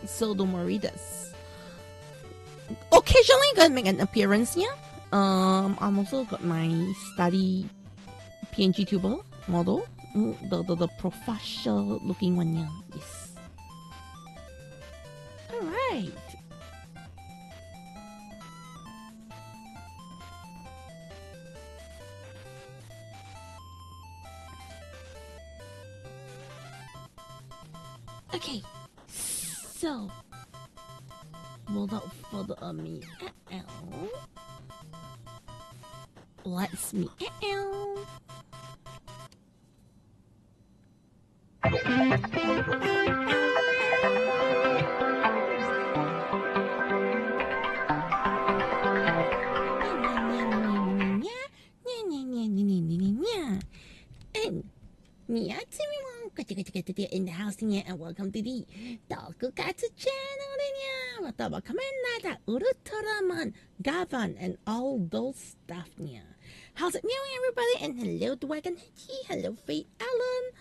so don't worry. That's occasionally gonna make an appearance. Yeah. I'm also got my study PNG tuber model, the professional looking one. Yeah. Yes. All right. Okay, so without further ado, let's meet. In the house and welcome to the tokusatsu channel. We'll talk about Kamen, Ultraman, Gavan, and all those stuff. How's it going, everybody? And hello to Wagon Hitchy, hello Faith Allen,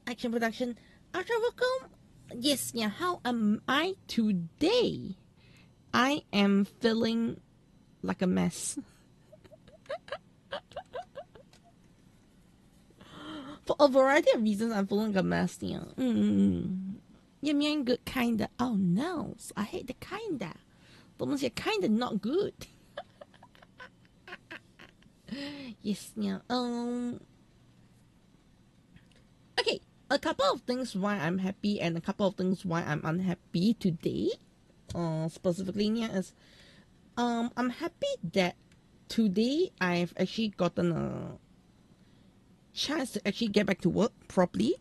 Action Production, Ultra welcome. Yes, how am I today? I am feeling like a mess. For a variety of reasons, I'm feeling like a mess. You mean good kinda? Oh no, I hate the kinda. Almost kinda not good. Yes, okay, a couple of things why I'm happy and a couple of things why I'm unhappy today. Specifically, is I'm happy that today I've actually gotten a chance to actually get back to work properly.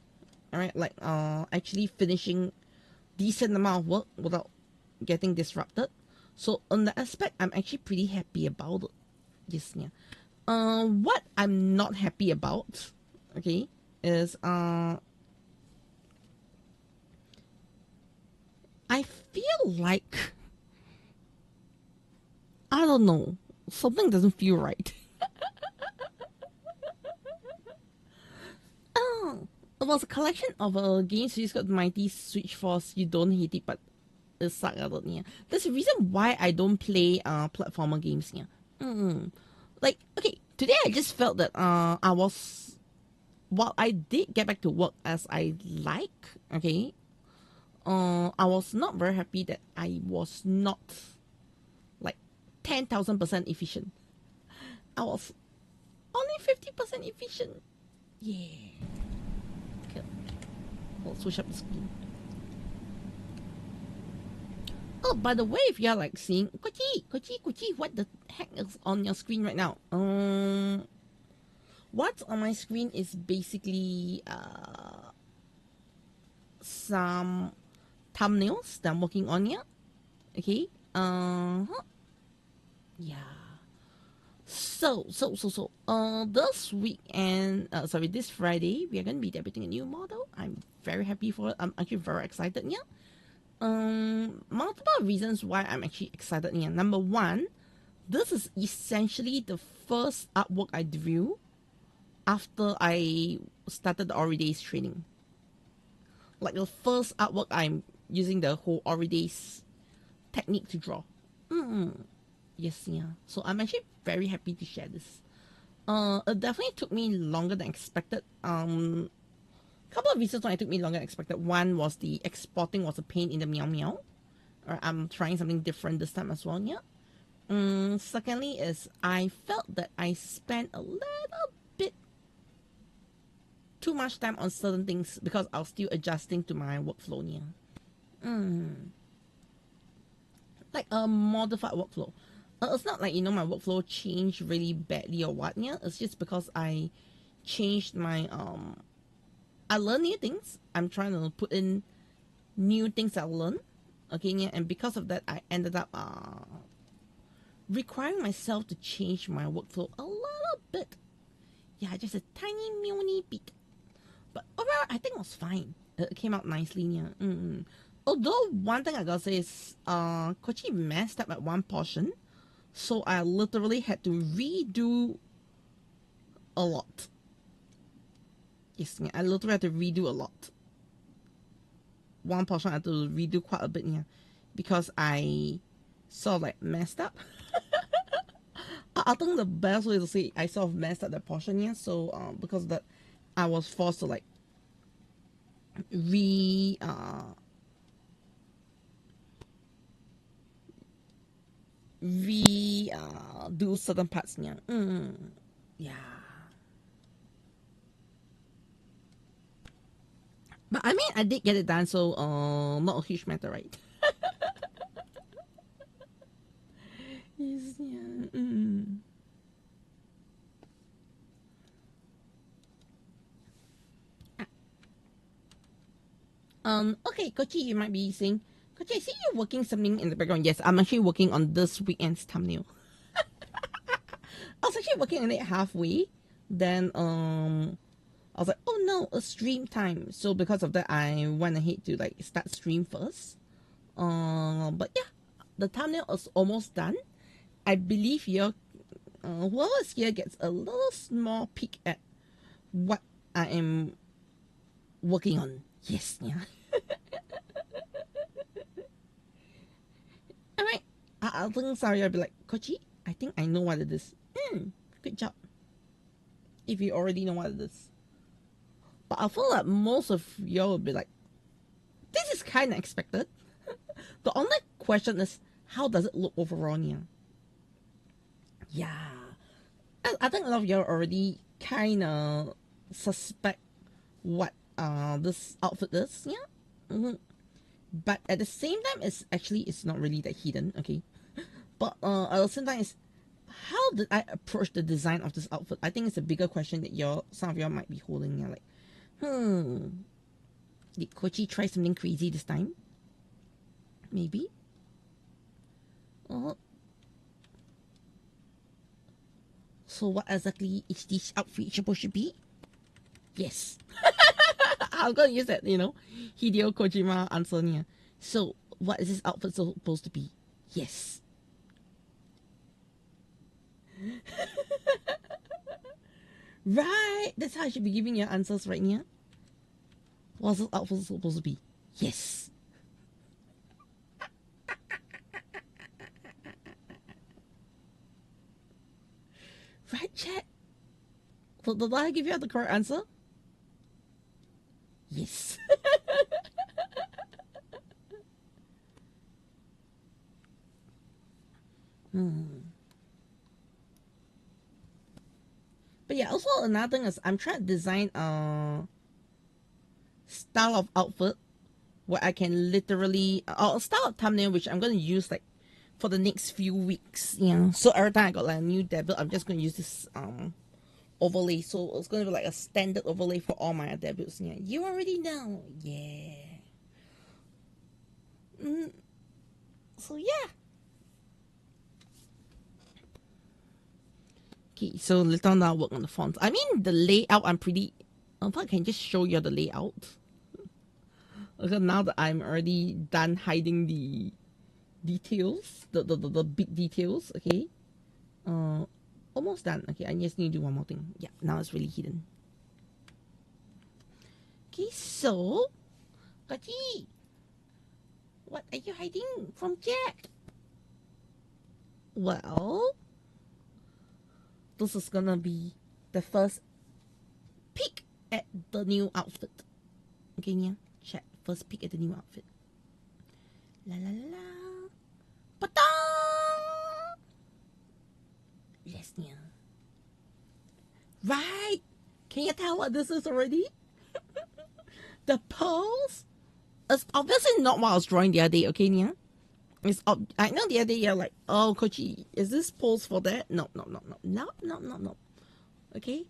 Alright, like actually finishing decent amount of work without getting disrupted. So on that aspect, I'm actually pretty happy about it. Yes, what I'm not happy about, okay, is I feel like I don't know, something doesn't feel right. It was a collection of games you got Mighty Switch Force. You don't hate it, but it sucks. That's the reason why I don't play platformer games. Like, okay, today I just felt that while I did get back to work as I like, okay, I was not very happy that I was not like 10,000% efficient. I was only 50% efficient. Yeah. Okay. I'll switch up the screen. Oh, by the way, if you're like seeing Kochi, what the heck is on your screen right now? What's on my screen is basically some thumbnails that I'm working on here. Okay. Yeah. So, this weekend, this Friday, we are going to be debuting a new model. I'm very happy for it. I'm actually very excited. Yeah. Multiple reasons why I'm actually excited. Yeah. Number one, this is essentially the first artwork I drew after I started the Days training. Like the first artwork I'm using the whole Days technique to draw. Yes, yeah. So I'm actually very happy to share this. It definitely took me longer than expected. Couple of reasons why it took me longer than expected. One was the exporting was a pain in the meow. Or I'm trying something different this time as well. Yeah. Secondly is I felt that I spent a little bit too much time on certain things because I was still adjusting to my workflow. Yeah. Like a modified workflow. It's not like, my workflow changed really badly or what, yeah. It's just because I changed my, I learned new things. I'm trying to put in new things I learned. Okay, yeah. And because of that, I ended up, requiring myself to change my workflow a little bit. Yeah, just a tiny, mini bit. But overall, I think it was fine. It came out nicely, yeah. Although, one thing I gotta say is, Kochi messed up at one portion. So I literally had to redo a lot. Yes, I literally had to redo a lot. one portion I had to redo quite a bit, yeah, because I sort of like messed up. I think the best way to say I sort of messed up that portion, yeah. So because of that, I was forced to like re do certain parts, yeah. Yeah. But I mean, I did get it done, so not a huge matter, right? Yes, yeah. Okay, Kochi, you might be saying, Kochi, I see you working something in the background. Yes, I'm actually working on this weekend's thumbnail. I was actually working on it halfway. Then I was like, oh no, a stream time. So because of that, I went ahead to like start stream first. But yeah, the thumbnail is almost done. I believe your whoever's here gets a little small peek at what I am working on. Yes, yeah. All right. I think sorry, I'll be like, Kochi, I think I know what it is. Good job. If you already know what it is. But I feel like most of y'all will be like, this is kind of expected. The only question is, how does it look overall, yeah? Yeah. I think a lot of y'all already kind of suspect what this outfit is, yeah? But at the same time, it's not really that hidden, okay? But at the same time, it's how did I approach the design of this outfit? I think it's a bigger question that some of y'all might be holding. Yeah, like, did Kochi try something crazy this time? Maybe. So what exactly is this outfit supposed to be? Yes. I'm gonna use that, Hideo Kojima answer. Yeah. So what is this outfit supposed to be? Yes. Right. That's how I should be giving your answers right now. What's this outfit supposed to be? Yes. Right, chat? So did I give you the correct answer? Yes. But yeah, also another thing is I'm trying to design a style of outfit where I can literally or a style of thumbnail which I'm gonna use like for the next few weeks. Yeah. So every time I got like a new debut, I'm just gonna use this overlay. So it's gonna be like a standard overlay for all my debuts. Yeah. You already know. Yeah. So yeah. Okay, so later on I'll work on the fonts. I mean the layout I'm pretty if I can just show you the layout. Okay, now that I'm already done hiding the details, the big details, okay. Almost done. Okay, I just need to do one more thing. Yeah, now it's really hidden. Okay, so Kachi, what are you hiding from Jack? Well, this is gonna be the first peek at the new outfit. Okay, yeah, check first peek at the new outfit. La la la la. Patong! Yes, yeah. Right? Can you tell what this is already? The pose is obviously not what I was drawing the other day, okay, Nia? I know the other day you're like, oh, Kochi, is this pose for that? No. Okay?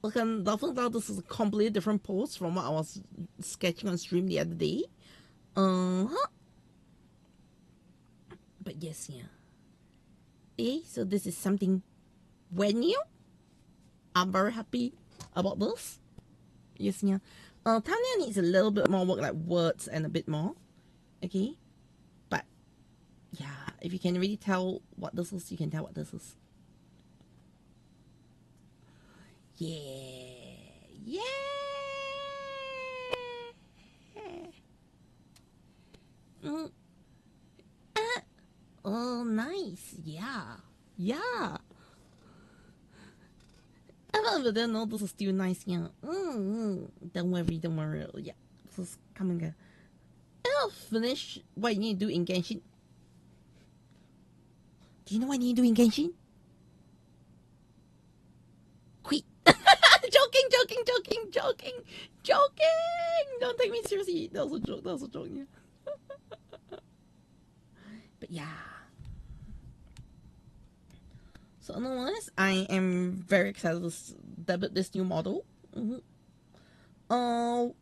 Look, definitely this is a completely different pose from what I was sketching on stream the other day. Uh-huh. But yes, yeah. Okay, so this is something brand new. I'm very happy about this. Yes, yeah. Thumbnail needs a little bit more work, like words and a bit more. Okay, but yeah, if you can really tell what this is, you can tell what this is. Yeah. Mm. Oh, nice. Yeah. Yeah. But then no, this is still nice. Yeah. Don't worry, don't worry. Yeah. This is coming good. I'll finish what you need to do in Genshin. Do you know what you need to do in Genshin? Quit. Joking. Don't take me seriously. That was a joke. Yeah. But yeah. So otherwise, I am very excited to debut this new model. How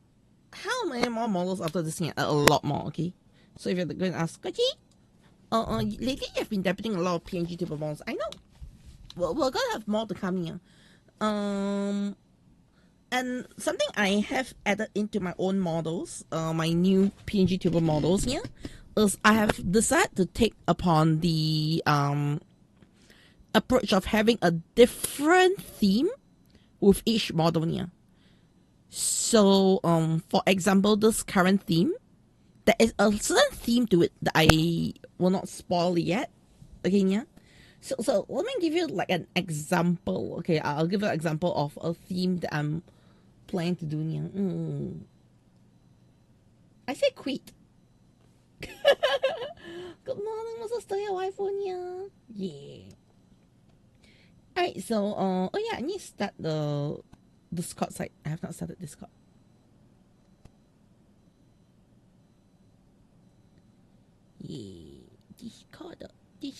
many more models after this year? A lot more, okay? So if you're going to ask, Kochi, lately you've been debuting a lot of PNG type of models. I know. Well, we're going to have more to come here. And something I have added into my own models, my new PNG tuber models here, is I have decided to take upon the approach of having a different theme with each model here. So, for example, this current theme, there is a certain theme to it that I will not spoil yet. Okay, yeah. So let me give you like an example. Okay, I'll give you an example of a theme that I'm planning to do here. I say quit. Good morning, Mrs. California. Yeah. Alright, so oh yeah, I need to start the Discord site. I have not started Discord. Yeah, Discord. Okay,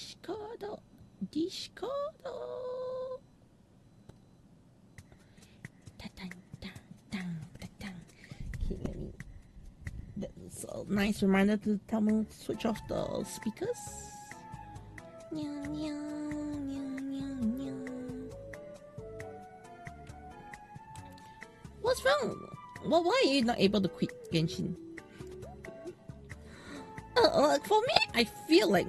let me. That's a nice reminder to tell me to switch off the speakers. What's wrong? Well, why are you not able to quit Genshin? For me, I feel like.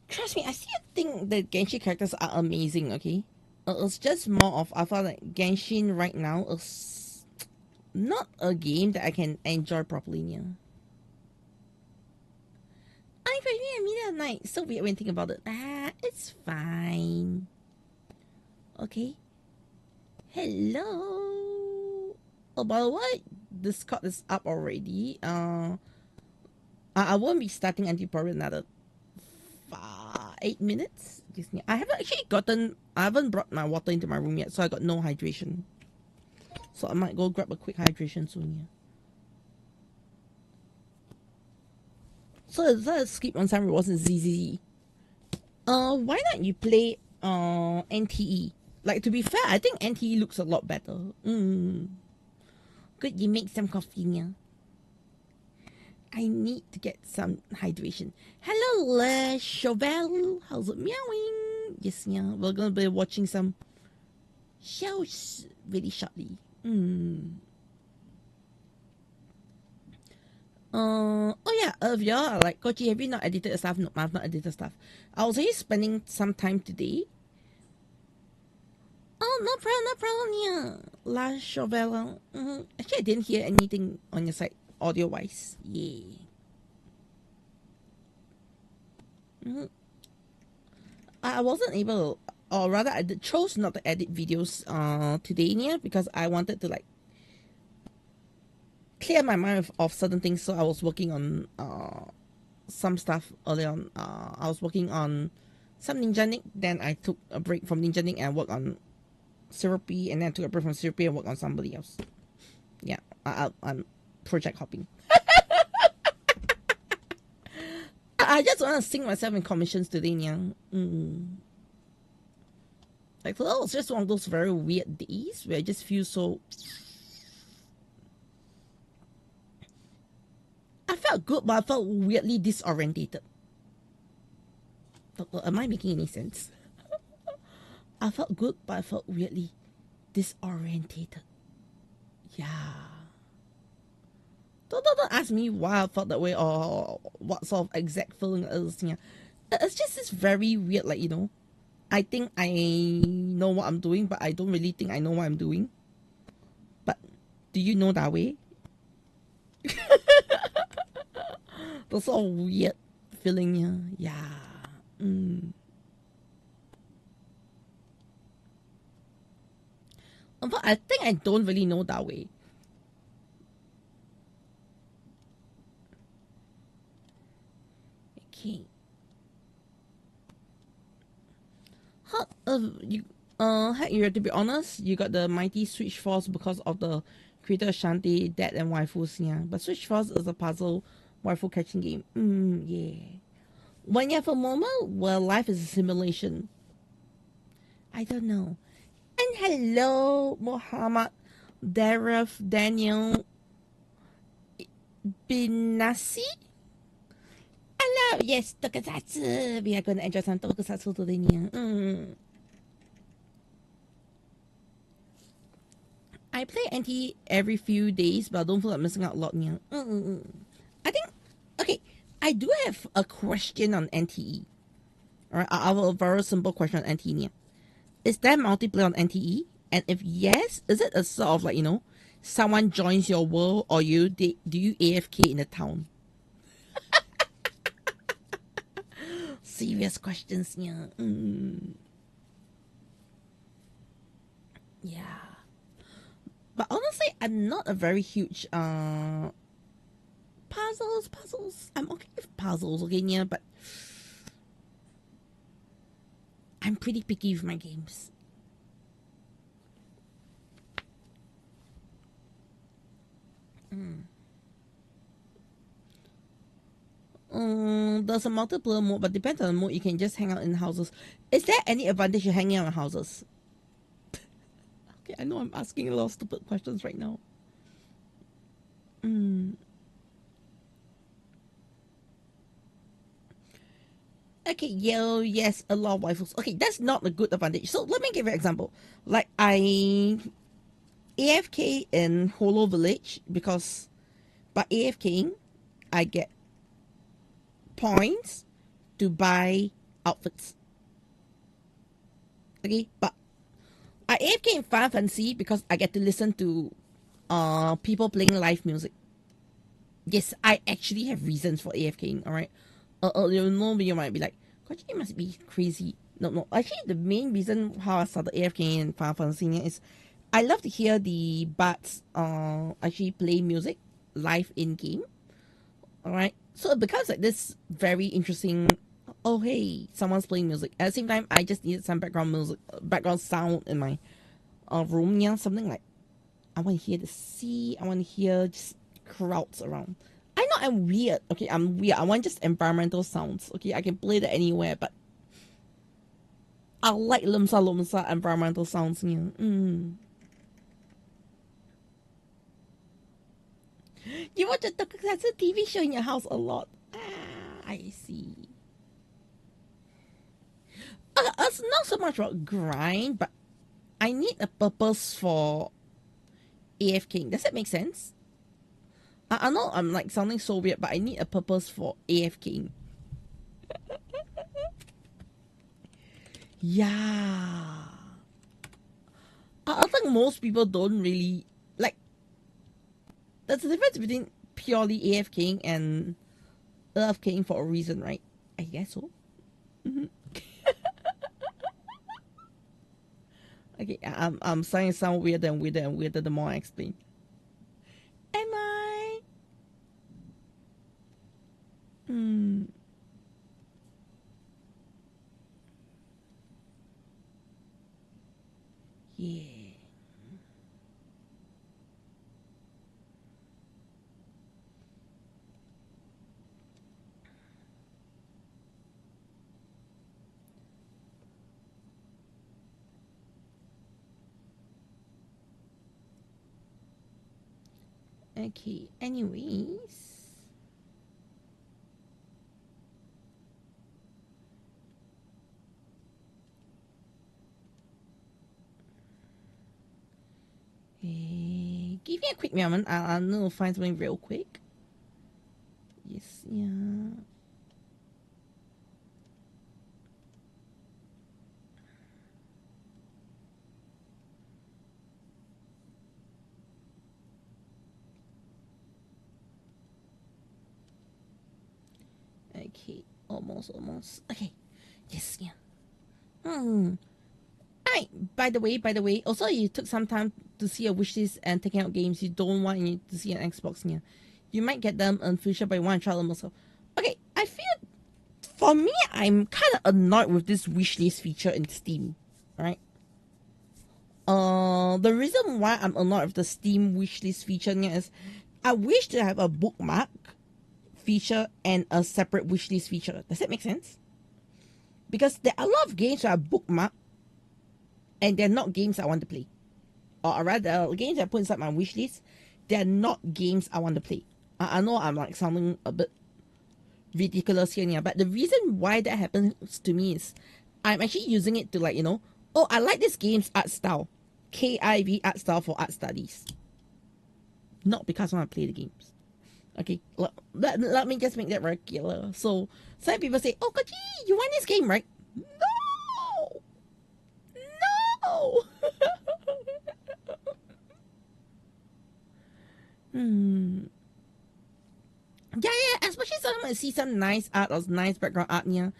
Trust me, I still think the Genshin characters are amazing, okay? It's just more of, I feel like Genshin right now is not a game that I can enjoy properly. Yeah. I'm pregnant at middle of the night. So weird when thinking about it. It's fine. Okay. Hello. Oh, by the way, Discord is up already. I won't be starting until probably another 8 minutes. I haven't brought my water into my room yet, so I got no hydration. So I might go grab a quick hydration soon. Yeah. So let's skip on some rewards in ZZZ. Why not you play NTE? Like, to be fair, I think NTE looks a lot better. Good, you make some coffee, yeah. I need to get some hydration. Hello, Chauvel. How's it meowing? Yes, yeah. We're gonna be watching some shows really shortly. Oh yeah, if y'all are like, Kochi, have you not edited stuff? No, I've not edited stuff. I was actually spending some time today. Oh, no problem, yeah. La Chauvel. Actually, I didn't hear anything on your side, audio-wise. Yeah. I wasn't able, or rather, I chose not to edit videos today, yeah, because I wanted to like clear my mind of certain things. So I was working on some stuff early on. I was working on some Ninja Nick. Then I took a break from Ninja Nick and worked on Syrupy, and then I took a break from Syrupy and worked on somebody else. Yeah, I'm project hopping. I just want to sink myself in commissions today, yeah. Like, so that was just one of those very weird days where I just feel so. I felt good, but I felt weirdly disorientated. Am I making any sense? I felt good, but I felt weirdly disorientated. Yeah. Don't ask me why I felt that way or what sort of exact feeling it is. Yeah. It's just this very weird, like, you know, I think I know what I'm doing, but I don't really think I know what I'm doing. But do you know that way? That's all weird feeling, yeah. Yeah. But I think I don't really know that way. Okay. How heck, you have to be honest, you got the mighty Switch Force because of the creator Shantae, Dad and Waifus, yeah. But Switch Force is a puzzle waifu catching game. Yeah. When you have a moment where life is a simulation, I don't know. And hello, Muhammad Daref Daniel Binasi. Hello, yes, tokusatsu. We are going to enjoy some tokusatsu today. I play NT every few days, but I don't feel like missing out a lot. I think, okay, I do have a question on NTE. All right, I have a very simple question on NTE. Is there multiplayer on NTE? And if yes, is it a sort of like, someone joins your world or do you AFK in the town? Serious questions, yeah. Yeah. But honestly, I'm not a very huge puzzles. I'm okay with puzzles, okay, yeah, but I'm pretty picky with my games. There's a multiplayer mode, but depends on the mode. You can just hang out in houses. Is there any advantage to hanging out in houses? Okay, I know I'm asking a lot of stupid questions right now. Okay, yes, a lot of waifus. Okay, that's not a good advantage. So let me give you an example. Like I AFK in Holo Village because by AFKing, I get points to buy outfits. Okay, but I AFK in Final Fantasy because I get to listen to people playing live music. Yes, I actually have reasons for AFKing, alright? You might be like, Kochi, you must be crazy. No. Actually, the main reason how I started AFKing in Final Fantasy is I love to hear the bards actually play music live in game. Alright? So it becomes like this very interesting. Oh, hey, someone's playing music. At the same time, I just needed some background sound in my room. Yeah, something like I want to hear the sea. I want to hear just crowds around. I know I'm weird. Okay, I'm weird. I want just environmental sounds. Okay, I can play that anywhere, but I like lumsa environmental sounds. Yeah. You watch a tokusatsu TV show in your house a lot. I see. It's not so much about grind, but I need a purpose for AFKing. Does that make sense? I know I'm like sounding so weird, but I need a purpose for AFKing. Yeah. I think most people don't really like. There's a difference between purely AFKing and AFKing for a reason, right? I guess so. Okay, I'm starting to sound weirder and weirder and weirder the more I explain. Am I? Hmm. Yeah. Okay. Anyways. Give me a quick moment. I'll need to find something real quick. Yes. Yeah. Okay, almost. Okay, yes, yeah. Hmm. Alright, by the way, also you took some time to see your wishlist and taking out games you don't want to see on Xbox, yeah. You might get them in future, but you want to try them also. Okay, I feel for me, I'm kind of annoyed with this wishlist feature in Steam, right? The reason why I'm annoyed with the Steam wishlist feature yeah, is I wish to have a bookmark feature and a separate wishlist feature. Does that make sense? Because there are a lot of games that are bookmark and they're not games I want to play. Or rather, games I put inside my wishlist, they're not games I want to play. I know I'm like sounding a bit ridiculous here, yeah, but the reason why that happens to me is I'm actually using it to like, oh, I like this game's art style. KIV art style for art studies. Not because I want to play the games. Okay, let me just make that very clear. So some people say, oh, Kochi, you want this game, right? No! No! hmm. Yeah, especially sometimes I see some nice art or nice background art, yeah.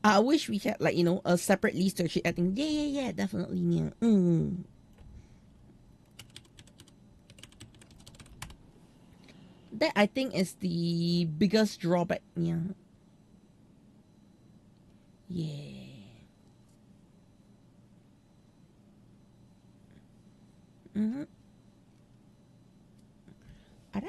I wish we had like, a separate list to actually adding. Yeah, definitely, yeah. That I think is the biggest drawback, yeah. Yeah. Mm-hmm. Ada?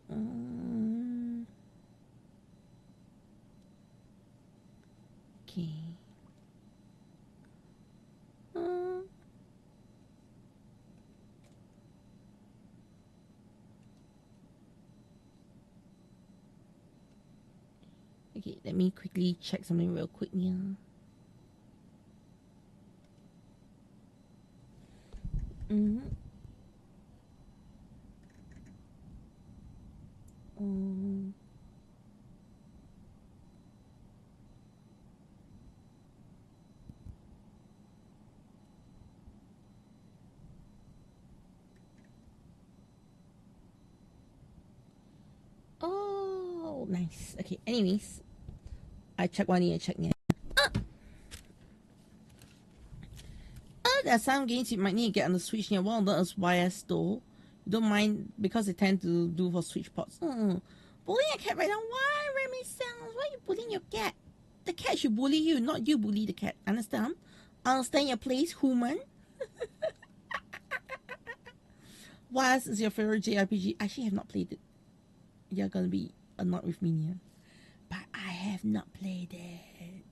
Um, okay. Um, okay, let me quickly check something real quick, yeah. Mm-hmm. Um, oh, nice. Okay, anyways, I check one year, check yeah. There are some games you might need to get on the Switch. Yeah, one of them is YS though. You don't mind because they tend to do for Switch ports. Bullying a cat right now. Why, Remy Sounds? Why are you bullying your cat? The cat should bully you, not you bully the cat. Understand? Understand your place, human. YS is your favorite JRPG. I actually have not played it. You're gonna be annoyed with me here. But I have not played it.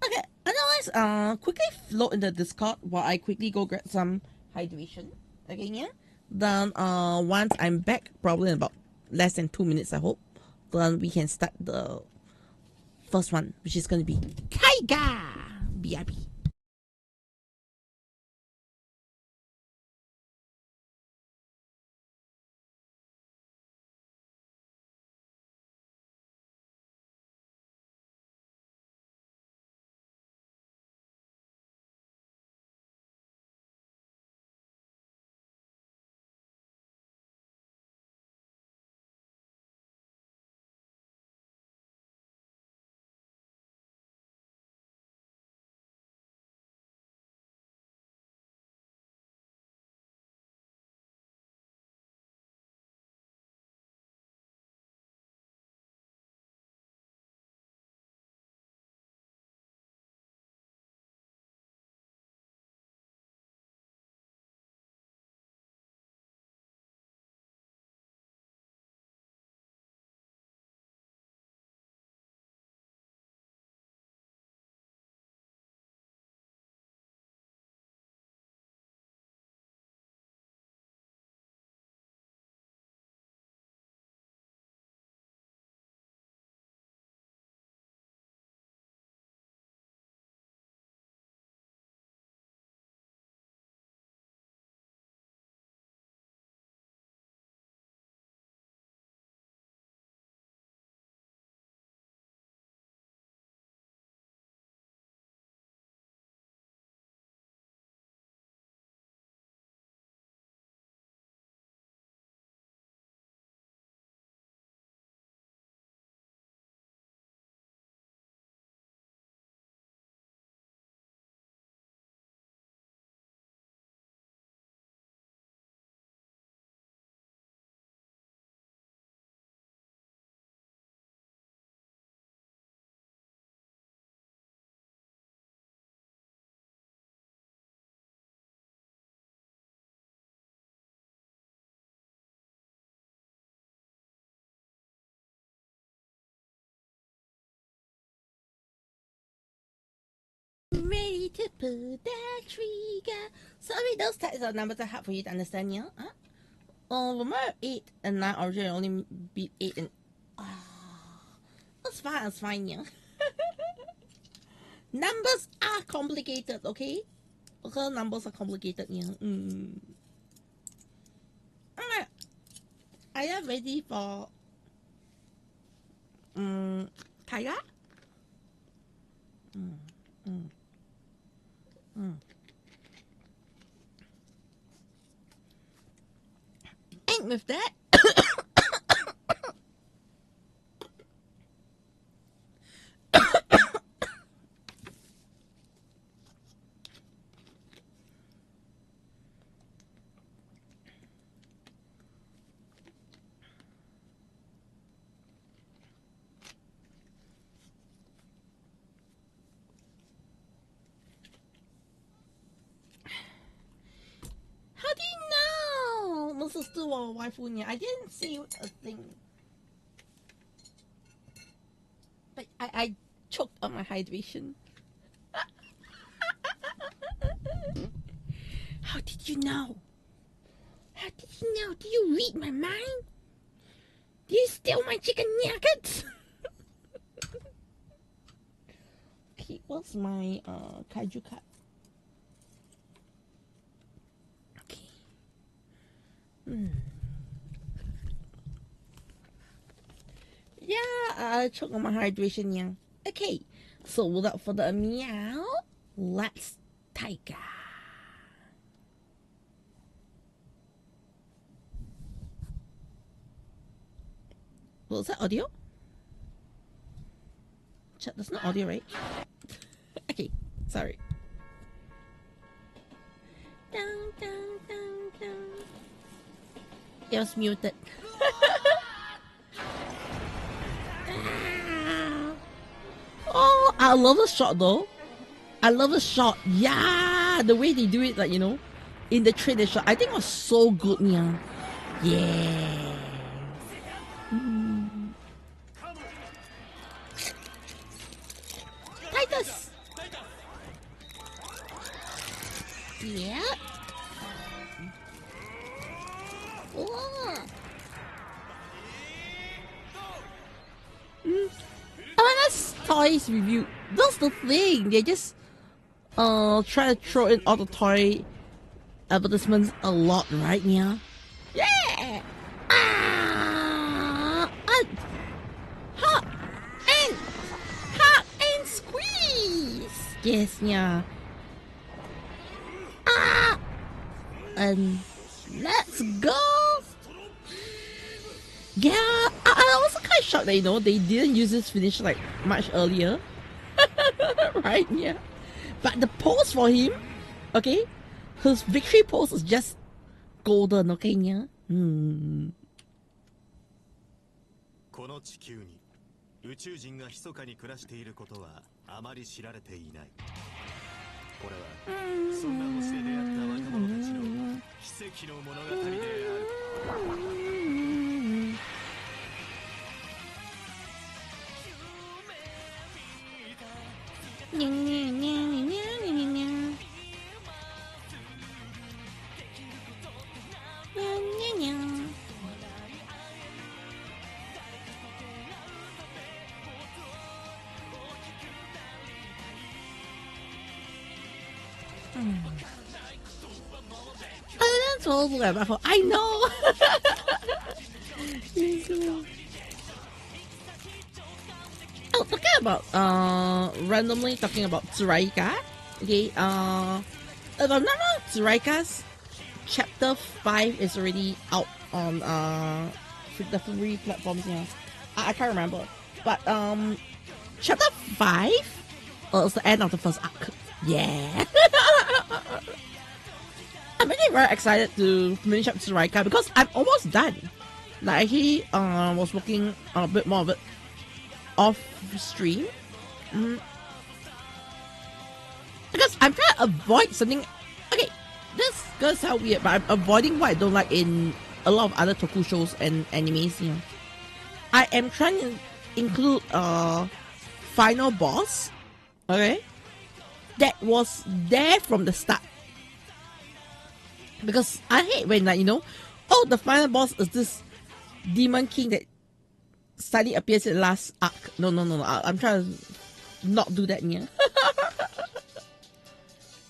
Okay, otherwise, quickly float in the Discord while I quickly go grab some hydration. Okay, yeah. Then, once I'm back, probably in about less than 2 minutes, I hope. Then we can start the first one, which is gonna be Taiga. BRB. to pull that trigger. Sorry, those types of numbers are hard for you to understand, yeah? Huh? Remember 8 and 9 originally only beat 8 and... That's fine, yeah. Numbers are complicated, okay? Her numbers are complicated, yeah. Alright. Are you ready for... Taiga? And with that, how do you know? This is still a waifu niya. I didn't see a thing. But I choked on my hydration. How did you know? How did you know? Do you read my mind? Do you steal my chicken nuggets? Okay, what's my kaiju card? Okay. Yeah, I choked on my hydration, yeah. Okay, so without further ado, let's Taiga. Was that audio? Chat, that's not audio, right? Okay, sorry. It was muted. Oh, I love the shot though. I love the shot. Yeah, the way they do it, like, you know, in the trailer shot, I think it was so good, yeah. Yeah. Titus. Yeah. Oh. That's toys review. That's the thing. They just try to throw in all the toy advertisements a lot, right? Yeah. Yeah. Hot and squeeze. Yes, yeah. And let's go. Yeah, I also kind of shocked that, you know, they didn't use this finish like much earlier. Right, yeah. But the pose for him, okay, his victory pose is just golden, okay, yeah. この地球に宇宙人が密かに暮らしていることはあまり知られていない。これはそんな星で出会った若者たちの奇跡の物語である。I know. Oh, talking about randomly talking about Tsuraiyika. Okay, if I'm not wrong, Tsuraiyika's chapter 5 is already out on the free platforms. Yeah, I can't remember, but chapter 5 is the end of the first arc. Yeah. I'm really very excited to finish up Tsuraiyika because I'm almost done. Like, he was working on a bit more of it off stream. Because I'm trying to avoid something. Okay, this gonna sound weird, but I'm avoiding what I don't like in a lot of other Toku shows and animes. You know, I am trying to include final boss. Okay, that was there from the start. Because I hate when, like, oh, the final boss is this demon king that suddenly appears in the last arc. No. I'm trying to not do that, yeah.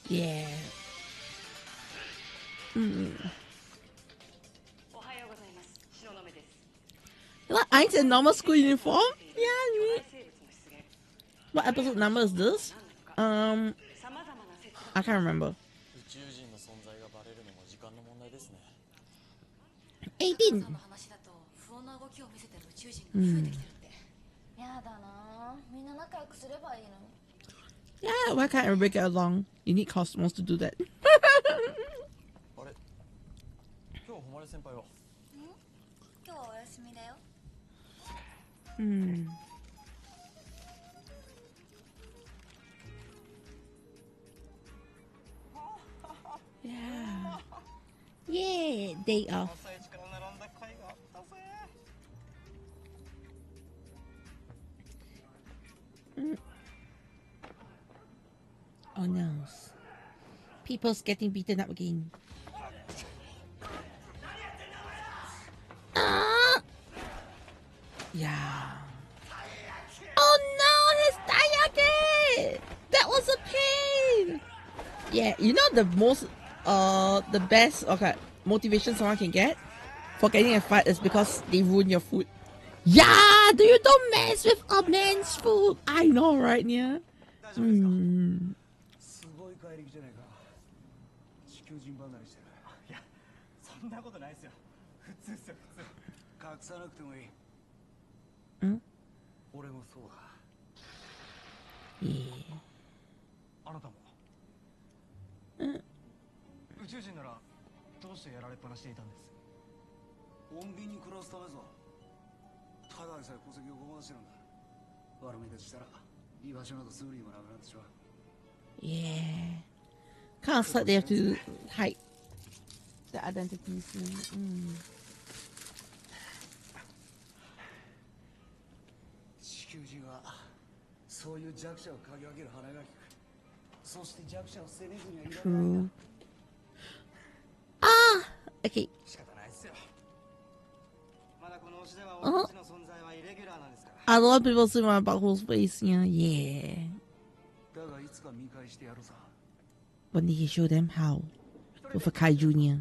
Yeah. Like, I'm in normal school uniform? Yeah. What episode number is this? I can't remember. 18. Yeah, why can't everybody get along? You need cosmos to do that. Yeah. Yeah, day off. Oh no. People's getting beaten up again. Yeah. Oh no, his Taiga! That was a pain! Yeah, the the best motivation someone can get for getting a fight is because they ruin your food. Yeah, you don't mess with a man's food. I know, right? Yeah. Yeah. Kind of sad they have to hide the identities. True. Okay. A lot of people say about whole face. Yeah. When did he show them how? With a kaiju.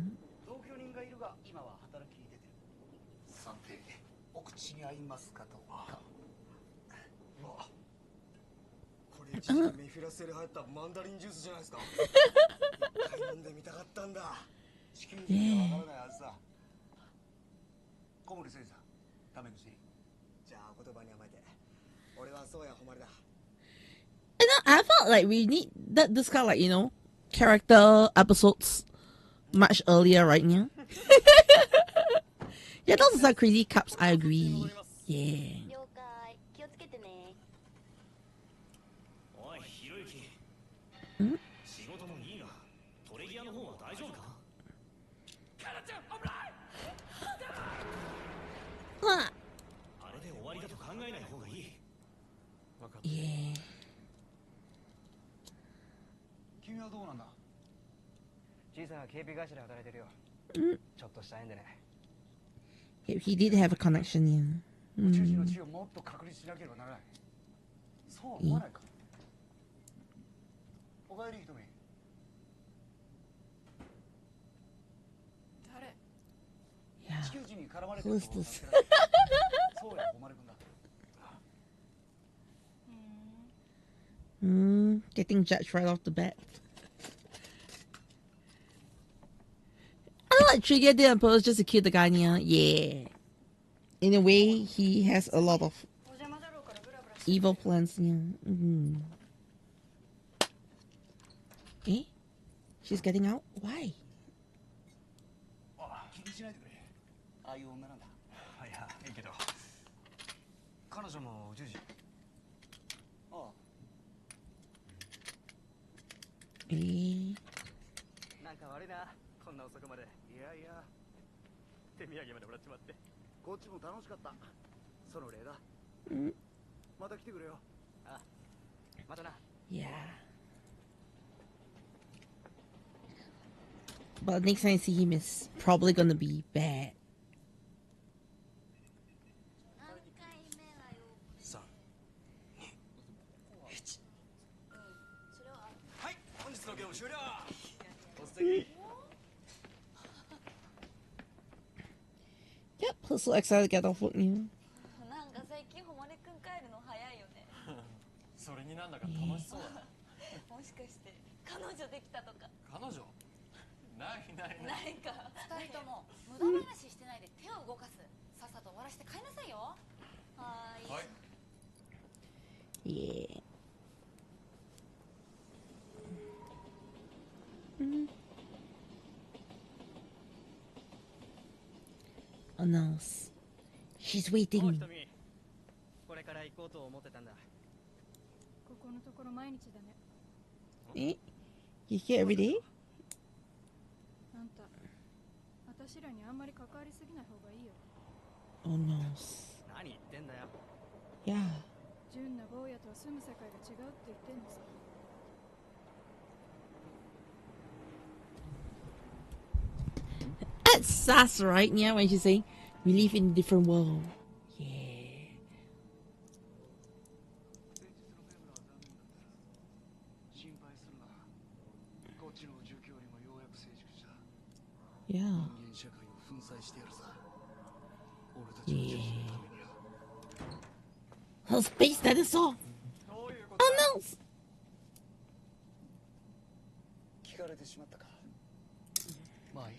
I felt like we need this kind of character episodes much earlier, right? Yeah. Yeah, those are crazy cups. I agree. Yeah. Yeah. He did have a connection, yeah. Yeah. Who is this? Getting judged right off the bat. I don't like Trigger did on purpose just to kill the guy, yeah. In a way, he has a lot of evil plans, yeah. Eh? She's getting out? Why? Eh? Yeah. But next time I see him is probably gonna be bad. 3、1。はい、本日の業務終了。お素敵。Yep, I'm so excited to get off work now. なんか最近ほまれくん帰るの早いよね。それになんだか楽しそうだ。もしかして彼女できたとか。彼女？ないないない。ないか。二人とも無駄話してないで手を動かす。さっさと終わらせて帰りなさいよ。はーい。はい。Yeah. Announce. She's おう waiting. ひとみ、これから行こうと思ってたんだ。ここのところ毎日だね。 Eh? You here every day? あんた、私らにあんまり関わりすぎない方がいいよ。 Oh no. 何言ってんだよ。 Yeah. 純な坊やとは住む世界が違うって言ってんのさ。 That's sus, right? Yeah, when she's saying we live in a different world. Yeah. 心配するな。こっちの状況にもようやく成熟した。 Yeah. 人間社会を粉砕してやるさ。俺たちの女子のためには。 Her space dinosaur. どういうことだ？ Announce. 聞かれてしまったか。まあいい。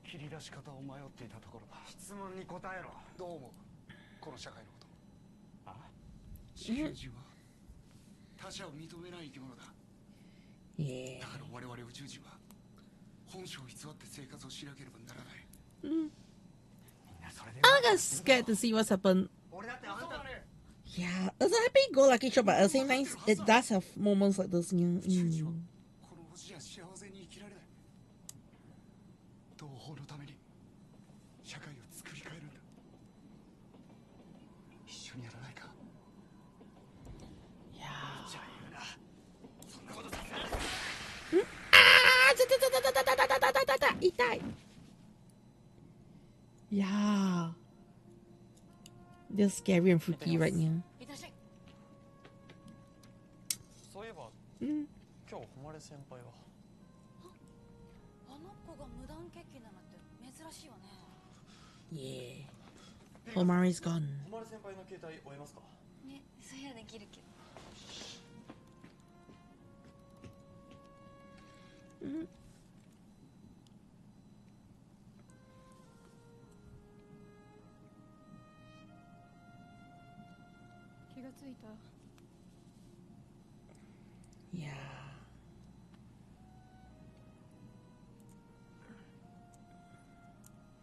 切り出し方を迷っていたところだ。質問に答えろ。どう思う？この社会のこと。あ？地球人は他者を認めない生き物だ。 Yeah. だから我々宇宙人は本性を偽って生活をしなければならない。 Mm. みんなそれで。 I got scared to see what's happened. 俺だってあんたね。 Yeah, it's a happy-go-lucky show, but at the same time, it does have moments like this. Yeah. 宇宙人は Mm. この星じゃ幸せに生きられない。同胞のために社会を作り変えるんだ。一緒にやらないか。 Yeah. じゃあ言うな。そんなことさせない。 Ah! Itai. Yeah. They're scary and freaky right now. いってらっしゃい。そういえば Mm. 今日誉先輩は。あの子が無断欠勤なのって珍しいよね。 Yeah. Omari's gone. 誉先輩の携帯追えますか？ね、そういうのできるけど。 Mm. 気がついた。 Yeah.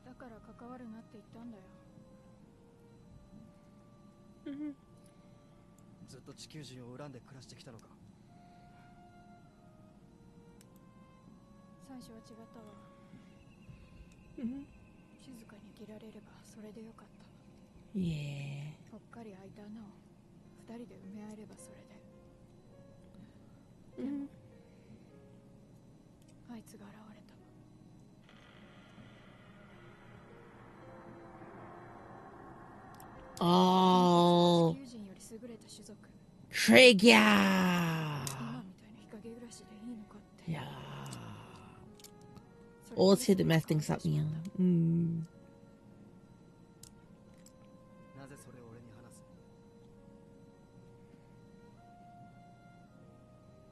だから関わるなって言ったんだよ。 Mm-hmm. ずっと地球人を恨んで暮らしてきたのか。最初は違ったわ。 Mm-hmm. 静かに生きられればそれでよかった。 Yeah. ぽっかり開いた穴を二人で埋め合えればそれで。 Mm-hmm. あいつが現れた。 Oh. 地球人より優れた種族。 Trigger. 今みたいな日陰暮らしでいいのかって。 Yeah. それ Always here to mess things up, yeah. Mm. なぜそれを俺に話す？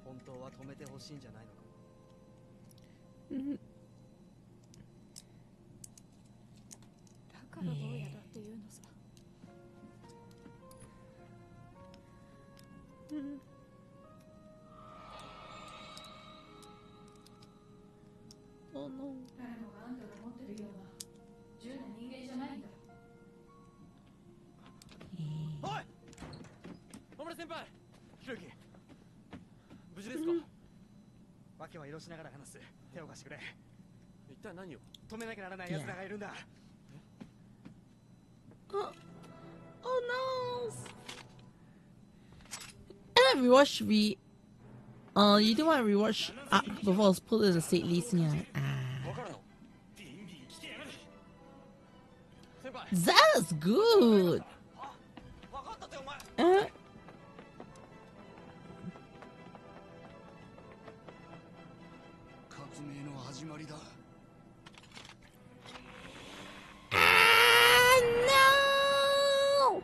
本当は止めてほしいんじゃないのか。 Mm-hmm. だから坊やだって言うのさ。 Mm-hmm. Oh no. 誰もがあんたが持ってるような純な人間じゃないんだ。 おい！誉先輩！ひろゆき！無事ですか？わけは移動しながら話す。手を貸してくれ。一体何を？止めなきゃならない奴らがいるんだ。 Oh no. I rewatched You do want to rewatch before it's put in the state list here. わからんの That's good. わかったってお前 革命の始まりだ No!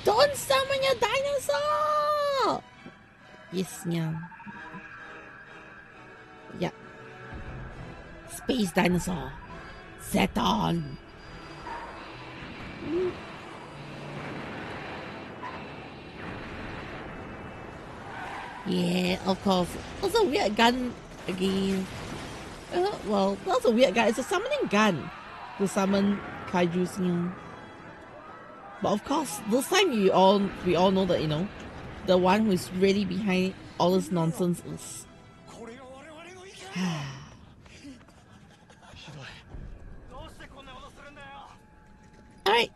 Don't summon your dinosaur! Yes, yeah. Yeah. Space dinosaur. Zeton. Yeah, of course. Also, weird gun again. Well, that's a weird gun. It's a summoning gun to summon kaijus. Yeah. But of course, this time we all know that, you know, the one who is really behind all this nonsense is. これが我々の意見 ひどいどうしてこんなことするんだよ Alright.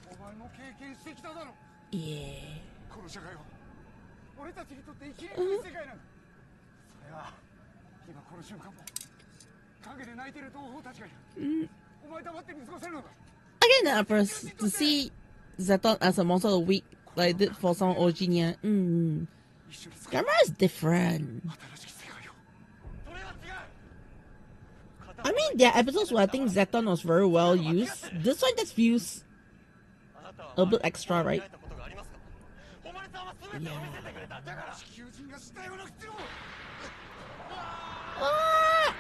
お前も経験してきただろ Yeah. この社会は俺たちにとって生きにくい世界なんだそれは今この瞬間も陰で泣いてる同胞たちがいるお前黙って見過ごせるのか Again, the Empress, to see Zeton as a monster of the week, like I did for some OG Nya, Gamera is different. 新しき世界を それは違う I mean, there are episodes where I think Zeton was very well used. This one just feels あなたは a bit extra, right? 考えたことがありますかお前さんは全てを見せてくれただから地球人が死体をなくしても Ah!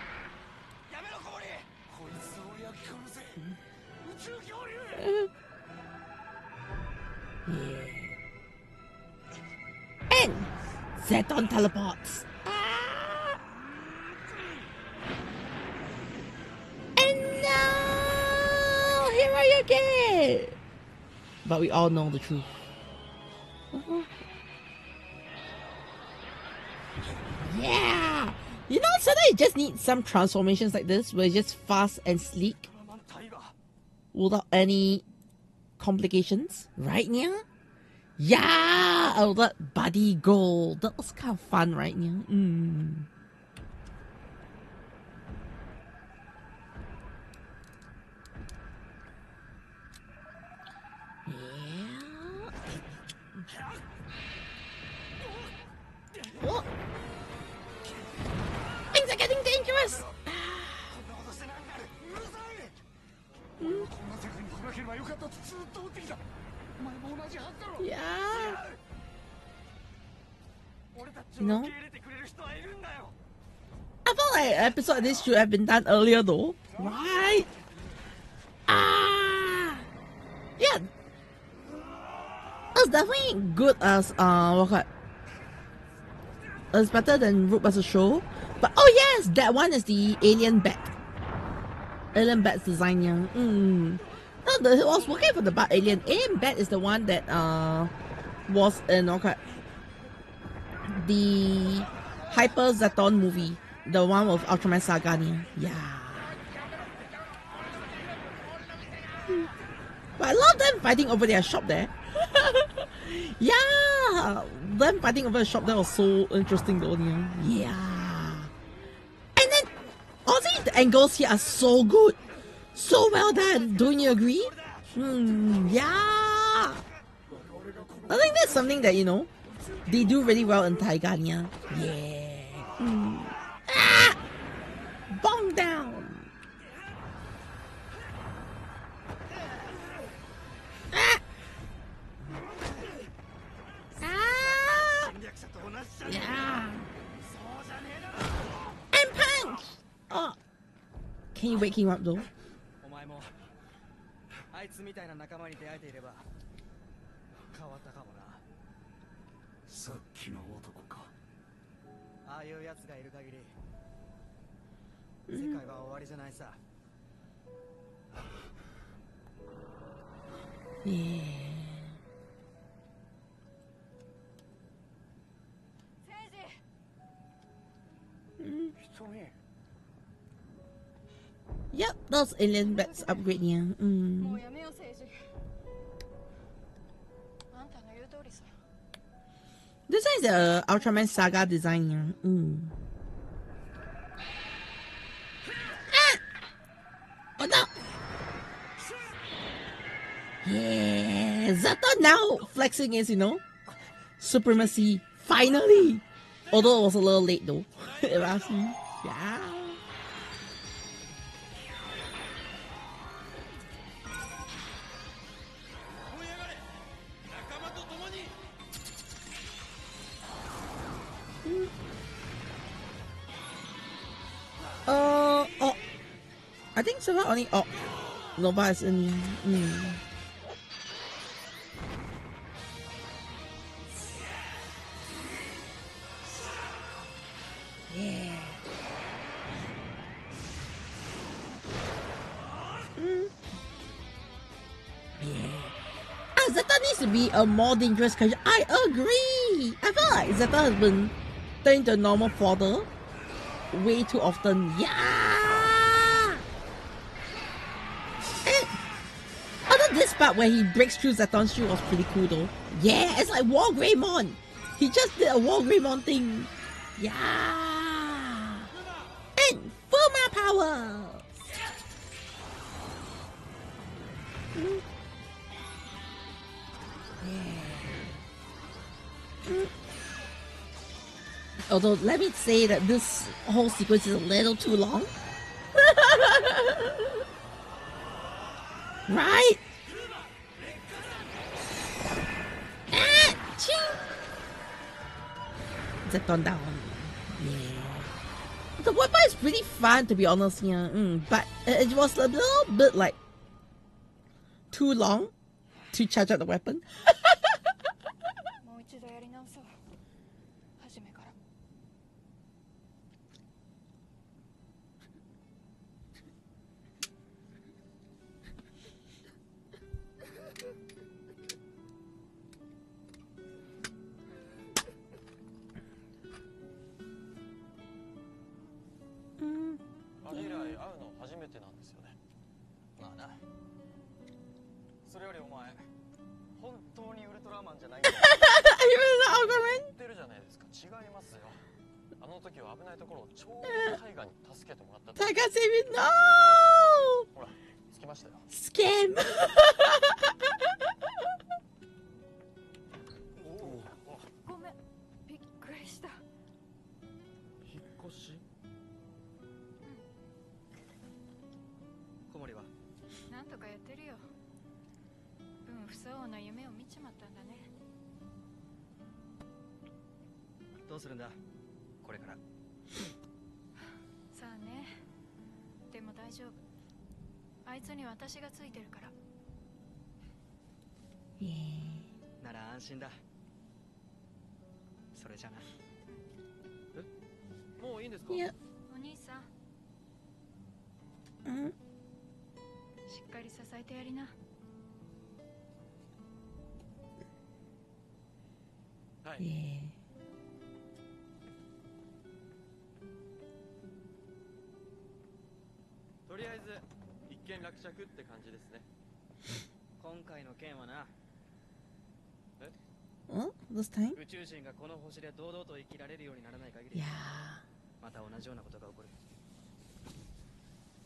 やめろ小森こいつを焼き殺せ宇宙恐竜 And Zeton teleports. Ah! And now, here are you again. But we all know the truth. Yeah! You know, sometimes you just need some transformations like this where it's just fast and sleek タイガー without any complications. Right, Nya? Yeah! Oh, that body gold. That was kind of fun, right, Nya? Yeah. Oh. Things are getting dangerous! こんな世界に来なければよかったとずっと思ってきたお前も同じはずだろ Yeah. 俺たち You を know? 受け入れてくれる人はいるんだよ I felt like an episode like this should have been done earlier though. Right? Ah! Yeah. It's definitely good as it's better than Root as a show. But oh yes, that one is the alien bat. Alien bat's design, yeah. No, I was working for the bat alien. Alien bat is the one that was in the Hyper Zeton movie. The one with Ultraman Saga, yeah. But I love them fighting over their shop there. Yeah, them fighting over the shop there was so interesting though. Yeah. And then honestly, the angles here are so good, so well done. Don't you agree? Yeah. I think that's something that they do really well in Taiga. Yeah. Ah! Bong down. Ah! Ah! Yeah. And punch. Oh. Can you wake him up though? お前もあいつみたいな仲間に出会えていれば変わったかもなさっきの男かああいう奴がいる限り世界は終わりじゃないさ Yeah. 瞳 Yep, those alien bats upgrade, yeah. もうやめよう政治あんたの言う通りさ。 This one is the Ultraman Saga design. Yeah. Oh no! Yeah, Zeta now flexing his, supremacy. Finally! Although it was a little late though. If you ask me. Yeah. Oh, I think Silver only. Oh, Nova is in. Yeah. Yeah. Zeta needs to be a more dangerous character. I agree. I feel like Zeta has been turned into a normal fodder way too often. Yeah. And other this part where he breaks through Zeton's shield was pretty cool though. Yeah, it's like War Greymon. He just did a War Greymon thing. Yeah. And Fuma power. Although, let me say that this whole sequence is a little too long. Right? Zeton down. Yeah. The weapon is pretty fun, to be honest, yeah. But it was a little bit like too long to charge up the weapon. もう一度やり直そう。初めから。あれ以来会うの初めてなんですよね。まあな。それよりお前、本当にウルトラマンじゃないんだよ。言ってるじゃないですか。違いますよ。あの時は危ないところをちょうどタイガに助けてもらった。タイガ save it, no! ほら、着きましたよ。Scam! ごめん、びっくりした。引っ越し？小森は？なんとかやってるよ。不相応な夢を見ちまったんだね。どうするんだ？これから。さあね。でも大丈夫。あいつに私がついてるから。なら安心だ。それじゃな。え？もういいんですか？いや。お兄さん。しっかり支えてやりな。はい。とりあえず一件落着って感じですね。今回の件はな。え？What? This time? 宇宙人がこの星で堂々と生きられるようにならない限り、また同じようなことが起こる。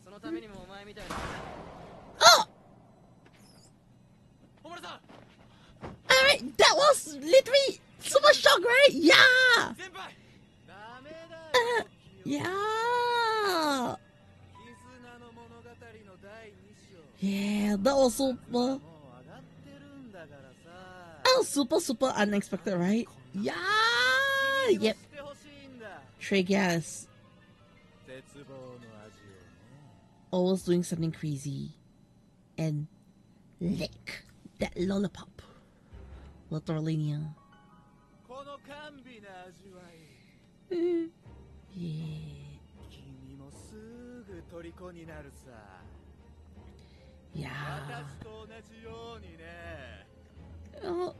そのためにもお前みたいな。Oh! 小村さん。Alright, that was literally super shock, right? Yeah! 先輩。ダメだよ。Yeah! 絆の物語の第2章。Yeah, that was super. That was super unexpected, right? Yeah! Yep. Taiga. Always doing something crazy. And lick that lollipop. Literally, yeah. Yeah. Oh,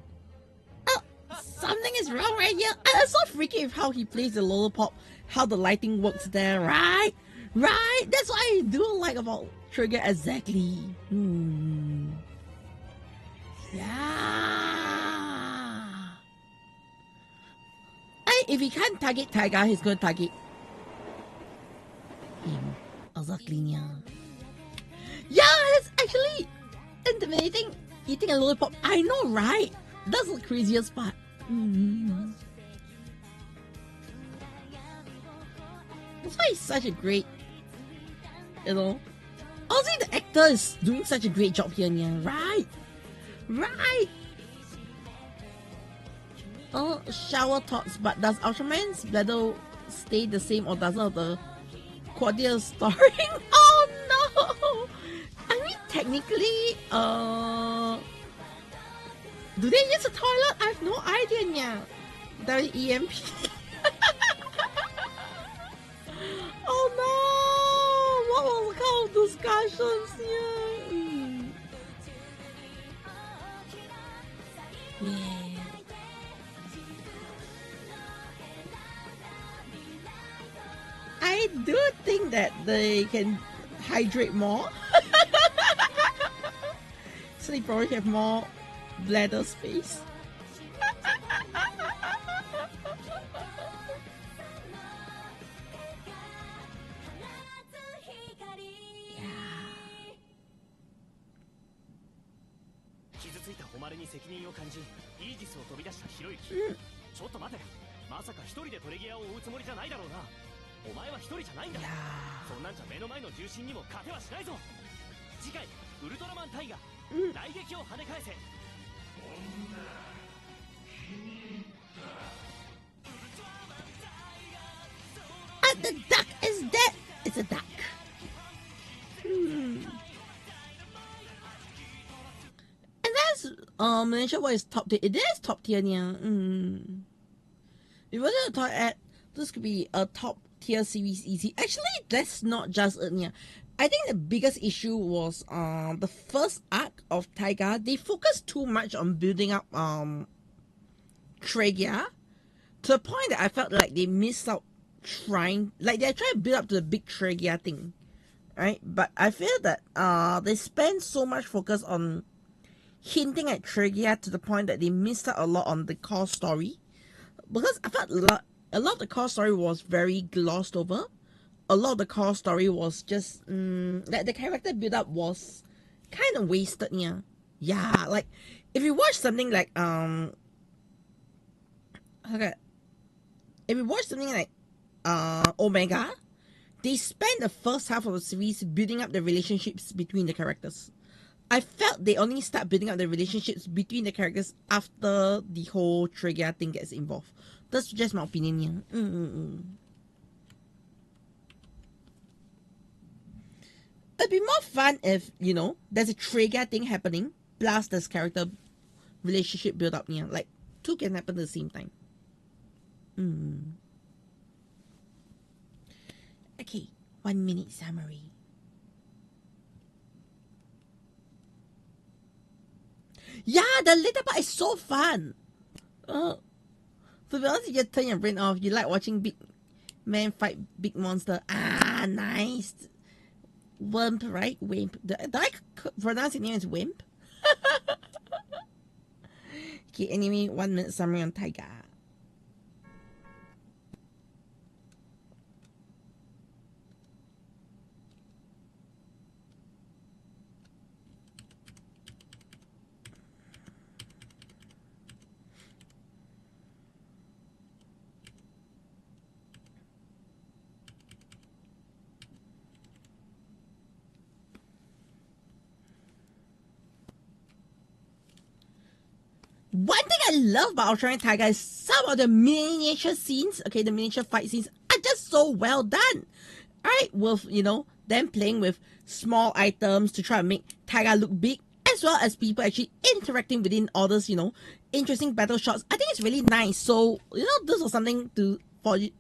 something is wrong right here. I'm so freaky with how he plays the lollipop, how the lighting works there, right? Right? That's what I do like about Trigger exactly. Yeah. if he can't target Taiga, he's going to target him. Exactly, yeah. Yeah, it's actually intimidating. Eating a lollipop. I know, right? That's the craziest part. That's why he's such a great, also the actor is doing such a great job here, yeah. Right. Oh, shower thoughts, but does Ultraman's battle stay the same or doesn't the cordial starring? Oh no! I mean, technically, do they use a toilet? I have no idea, yeah. That EMP. Oh no! What was the kind of discussions here? Yeah. I do think that they can hydrate more. So they probably have more bladder space. The duck is dead. It's a duck. And that's Malaysia what is top tier. It is top tier, yeah. If I thought at this could be a top tier series easy. Actually, that's not just it, yeah. I think the biggest issue was the first arc of Taiga. They focused too much on building up Taiga to the point that I felt like they missed out they're trying to build up to the big Taiga thing, right? But I feel that they spend so much focus on hinting at Taiga to the point that they missed out a lot on the core story, because I felt a lot of the core story was very glossed over. A lot of the core story was just that the character build up was kind of wasted, yeah. Yeah, like if you watch something like Omega, they spent the first half of the series building up the relationships between the characters. I felt they only start building up the relationships between the characters after the whole Taiga thing gets involved. That's just my opinion, yeah. It'd be more fun if, there's a Taiga thing happening, plus there's character relationship build up, yeah. Like, two can happen at the same time. Okay, 1 minute summary. Yeah, the later part is so fun. To be honest, you just turn your brain off. You like watching big men fight big monster. Ah, nice. Wimp, right? Wimp. Did I pronounce it name as Wimp? Okay, anyway, 1 minute summary on Taiga. One thing I love about Ultraman Taiga is some of the miniature scenes, okay, the miniature fight scenes are just so well done. Alright, with, them playing with small items to try to make Taiga look big, as well as people actually interacting within all those, interesting battle shots. I think it's really nice. So, this was something for you.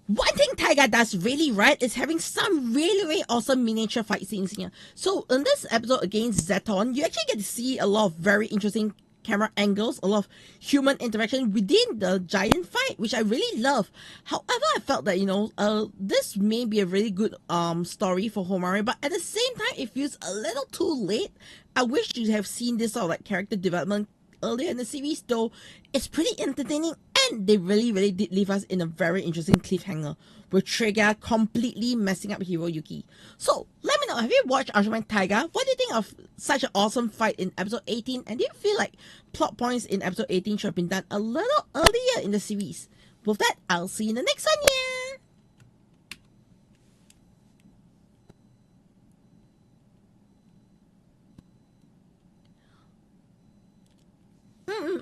One thing Taiga does really right is having some really, really awesome miniature fight scenes here. So in this episode against Zeton, you actually get to see a lot of very interesting camera angles, a lot of human interaction within the giant fight, which I really love. However, I felt that, you know, this may be a really good story for Homare, but at the same time, it feels a little too late. I wish to have seen this sort of like character development earlier in the series, though it's pretty entertaining, and they really did leave us in a very interesting cliffhanger with Taiga completely messing up Hiroyuki. So let me know, have you watched Ultraman Taiga? What do you think of such an awesome fight in episode 18, and do you feel like plot points in episode 18 should have been done a little earlier in the series? With that, I'll see you in the next one.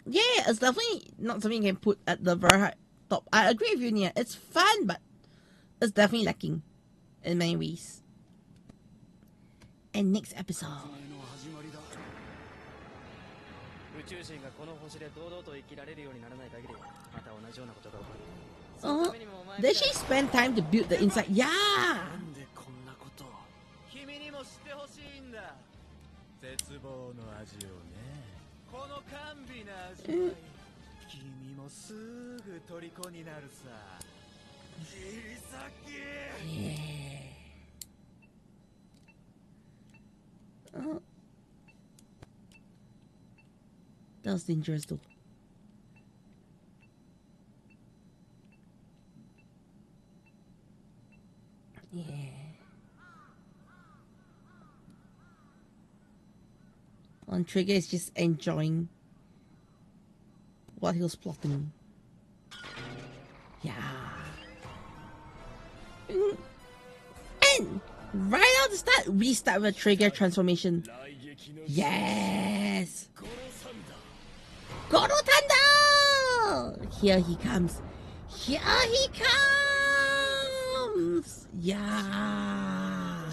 Yeah, it's definitely not something you can put at the very high top. I agree with you, Nia. It's fun, but it's definitely lacking in many ways. And next episode. Oh, did she spend time to build the inside? Yeah! この甘美な味わい、君もすぐ虜になるさ。切り裂き。That was dangerous though. Yeah. On Trigger is just enjoying what he was plotting. Yeah. And right out the start, we start with a Trigger transformation. Yes! Garo Thunder! Here he comes. Here he comes! Yeah.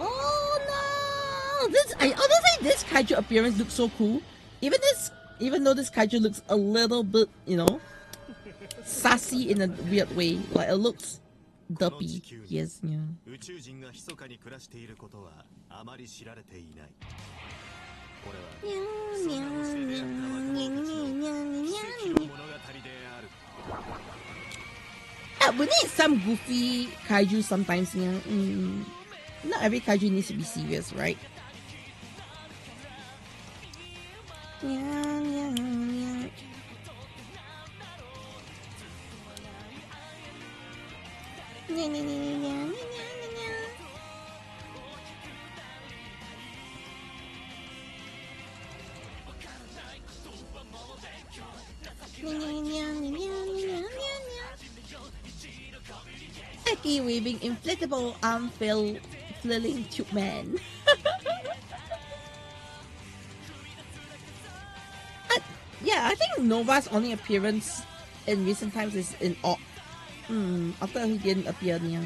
Oh no! I honestly, this kaiju appearance looks so cool. Even though this kaiju looks a little bit, you know, sassy in a weird way. Like it looks derpy. Yes, yeah. We need some goofy kaiju sometimes, yeah. Not every kaiju needs to be serious, right? Aki waving inflatable arm flailing tube man. Yeah, I think Nova's only appearance in recent times is in after he didn't appear near.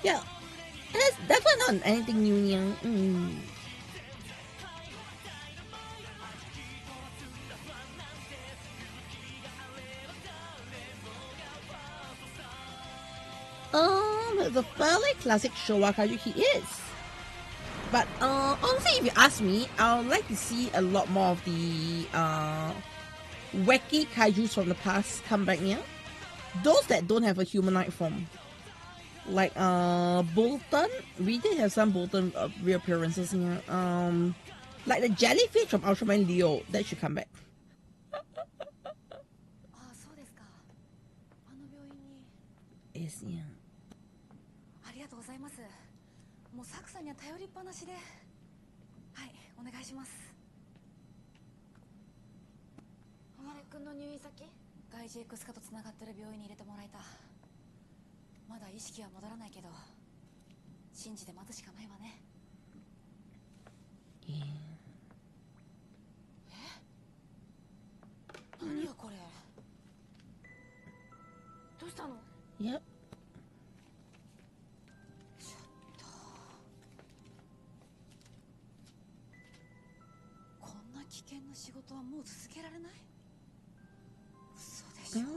Yeah, that's definitely not anything new near. The fairly classic Showa kaiju he is. But honestly, if you ask me, I would like to see a lot more of the wacky kaijus from the past come back here. Those that don't have a humanoid form. Like Bolton, we did have some Bolton reappearances here. Like the jellyfish from Ultraman Leo, that should come back. Yes, yeah. ありがとうございます。もうサクさんには頼りっぱなしで。はい、お願いします。誉くんの入院先？外 GX 化とつながってる病院に入れてもらえた。まだ意識は戻らないけど、信じて待つしかないわね。何よこれ。どうしたの？Yep. 危険な仕事はもう続けられない？嘘でしょ。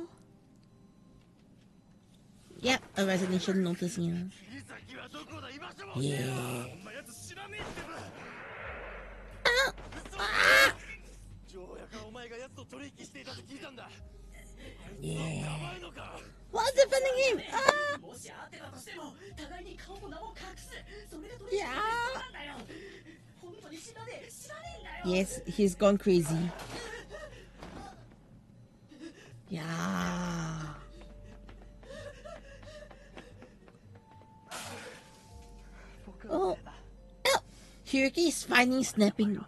Yep, a resignation notice here. Yeah. Yeah. What's defending him? Yeah. Yes, he's gone crazy. Yeah. Oh. Hiriki is finally snapping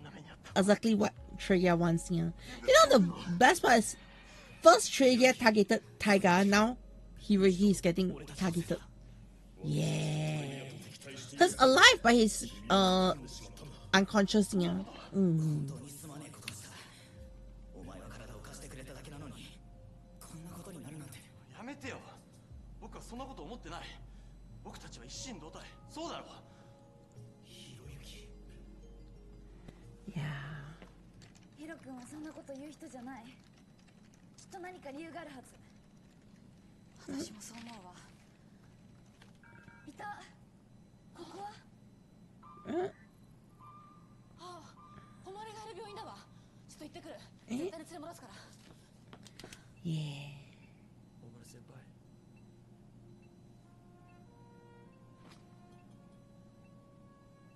exactly what Taiga wants here. You know, the best part is first Taiga targeted Taiga, now he's getting targeted. Yeah. He's alive by his unconscious here. Mm. やめてよ。僕はそんなこと思ってない。僕たちは一心同体。そうだろ。Yeah. ヒロ君はそんなこと言う人じゃない。きっと何か理由があるはず。私もそう思うわ。いた。ここは？ああ、誉れがいる病院だわ。ちょっと行ってくる。絶対に連れ戻すから。Yeah. 誉先輩。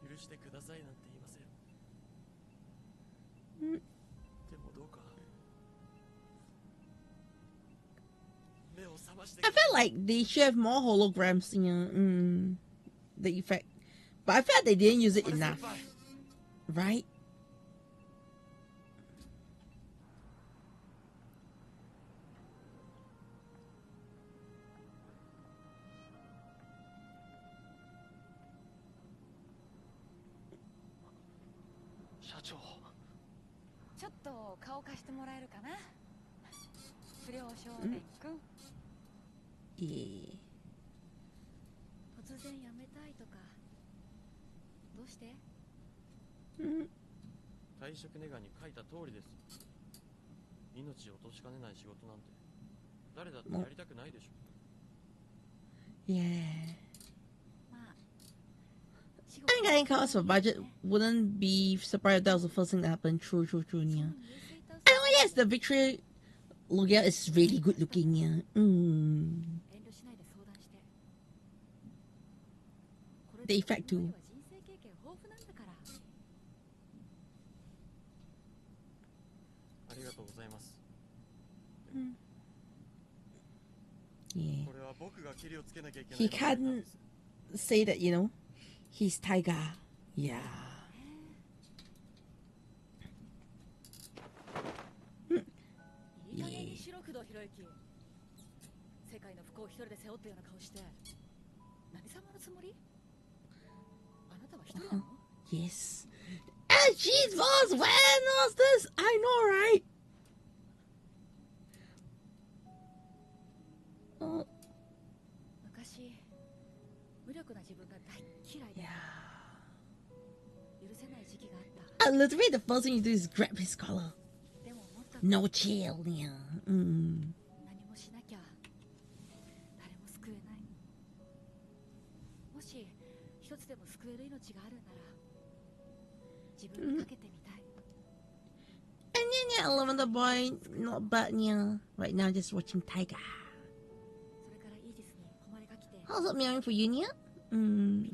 許してくださいなんて言いません。でもどうか。目を覚まして。I felt like they should have more holograms in the effect, but I felt they didn't use it enough, right? Chou. ちょっと顔貸してもらえるかな。不良少年くん。突然辞めたいとか。どうして？退職願に書いた通りです。命を落としかねない仕事なんて誰だってやりたくないでしょ。Yeah. I think getting cut for budget wouldn't be surprised if that was the first thing that happened. True, yeah. And oh yes, the victory Logia is really good looking, yeah. The effect too. Yeah. He can't say that, you know, he's Taiga. Yeah. Yeah. Yes. And jeez, boss, when was this? I know, right? Oh. Yeah. Literally, the first thing you do is grab his collar. No chill, yeah. Mm. And yeah, Lavender Boy, not bad, yeah. Right now, just watching Taiga. How's it meowing for you, Nia? Mm.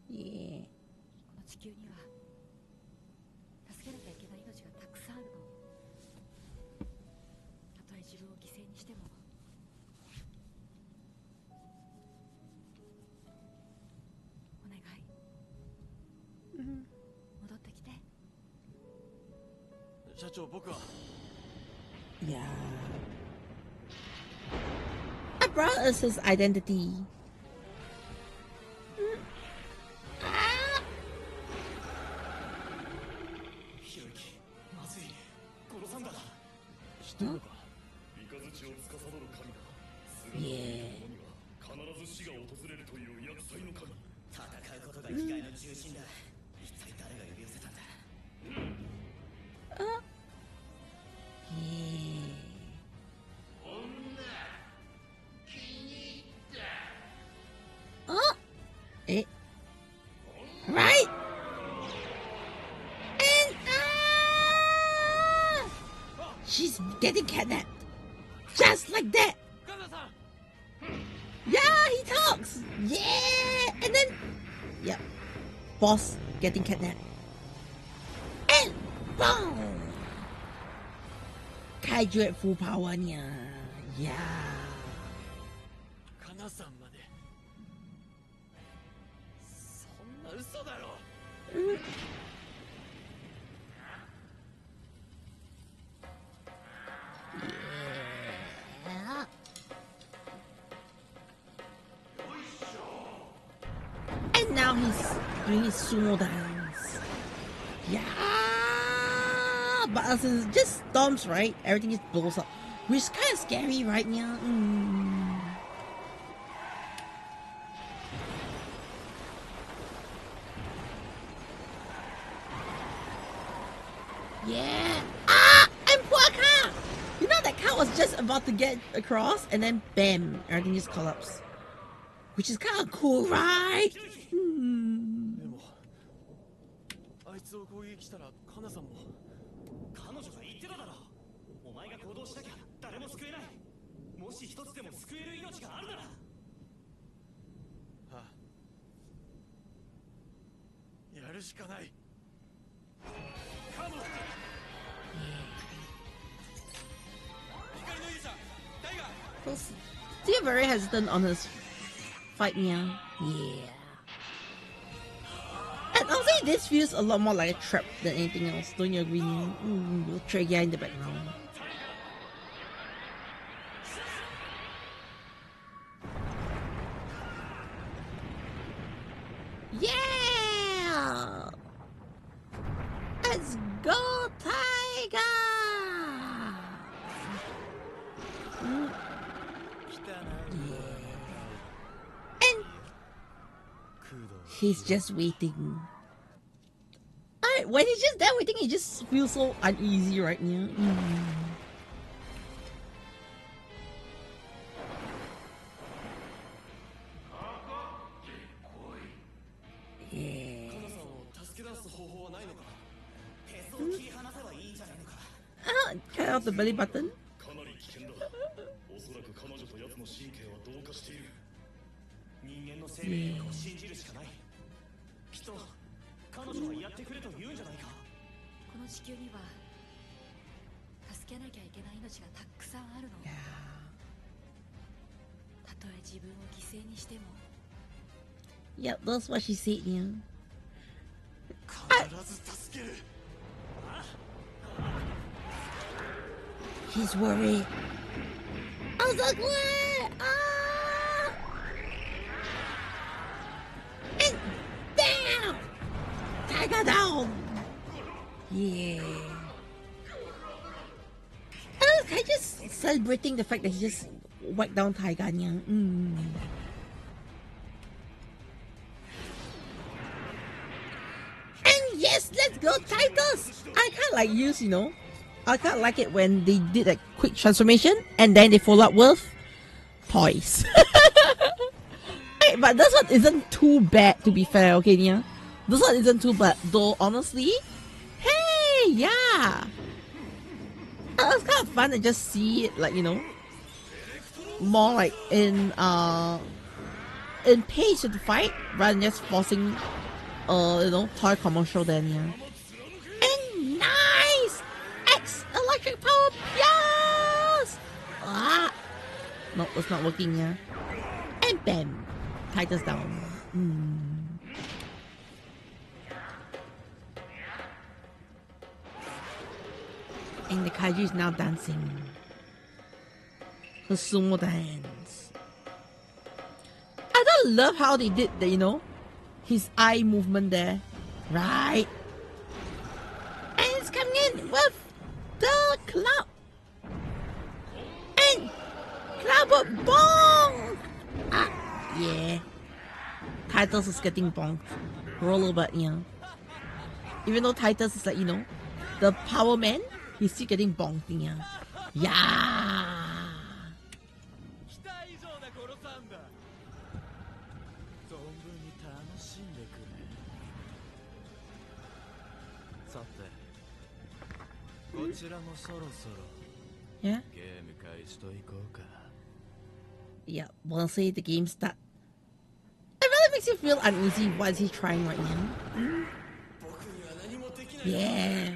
Yeah. Yeah. I brought us his identity. Yeah. 必ず死が訪れるという厄災の神。戦うことが生きがいの中心だ。一体誰が呼び寄せたんだ。Right? And she's getting kidnapped. Just like that. Yeah, he talks. Yeah. And then, yep. Boss getting kidnapped. And boom. Kaiju at full power niya. Yeah. Kana-san made. そんな嘘だろ。Yeah. And now he's doing his sumo dance. Yeah. But as it just storms, right? Everything just blows up. Which is kind of scary, right? Yeah. Yeah. And poor car! You know that car was just about to get across and then bam, everything just collapsed. Which is kind of cool, right? でもあいつを攻撃したらカナさんも。彼女が言ってただろ。お前が行動しなきゃ誰も救えない。もし一つでも救える命があるなら。ああ。やるしかない。カモン。光の勇者、タイガー。Still very hesitant on his fight, yeah. Yeah. And I'll say this feels a lot more like a trap than anything else. Don't you agree? Taiga in the background. Yeah! Let's go, Taiga! And he's just waiting. When he's just there waiting, he just feels so uneasy right now. Yeah. Cut out the belly button. かなり危険だ。おそらく彼女と奴の神経は同化している。人間の生命力を信じるしかない。きっと彼女はやってくれと言うんじゃないか。この地球には助けなきゃいけない命がたくさんあるの。たとえ自分を犠牲にしても。Yep, that's what she said, yeah. 必ず助ける。He's worried. I was like, what? And bam! Taiga down! Yeah. I just celebrating the fact that he just whacked down Taiga. And yes, let's go Tigers! I kind of like use, I kind of like it when they did a quick transformation and then they follow up with toys. Hey, but this one isn't too bad, to be fair, okay, Nia? This one isn't too bad, though, honestly. Hey, yeah! It's kind of fun to just see it, like, more like in pace of the fight rather than just forcing, toy commercial then, yeah. And nice! Electric power, yes! No, it's not working, yeah. And bam! Tiger's down. And the kaiju is now dancing. The sumo dance. I don't love how they did the, his eye movement there. Right? And it's coming in with the club. And Rubber bong! Ah, yeah. Titus is getting bonked. Rollerblade, yeah. Even though Titus is like, you know, the power man, he's still getting bonked, yeah. Yeah! Yeah? Yeah, we'll say the game start. It really makes you feel uneasy. What is he trying right now? Yeah.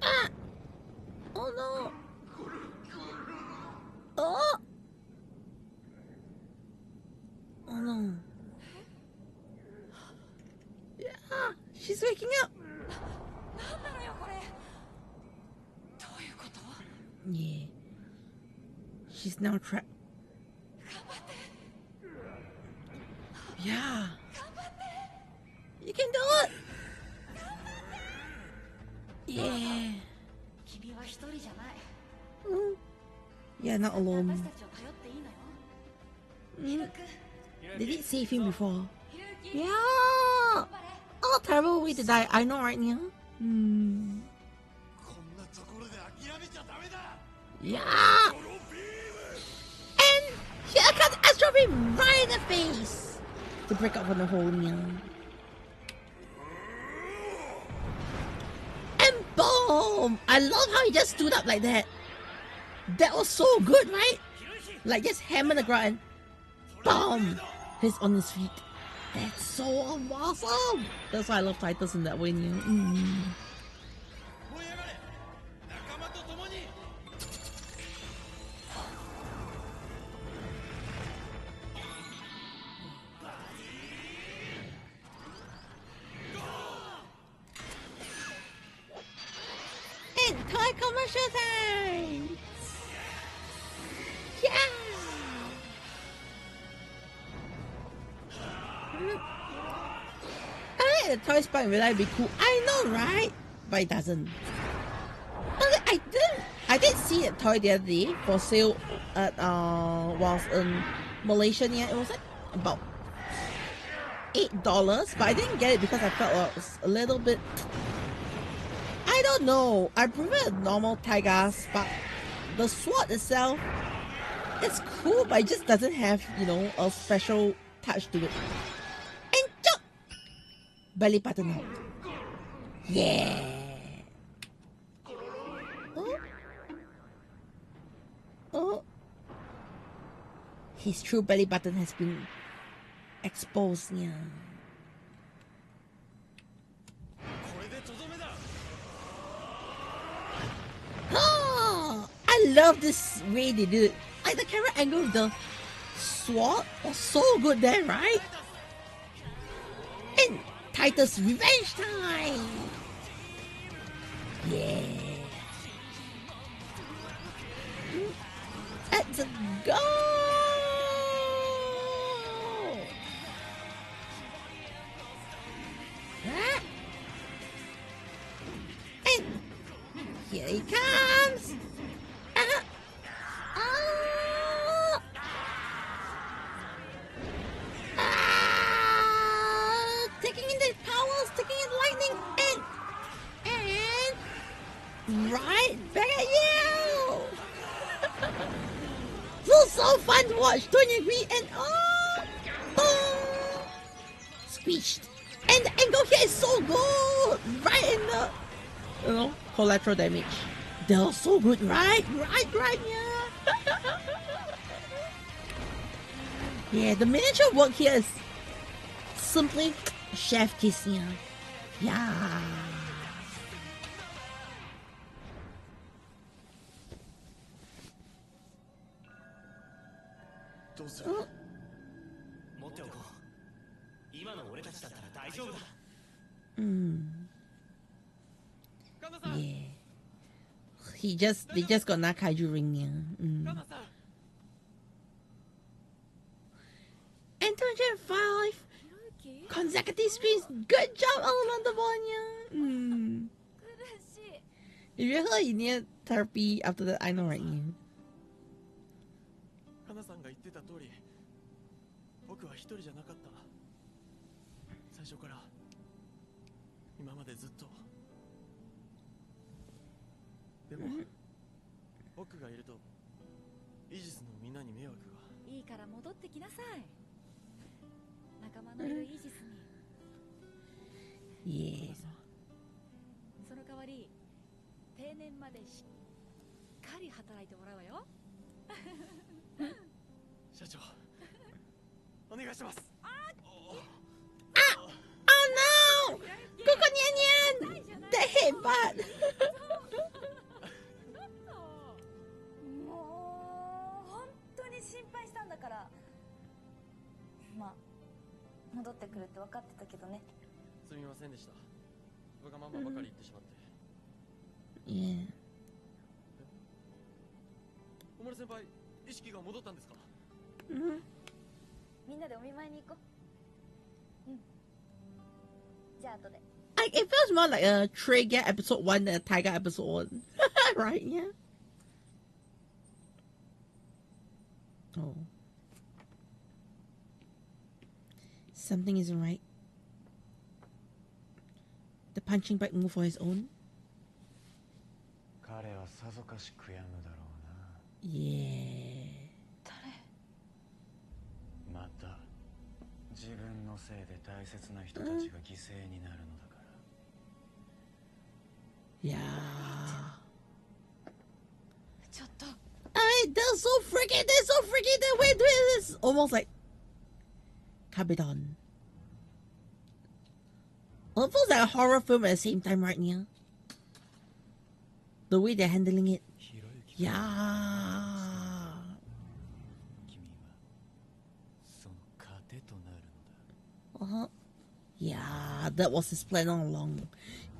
Ah! Oh no! Oh! Oh no. Yeah, she's waking up. Yeah. She's now trapped. Yeah. You can do it. Yeah. Yeah, not alone. They did save him before. Yeah. Oh, terrible way to die. I know right now. Yeah. And here comes Astro Beam right in the face to break up from the whole meal. And boom! I love how he just stood up like that. That was so good, right? Like just hammer the ground and boom! He's on his feet. That's so awesome! That's why I love Titus in that way. And toy commercial time! Yeah! I like the toy spot in real life be cool. I know, right? But it doesn't. I did see a toy the other day for sale at whilst in Malaysia. Yeah, it was like about $8, but I didn't get it because I felt it was a little bit. I don't know. I prefer normal Taigas, but the sword itself, it's cool, but it just doesn't have, you know, a special touch to it. And jump! Belly button out. Yeah! Oh. Oh. His true belly button has been exposed, yeah. Oh, I love this way they did it. Like the camera angle of the sword was so good there, right? And Titus revenge time! Yeah. Let's go! Ah. And here he comes! Taking in the powers, taking in lightning, and right back at you! This is so fun to watch, don't you agree? And boom! Squished. And the angle here is so good! Right in the, you know, collateral damage. That was so good, right? Right, yeah. Yeah, the miniature work here is simply chef kiss, yeah. Oh. Yeah. They just got Nakaiju ring, yeah. And 205 consecutive screens. Good job, Elemental Bonya. If you heard therapy after that. I know, right? You. 花さんが言ってた通り、僕は一人じゃなかった。最初から今までずっと。でも、僕がいるとイージスのみんなに迷惑が。いいから戻ってきなさい。仲間のいるイージスに。Yeah. その代わり定年までしっかり働いてもらうわよ。社長、お願いします。Oh no! Coco Nyan Nyan! The headbutt! もう本当に心配したんだから。まあ戻ってくるって分かってたけどね。すみませんでした。わがままばかり言ってしまって。Yeah. おまる先輩、意識が戻ったんですか？みんなでお見舞いに行こう。じゃあ後で。Like, it feels more like a Trigger episode 1 than a Taiga episode 1. Right? Yeah. Oh. Something isn't right. The punching bag moved for his own. 彼はさぞかし悔やむだろうな。Yeah. また自分のせいで大切な人たちが犠牲になるのだから。Yeah. ちょっと。I mean, they're so freaky. The way doing this, almost like Kabedon. Well, it feels like a horror film at the same time, right now. The way they're handling it. Yeah. Yeah, that was his plan all along.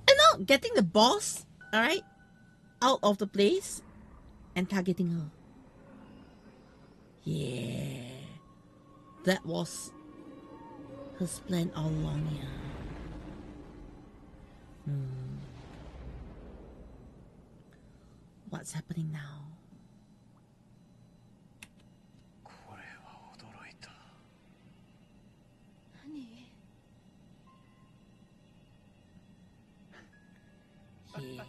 And now getting the boss, alright, out of the place and targeting her. Yeah. That was his plan all along, yeah. What's happening now? これは驚いた。何？Yeah.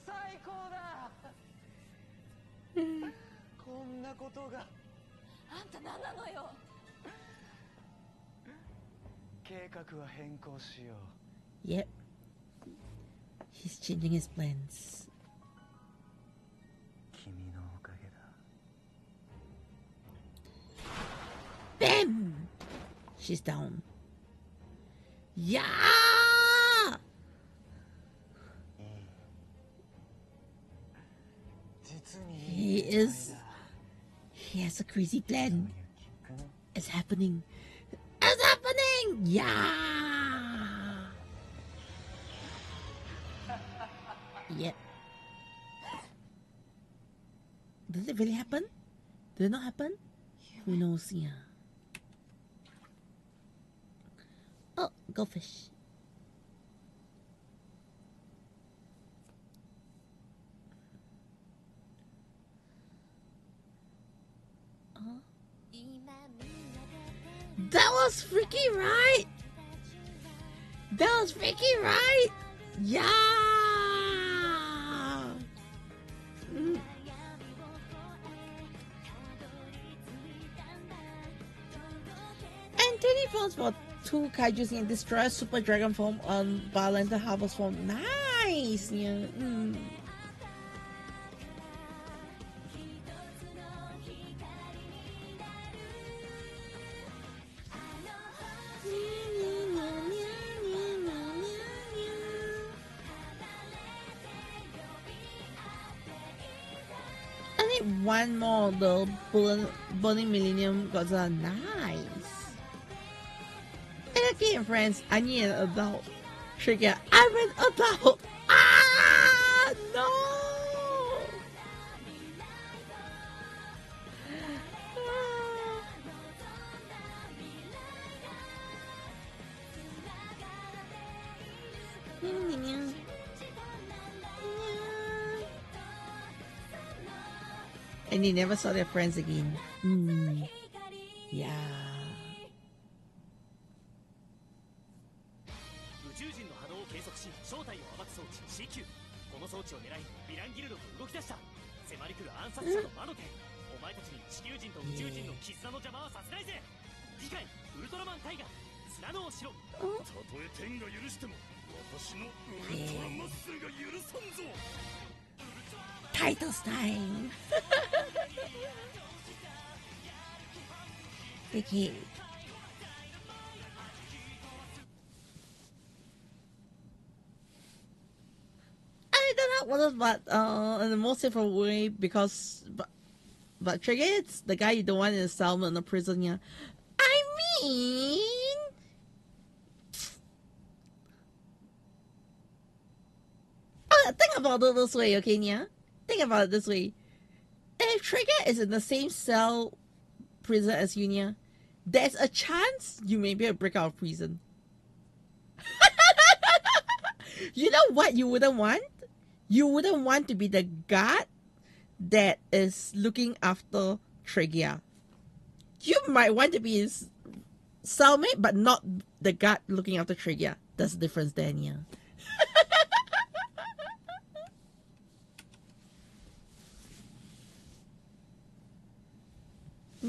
最高だ。こんなことが。あんた何なのよ。計画は変更しよう。 Yep. He's changing his plans. 君のおかげだ。Bam! She's down. Yeah! He is. He has a crazy plan. It's happening. It's happening! Yeah! Yep. Did it really happen? Did it not happen? Who knows? Yeah. Oh, goldfish. That was freaky, right? That was freaky, right? Yeah. And 20 pounds for 2 kaijus in Destroy Super Dragon form on Violent Harvest form. Nice. Yeah. I think one more, the Burning Millennium got a nice. And again, friends, I need an adult. Trigger, I'm an adult. Ah, no. And they never saw their friends again. Yeah. 宇宙人の波動を計測し正体を暴く装置 CQ。 この装置を狙いヴィランギルドと動き出した。迫り来る暗殺者の魔の手。お前たちに地球人と宇宙人の絆の邪魔はさせないぜ。次回ウルトラマンタイガ砂のお城。たとえ天が許しても私のウルトラマッスルが許さんぞ。 Titles time. Okay. I don't know what about in the most simple way because but Trigger, it's the guy you don't want in the cell in the prison. Yeah, I mean. Think about it this way, okay, Nia? Think about it this way. If Trigger is in the same cell prison as Unia, there's a chance you may be able to break out of prison. You know what you wouldn't want? You wouldn't want to be the guard that is looking after Trigger. You might want to be his cellmate, but not the guard looking after Trigger. That's the difference there, Nia. I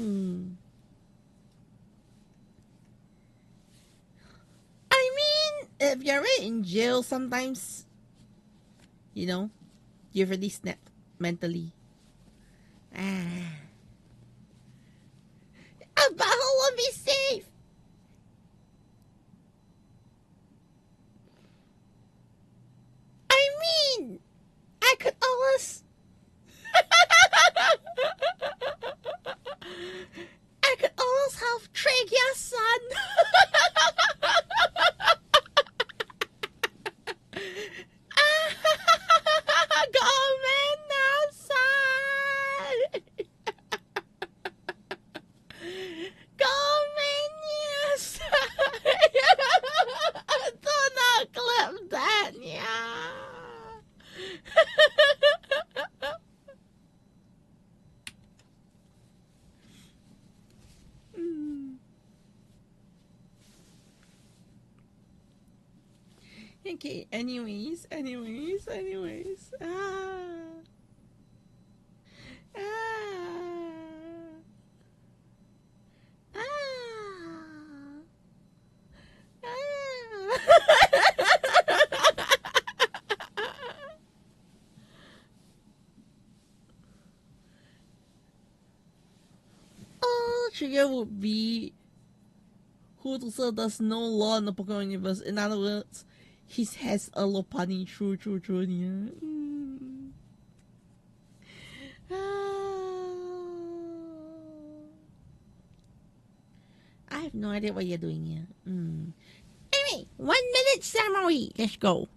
mean, if you're in jail, sometimes, you know, you really snap mentally. But who will be safe? I mean, I could always... I could always have Trigger's son. Kamen son. Kamen yes. Do not clip that, yeah. Okay, anyways. Trigger would be who to say there's no law in the Pokemon universe. In other words, he has a Lopani. True, yeah. I have no idea what you're doing here. Anyway, 1 minute summary. Let's go.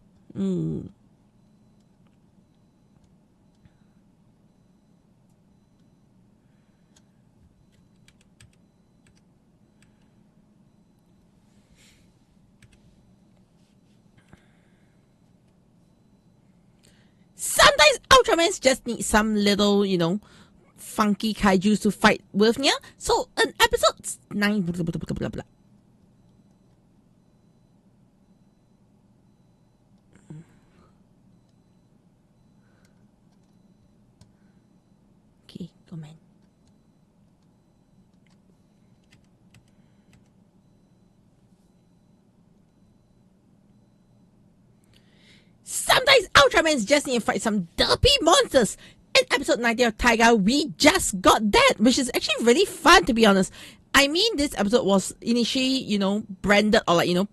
Sometimes Ultramans just need some little, you know, funky kaijus to fight with, yeah? So, in episode 9... Blah, blah, blah, blah, blah. Okay, come on. Sometimes Ultramans just need to fight some derpy monsters. In episode 90 of Taiga, we just got that, which is actually really fun, to be honest. I mean, this episode was initially, you know, branded or like, you know,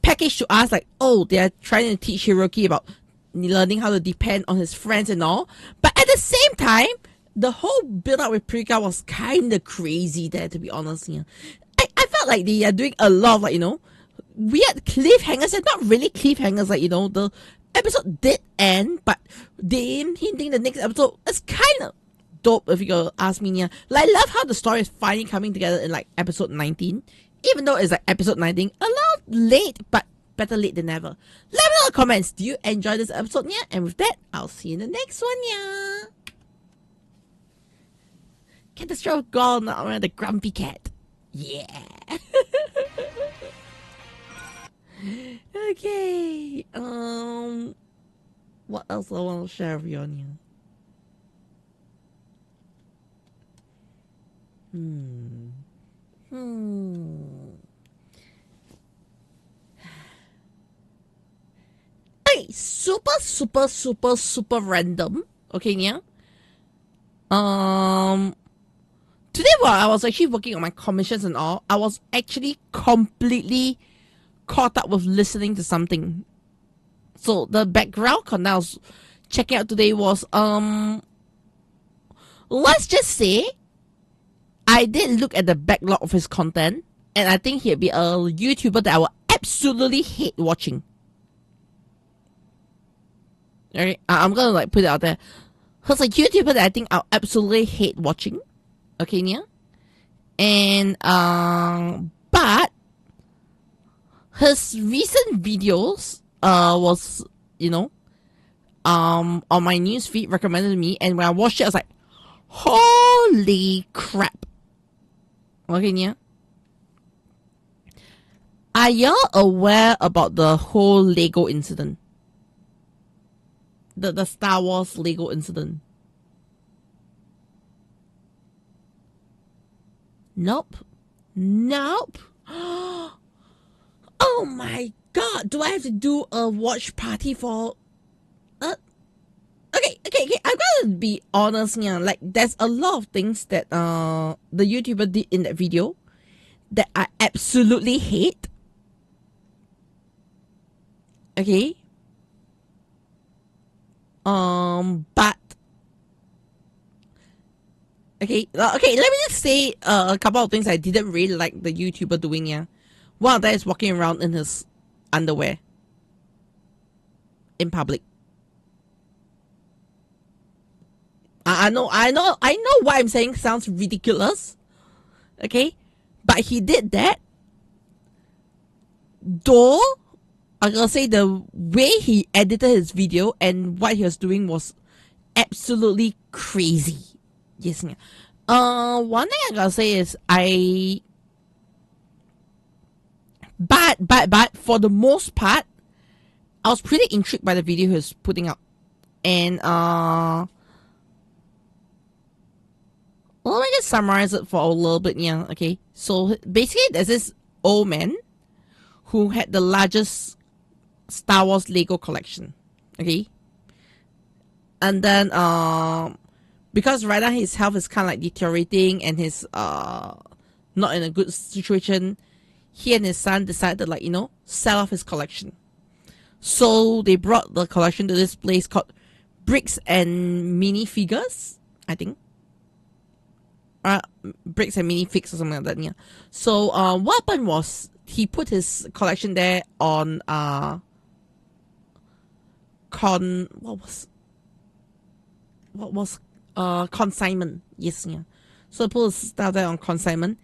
packaged to us like, oh, they're trying to teach Hiroki about learning how to depend on his friends and all. But at the same time, the whole build-up with Prika was kind of crazy there, to be honest. Yeah. I felt like they are doing a lot of, like, you know, weird cliffhangers, and not really cliffhangers, like, you know, the episode did end, but them hinting the next episode is kind of dope, if you ask me. Yeah. Like, I love how the story is finally coming together in like episode 19, even though it's like episode 19 a lot late, but better late than never. Let me know in the comments. Do you enjoy this episode? Yeah, and with that, I'll see you in the next one. Yeah. Catastrophic girl, not the grumpy cat. Yeah. Okay. What else I want to share with you on here? Okay, super random. Okay, yeah. Today while I was actually working on my commissions and all, I was actually completely caught up with listening to something. So the background content I was checking out today was let's just say I did look at the backlog of his content, and I think he'd be a YouTuber that I would absolutely hate watching. Alright, I'm gonna like put it out there. He's a YouTuber that I think I'll absolutely hate watching. Okay, yeah. And but his recent videos was, you know, on my news feed recommended to me, and when I watched it I was like, holy crap. Okay, yeah. Are y'all aware about the whole Lego incident? The Star Wars Lego incident? Nope. Oh my god, do I have to do a watch party for Okay, I'm gonna be honest here. Like, there's a lot of things that the YouTuber did in that video that I absolutely hate. Okay. But okay, let me just say a couple of things I didn't really like the YouTuber doing. Yeah, one of them is walking around in his underwear in public. I know what I'm saying sounds ridiculous. Okay, but he did that. Though I'm gonna say the way he edited his video and what he was doing was absolutely crazy. Yes. One thing I gotta say is but for the most part, I was pretty intrigued by the video he was putting out. And let me just summarize it for a little bit. Yeah, okay. So basically there's this old man who had the largest Star Wars Lego collection. Okay. And then because right now his health is kind of like deteriorating and he's not in a good situation, he and his son decided to, like, you know, sell off his collection. So they brought the collection to this place called Bricks and Mini Figures, I think. Bricks and Mini Fix or something like that. Yeah. So what happened was he put his collection there on consignment. Yes, yeah. So put his stuff there on consignment,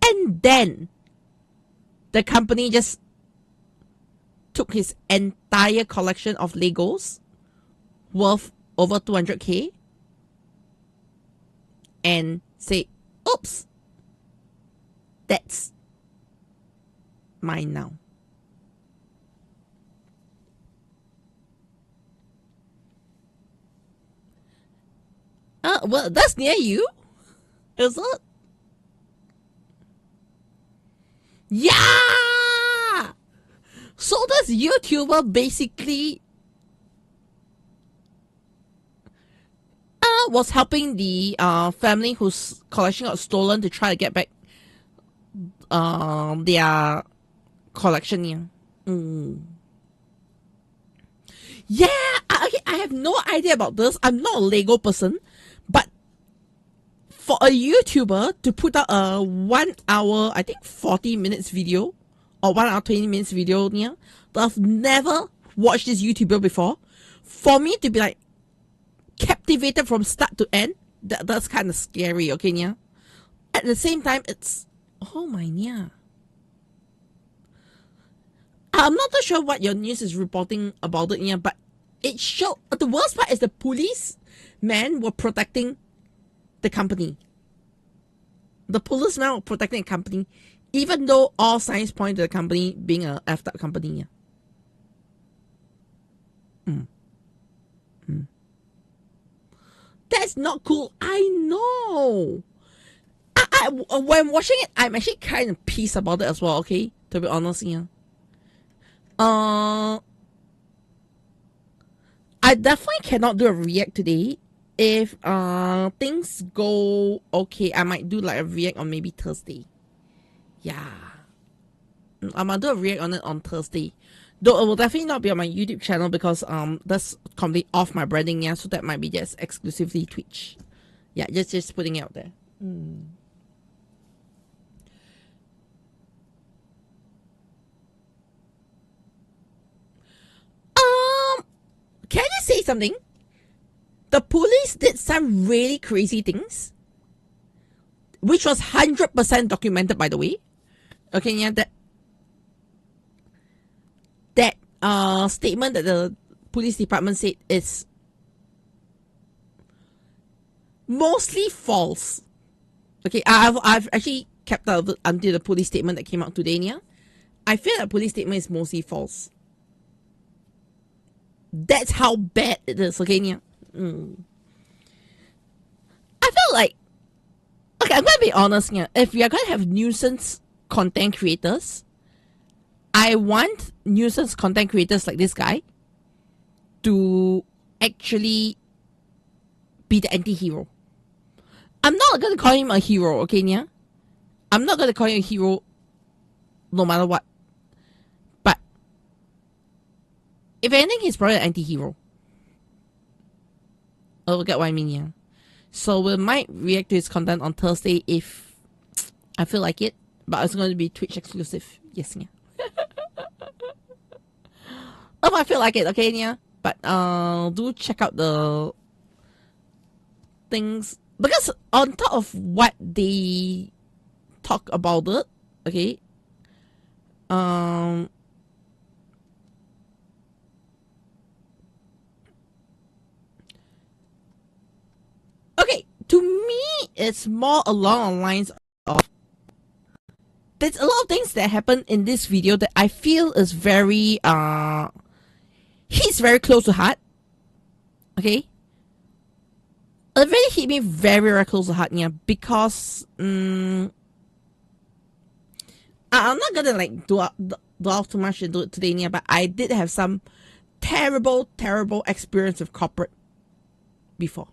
and then the company just took his entire collection of Legos worth over 200k and say, oops, that's mine now. Well, that's near you, is it? Yeah! So this YouTuber basically was helping the family whose collection got stolen to try to get back their collection. Yeah, I have no idea about this. I'm not a Lego person, but for a YouTuber to put out a 1 hour, I think 40 minutes video, or 1 hour 20 minutes video, yeah, that I've never watched this YouTuber before, for me to be like captivated from start to end, that's kind of scary. Okay, yeah. At the same time, it's, oh my, yeah. I'm not too sure what your news is reporting about it, yeah, but it showed the worst part is the policemen were protecting the company. The policemen were protecting the company, even though all signs point to the company being a effed up company. Yeah. That's not cool. I know. When watching it, I'm actually kind of pissed about it as well. Okay, to be honest, yeah. I definitely cannot do a react today. If things go okay, I might do like a react on maybe Thursday. Yeah, I might do a react on it on Thursday. Though it will definitely not be on my YouTube channel because that's completely off my branding, yeah. So that might be just exclusively Twitch. Yeah, just putting it out there. Can I just say something? The police did some really crazy things, which was 100% documented, by the way. Okay, yeah, that statement that the police department said is mostly false. Okay, I've actually kept up until the police statement that came out today. Yeah, I feel that police statement is mostly false. That's how bad it is. Okay, yeah. I feel like, okay, I'm gonna be honest. Yeah, if we are gonna have nuisance content creators, I want nuisance content creators like this guy to actually be the anti-hero. I'm not gonna call him a hero, okay, yeah? I'm not gonna call him a hero no matter what. But if anything, he's probably an anti-hero. Oh, get what I mean, yeah. So we might react to his content on Thursday if I feel like it. But it's going to be Twitch exclusive. Yes, yeah. If I feel like it, okay, yeah. But do check out the things, because on top of what they talk about it, okay. Okay, to me, it's more along the lines of there's a lot of things that happen in this video that I feel is very he's very close to heart. Okay, it really hit me very, very close to heart, yeah, because I'm not gonna like dwell too much into it today, yeah, but I did have some terrible experience with corporate before.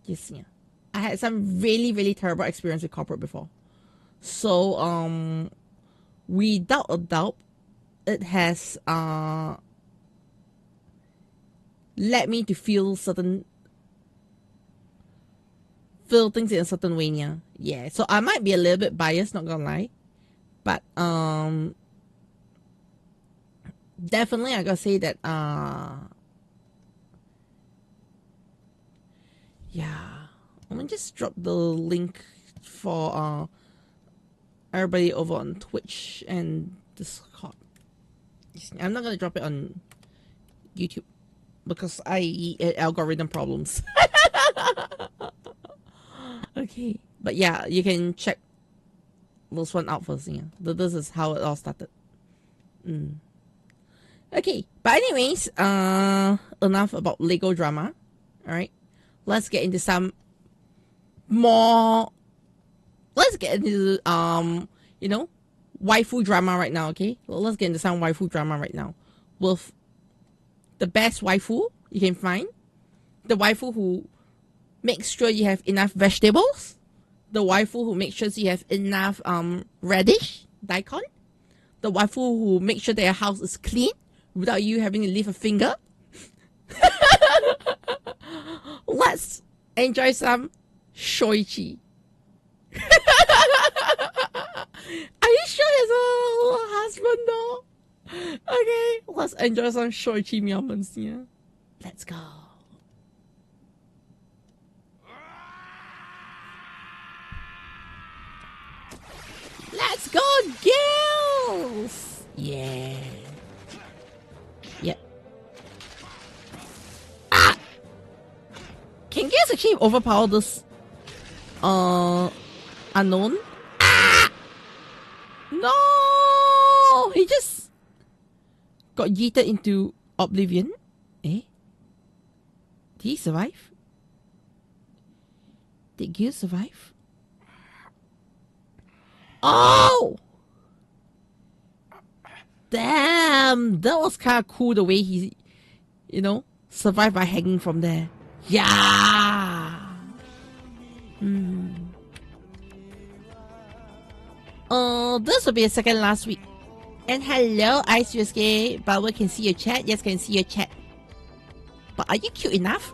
Yes, yeah. I had some really terrible experience with corporate before. So without a doubt, it has led me to feel things in a certain way, yeah. Yeah. So I might be a little bit biased, not gonna lie. But definitely I gotta say that yeah. Let me just drop the link for everybody over on Twitch and Discord. I'm not gonna drop it on YouTube because I algorithm problems. Okay, but yeah, you can check this one out first. Yeah, this is how it all started. Okay, but anyways, enough about Lego drama. All right, let's get into some more. Let's get into waifu drama right now. Okay, let's get into some waifu drama right now with the best waifu you can find, the waifu who makes sure you have enough vegetables, the waifu who makes sure you have enough radish, daikon, the waifu who makes sure that your house is clean without you having to lift a finger. Let's enjoy some shoichi. Are you sure he's a husband though? Okay, let's enjoy some shoichi moments here. Let's go. Let's go, girls! Yeah. Yeah. Can guys actually overpower this unknown? No! He just got yeeted into oblivion. Eh? Did he survive? Did Gil survive? Oh! Damn! That was kind of cool the way he, survived by hanging from there. Yeah! This will be a second last week. And hello, ICSK. Bauer can see your chat. Yes, can see your chat. But are you cute enough?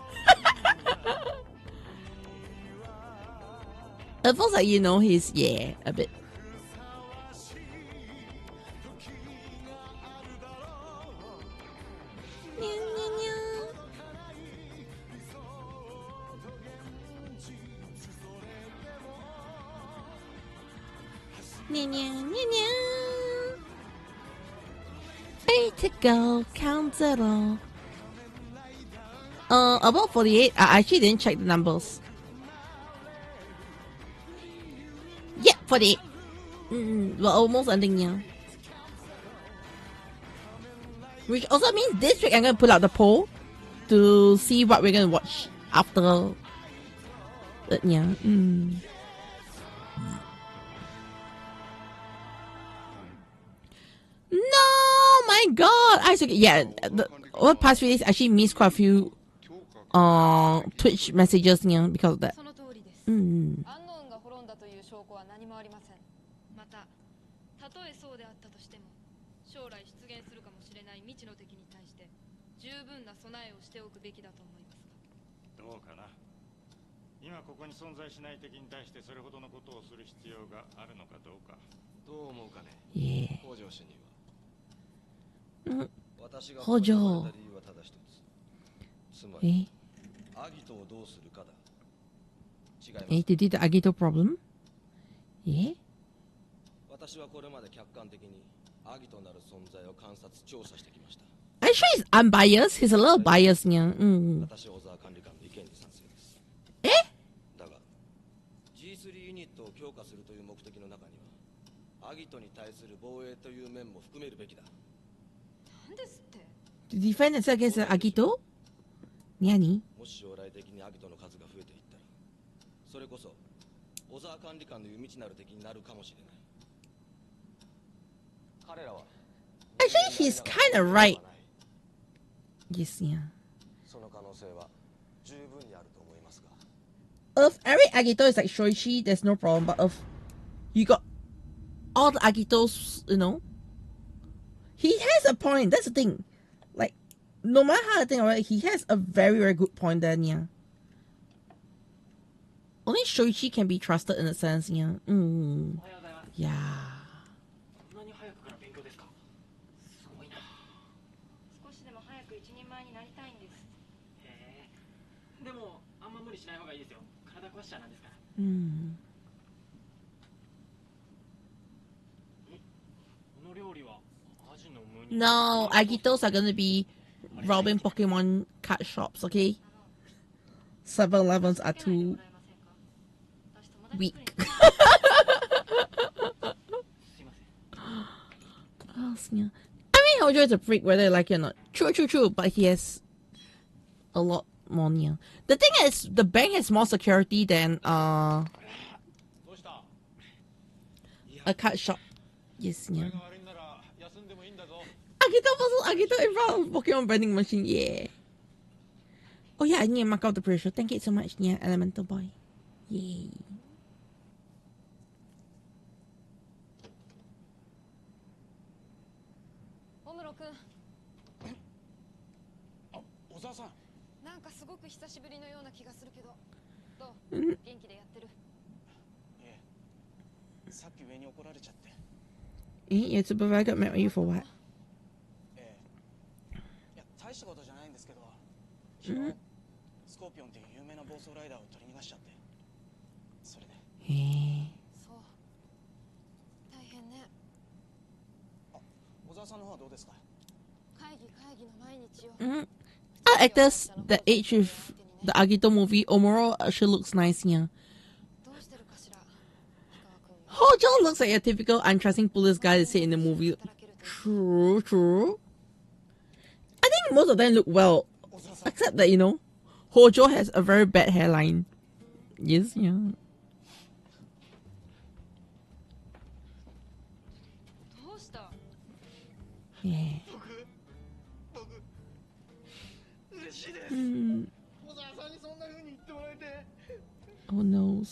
It feels like, he's, a bit. Way to go, count it all. About 48. I actually didn't check the numbers. Yeah, 48. We're almost ending now. Which also means this week I'm going to pull out the poll to see what we're going to watch after. Yeah. No, my God! Over the past few days, I actually missed quite a few Twitch messages because of that. アンノーンが滅んだという証拠は何もありません。また、たとえそうであったとしても、将来出現するかもしれない未知の敵に対して十分な備えをしておくべきだと思いますが。どうかな。今ここに存在しない敵に対してそれほどのことをする必要があるのかどうか。どう思うかね。北条氏には。私が北条。理由はただ一つ。つまり、アギトをどうするかだ。Did the Agito problem? Yeah? 私はこれまで客観的にアギトなる存在を観察調査してきました。Actually, he's unbiased. He's a little biased, yeah. 私は小沢管理官の意見に賛成です。え？だが G3 ユニットを強化するという目的の中にはアギトに対する防衛という面も含めるべきだ。なんですって？ To defend itself against Agito? 何？もし将来的にアギトの数が増えていったら、それこそ小沢管理官のいう未知なる敵になるかもしれない。彼らは Actually, he's kind of right. Yes, yeah. その可能性は十分にあると思いますが。If every Agito is like Shoichi, there's no problem. But if you got all the Agitos, he has a point. That's the thing. Like, no matter how I think about it, he has a very, very good point there, yeah. Only Shoichi can be trusted in a sense, yeah. Yeah. 少しでも早く一人前になりたいんです。へえ。でもあんま無理しない方がいいですよ。体壊しちゃなんですから。この料理はアジの胸に。No, Agitos are gonna be robbing Pokemon card shops, okay? 7-Elevens are too weak. I mean, Hojo is a freak, whether you like it or not. True, but he has a lot more near. The thing is, the bank has more security than a card shop. Yes, yeah. Agito in front of Pokemon vending machine, yeah. Oh yeah, I need to mark out the pressure. Thank you so much, yeah, Elemental Boy. Yay. 小沢さん。なんかすごく久しぶりのような気がするけど、どう？元気でやってる？ええ。さっき上に怒られちゃって。Your supervisor got mad at you for what? ええ。いや、大したことじゃないんですけど、昨日スコーピオンっていう有名な暴走ライダーを取り逃がしちゃって。それで。そう。大変ね。あ、小沢 Our actors that age with the Agito movie, Omoro actually looks nice here. Hojo looks like a typical untrusting police guy they say in the movie. True, true. I think most of them look well, except that, you know, Hojo has a very bad hairline. Yes, yeah. Yeah. Oh no.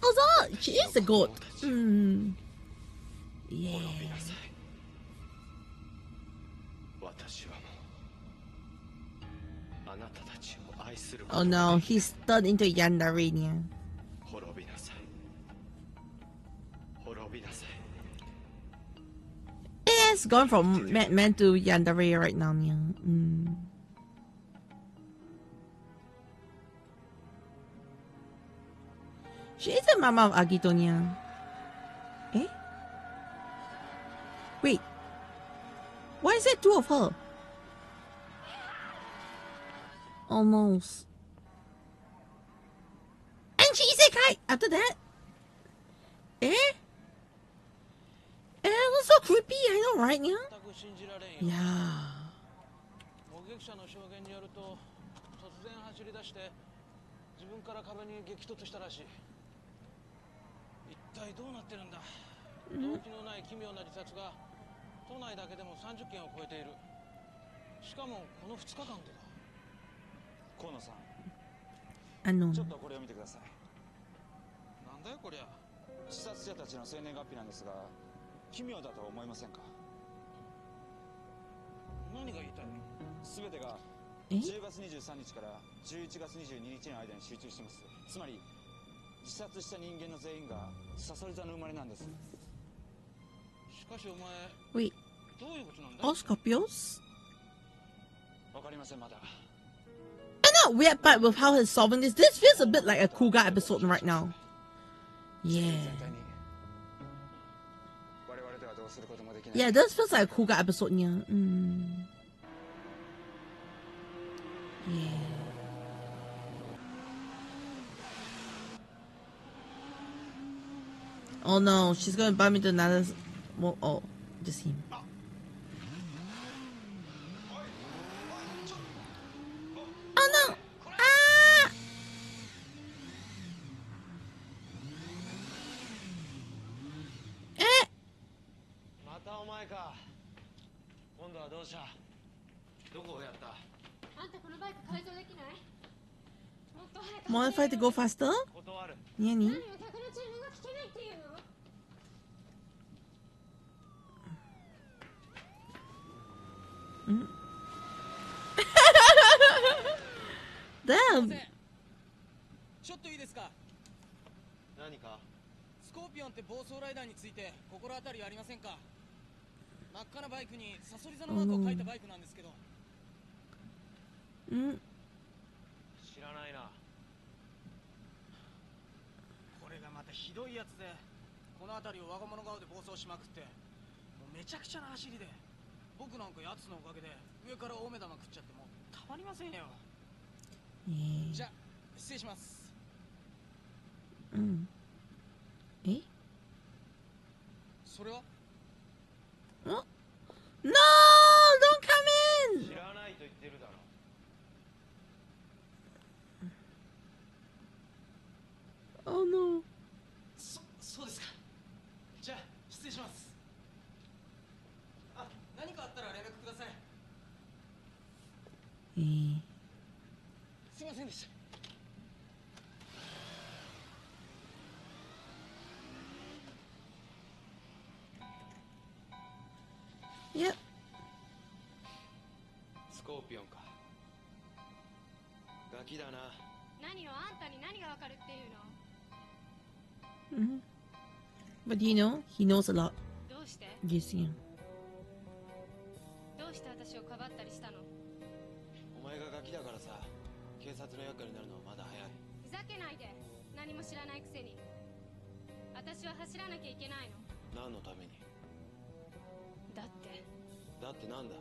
Also, she is a goat. Yeah. Oh no, he's turned into Yandere. It's gone from Madman to Yandere right now. She is the mama of Agito. Eh? Wait. Why is there two of her? Almost. And she isekai after that? Eh? It was so creepy, I know, right? Yeah. Yeah. あのちょっとこれを見てください。なんだよこりゃ。視察者たちの生年月日なんですが、奇妙だと思いませんか。何が言いたい？すべてが10月23日から11月22日の間に集中しています。つまり自殺した人間の全員がサソリ座の生まれなんです。しかしお前、 Wait, all Scorpios? わかりませんまだ。 I know weird part with how he's solving this. This feels a bit like a Kuga episode right now. Yeah. Yeah, this feels like a Kuga episode. Yeah. Yeah. Oh no, she's gonna bump into another. Well, oh, just him. Oh no! Ah! Eh! またお前か。今度はどうした？どこをやった？あんたこのバイク改造できない？もっと早く。 Modify to go faster? 断る。何？ 何を客の注文が聞けないっていうの？ Damn. ちょっといいですか。何か？スコーピオンって暴走ライダーについて心当たりありませんか。真っ赤なバイクにサソリ座の枠を描いたバイクなんですけど。知らないな。これがまたひどいやつで、この辺りを我が物顔で暴走しまくって、もうめちゃくちゃな走りで、僕なんかやつのおかげで上から大目玉食っちゃってもうたまりませんよ。じゃあ失礼します。え？それは？ No! Don't come in! 知らないと言ってるだろ。Oh no. そうですか。じゃあ失礼します。あ、何かあったら連絡ください。すいませんでした。 Yep. スコーピオンか。ガキだな。何よ、あんたに何がわかるっていうの？ But you know, he knows a lot. どうして Yes, yeah. どうして私をかばったりしたの？お前がガキだからさ、警察の役になるのはまだ早い。ふざけないで。何も知らないくせに。私は走らなきゃいけないの。何のために？だってなんだ？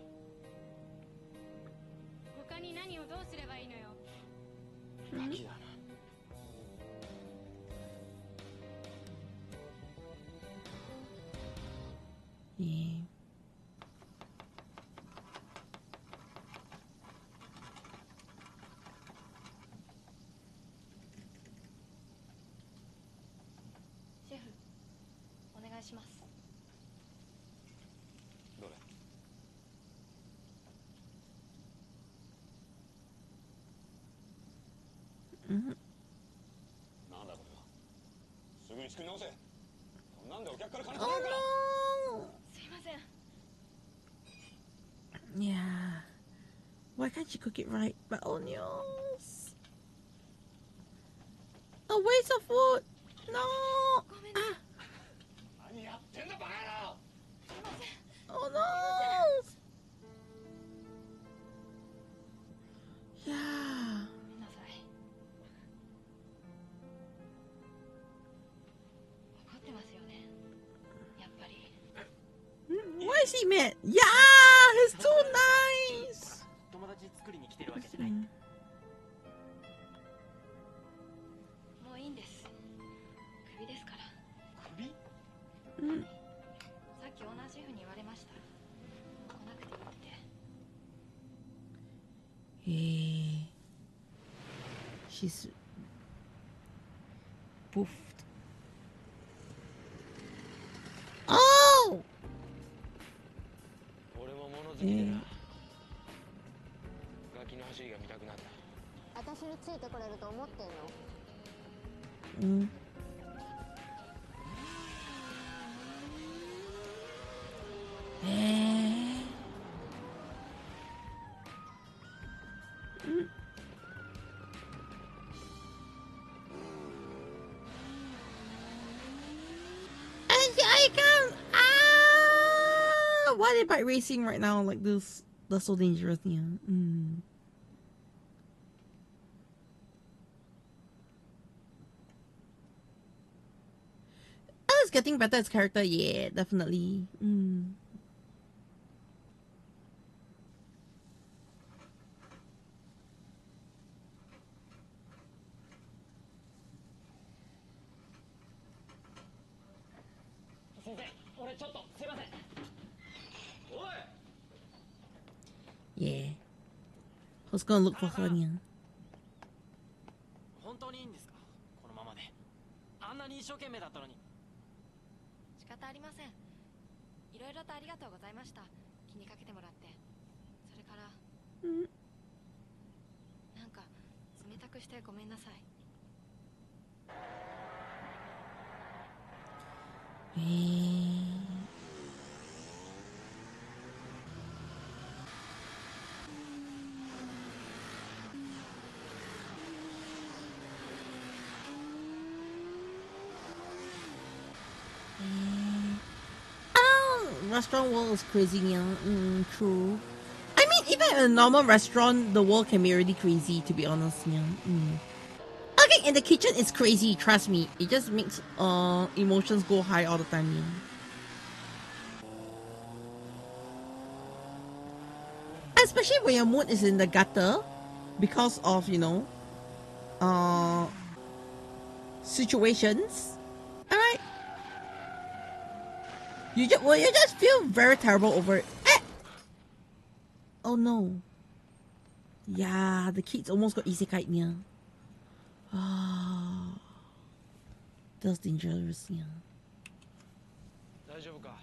他に何をどうすればいいのよ。ガキだな。Yeah. シェフ、お願いします。どれ？Mm-hmm. なんだこれは。すぐに作り直せ。なんでお客から金取られるか。すいません。 Yeah. Why can't she cook it right? But oh no. A waste of food. No. Ah. 何やってんだバカ野郎。 Oh no. Yeah. ごめんなさい。怒ってますよね。やっぱり。Why is he mad? Yeah, he's too nice. 友達作りに来てるわけじゃない。もういいんです。クビですから。クビ？さっきオーナーシェフに言われました。来なくていいって。She's poofed. Oh! 俺も物好きでな。ガキの走りが見たくなった。私についてこれると思ってんの？I can't. Ah! Why are they bike racing right now like this? That's so dangerous, yeah. Oh, it's getting better as character, yeah, definitely. 先生、俺ちょっとすいません。おい。Yeah. Who's gonna look for her, yeah? 本当にいいんですか？このままで。あんなに一生懸命だったのに。仕方ありません。いろいろとありがとうございました。気にかけてもらって。それから、なんか冷たくしてごめんなさい。Restaurant world is crazy, yeah. True. I mean, even in a normal restaurant, the world can be really crazy, to be honest, yeah. Okay, in the kitchen, it's crazy, trust me. It just makes emotions go high all the time, yeah. Especially when your mood is in the gutter because of, you know, situations. Alright. You just feel very terrible over it. Oh no. Yeah, the kids almost got isekai niya. Ah, that's dangerous, yeah. 大丈夫か?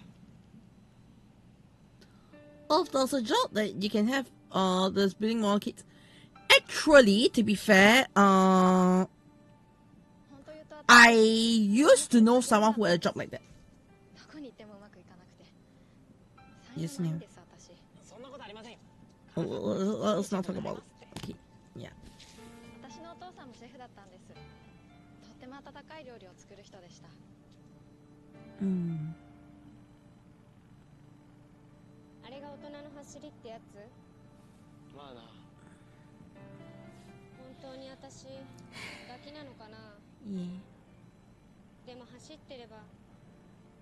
Oh, there's a job that you can have. There's building more kids. Actually, to be fair, I used to know someone who had a job like that. Yes, ma'am. Let's not talk about it. Okay, yeah. 私のお父さんもシェフだったんです。とっても温かい料理を作る人でした。あれが大人の走りってやつ？まあな。本当に私ガキなのかな。でも走ってれば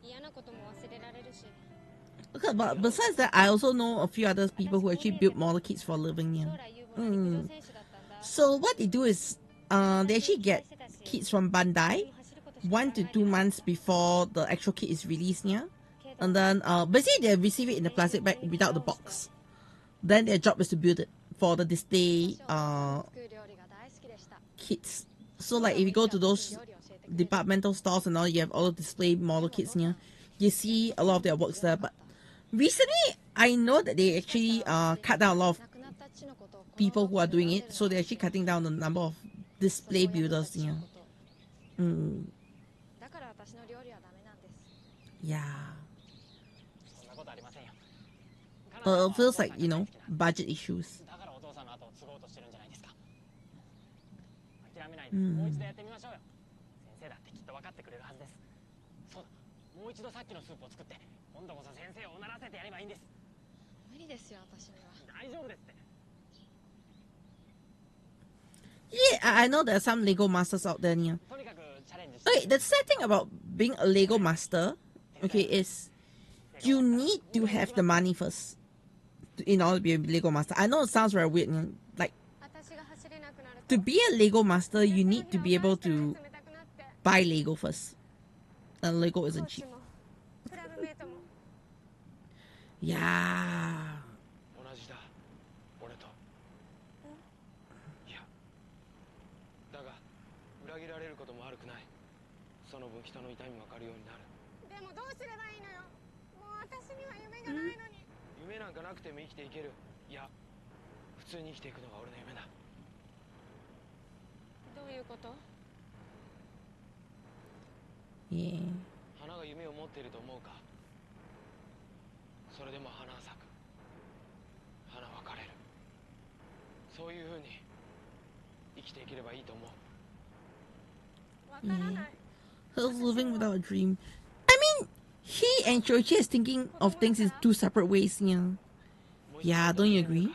嫌なことも忘れられるし。Okay, but besides that, I also know a few other people who actually build model kits for a living. Yeah. So what they do is, they actually get kits from Bandai 1 to 2 months before the actual kit is released. Yeah, and then basically they receive it in a plastic bag without the box. Then their job is to build it for the display kits. So like if you go to those departmental stores and all, you have all the display model kits. Yeah, you see a lot of their works there, but recently, I know that they actually cut down a lot of people who are doing it, so they're actually cutting down the number of display builders. Yeah. Yeah. It feels like, you know, budget issues. Yeah, I know there are some Lego masters out there. Yeah. Okay, the sad thing about being a Lego master, okay, is you need to have the money first in order to be a Lego master. I know it sounds very weird. Like, to be a Lego master, you need to be able to buy Lego first. And Lego isn't cheap. Yeah. Yeah. Who's living without a dream? I mean, he and Shoichi is thinking of things in two separate ways. Yeah. Yeah, don't you agree?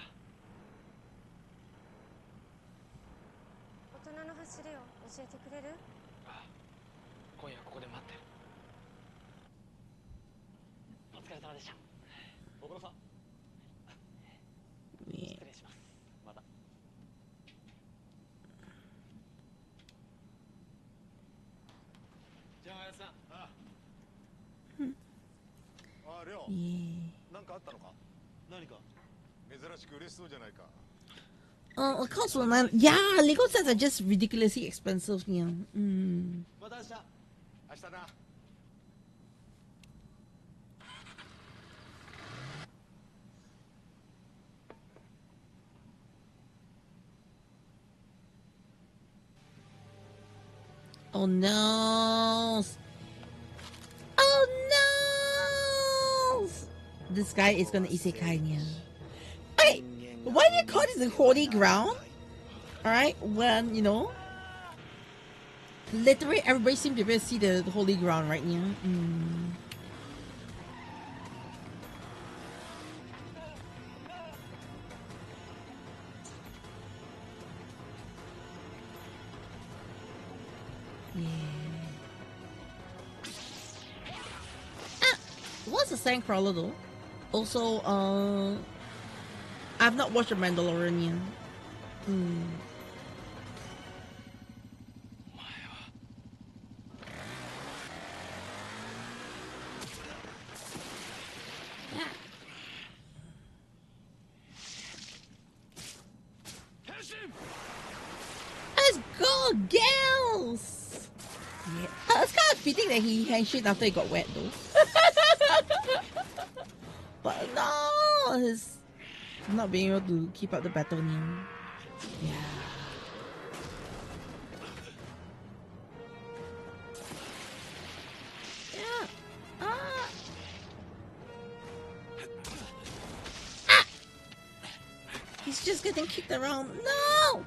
Of course, yeah, Lego sets are just ridiculously expensive. Yeah. Oh no! Oh no! This guy is gonna isekai niya. Wait, why do you call this the holy ground? Alright, when, you know, literally everybody seems to be able to see the holy ground right now. What's a Sandcrawler though? Also, I've not watched The Mandalorian. Let's go, girls! Yeah. It's kind of fitting that he handshaked after he got wet though. But no, he's not being able to keep up the battle now. Yeah. Yeah. Ah. He's just getting kicked around. No!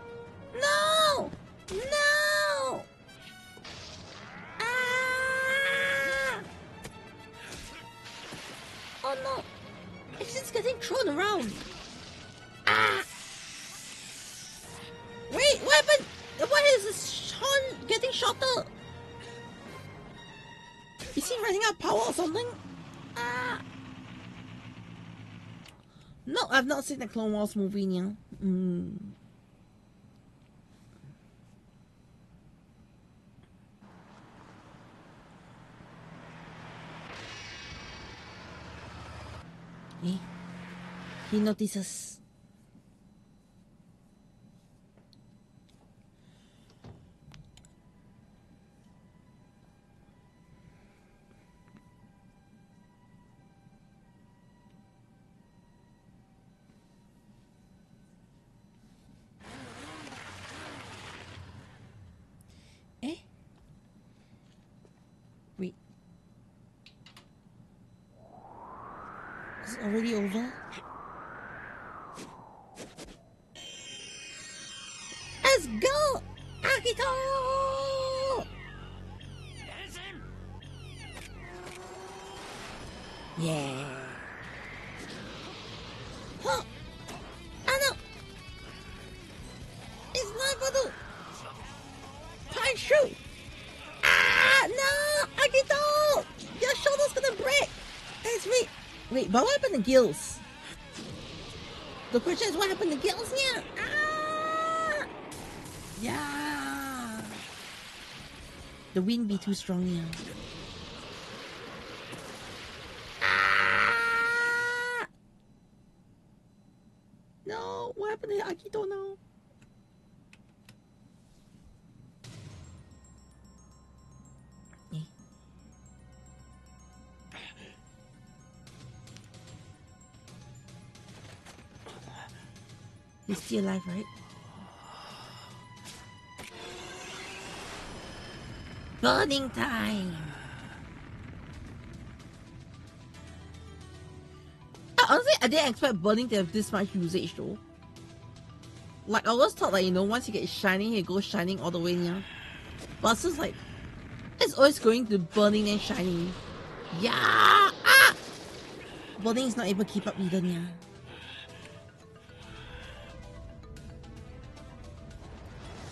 No! No! Ah! no! It's just getting thrown around. Ah! Wait, what happened? Why is this Sean getting shorter? Is he running out of power or something? Ah! No, I've not seen the Clone Wars movie yet. He notices. Wait. Is it already over? Let's go! Agito! Yeah. Huh? Ah no! It's not for the punch through! Ah no! Agito! Your shoulder's gonna break! It's me! Wait, but what happened to Gills? The question is what happened to Gills here? Ah! Yeah! The wind be too strong here. Ah! No, what happened to Agito now? He's still alive, right? Burning time! Honestly, I didn't expect burning to have this much usage though. Like, I always thought, like, you know, once you get shining, it goes shining all the way near. But it's just like, it's always going to burning and shining. Yeah! Ah! Burning is not able to keep up either, yeah.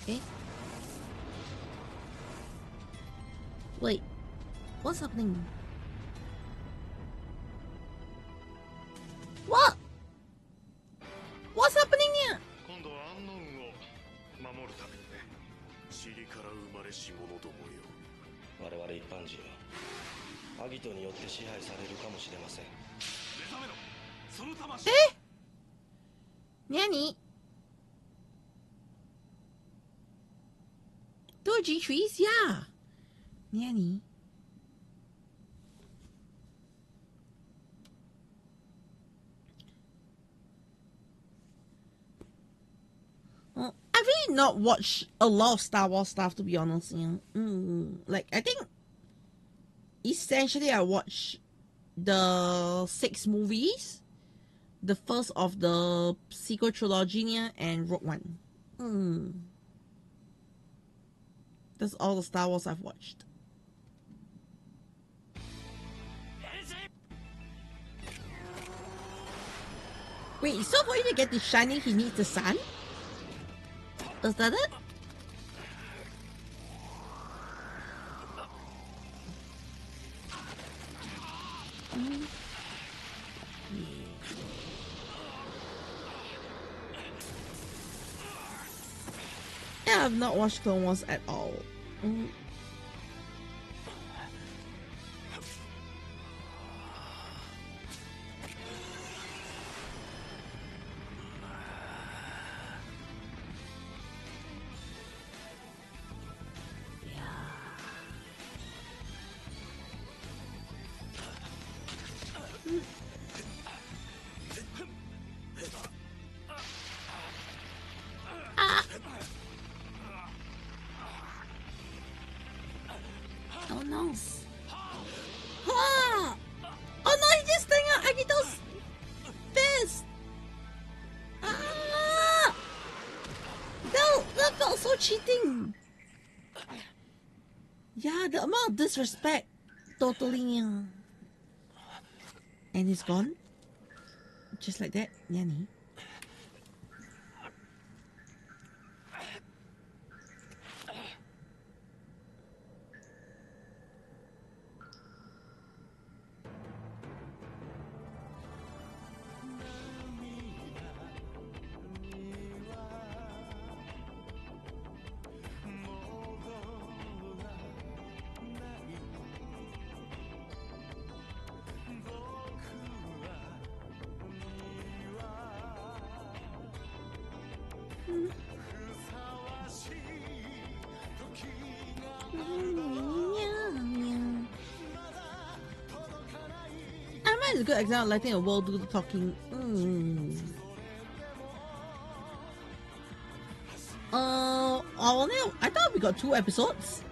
Okay. Wait, what's happening? What? What's happening here? 今度はアンノーンを守るためにね。塵から生まれし者どもよ。我々一般人、アギトによって支配されるかもしれません。目覚めろ。その魂。Nanny? Doji trees? Yeah. Nanny. Well, I've really not watched a lot of Star Wars stuff, to be honest. You know? Like, I think essentially I watched the 6 movies, the first of the sequel trilogy, and Rogue One. That's all the Star Wars I've watched. Wait, so for you to get the shining, he needs the sun? Is that it? Yeah, I've not watched Clone Wars at all. Oh no. Ah! Oh no, he just stung out Agito's fist! Ah! That felt so cheating! Yeah, the amount of disrespect. Totally. And he's gone. Just like that. Yani. Emma is a good example of letting the world do the talking. I thought we got 2 episodes.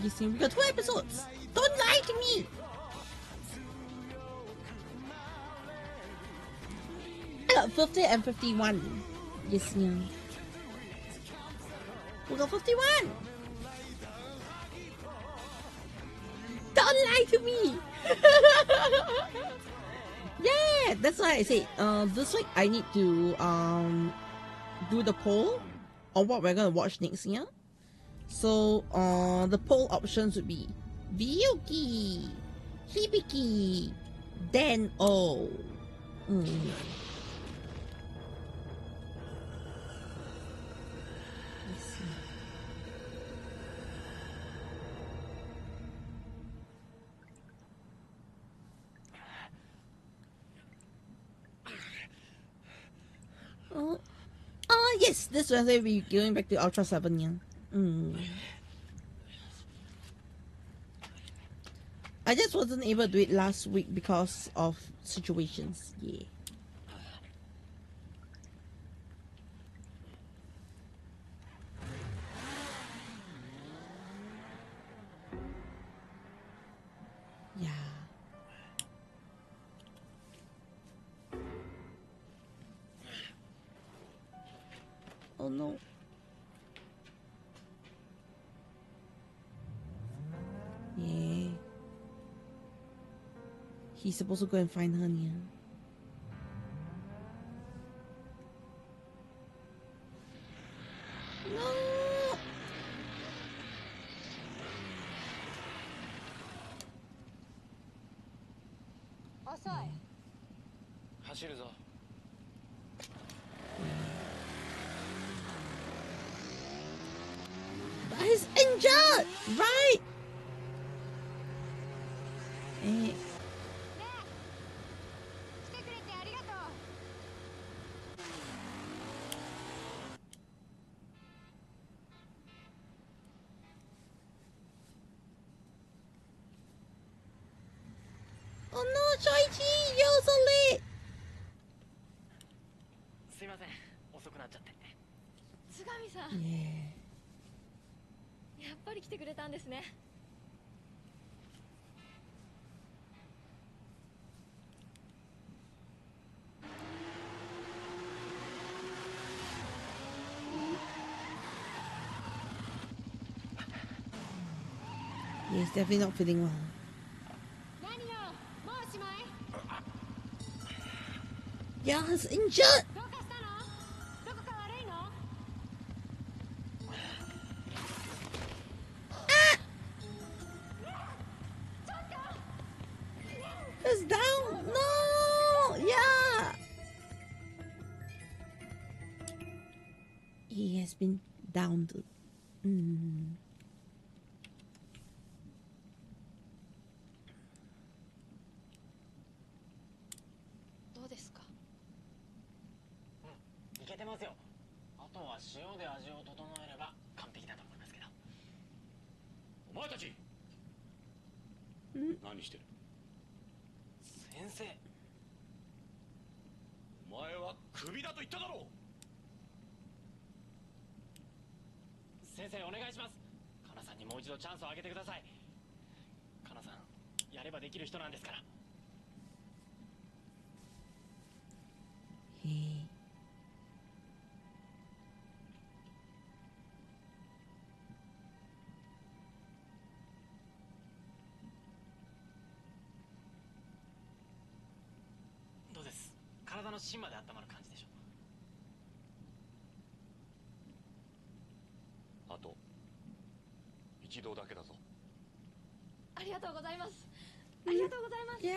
You see, we got 2 episodes. Don't lie to me. I got 50 and 51. Yes, yeah. We got 51. Don't lie to me. Yeah, that's why I say this week I need to do the poll on what we're gonna watch next year. So the poll options would be Vyuki, Hibiki, then O. Yes, this Wednesday we're going back to Ultra 7, yeah. I just wasn't able to do it last week because of situations, yeah. Yeah. Oh no. Yeah. He's supposed to go and find her, yeah. No. But he's injured, right? Oh no, Choichi, you're so late. すいません、遅くなっちゃって。津上さん、やっぱり来てくれたんですね。He's definitely not feeling well. Yeah, he's injured. He's down. No. Yeah. He has been downed. どうですか？いけてますよ。あとは塩で味を整えれば完璧だと思いますけど。お前たち何してる？先生。お前はクビだと言っただろう。先生お願いします。カナさんにもう一度チャンスをあげてください。カナさんやればできる人なんですから。の芯まで温まる感じでしょ。あと一度だけだぞ。ありがとうございます。ありがとうございます。Yeah.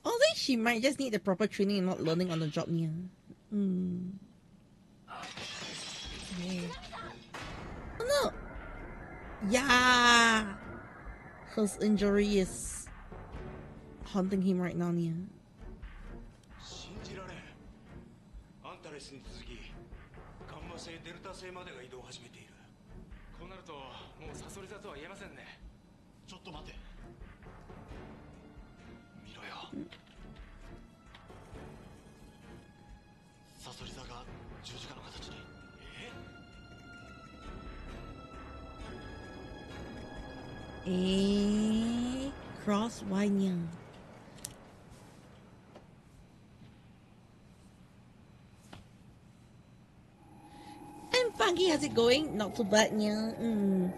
Although she might just need the proper training and not learning on the job, yeah. Yeah. Oh no! Yeah! His injury is haunting him right now, yeah. 信じられん。アンタレスに続きガンマ星デルタ星までが移動を始めている。こうなるともうサソリ座とは言えませんね。ちょっと待て。見ろよ。サソリ座が十字架の形に。Cross wine. And Funky, how's it going? Not too bad, yeah. And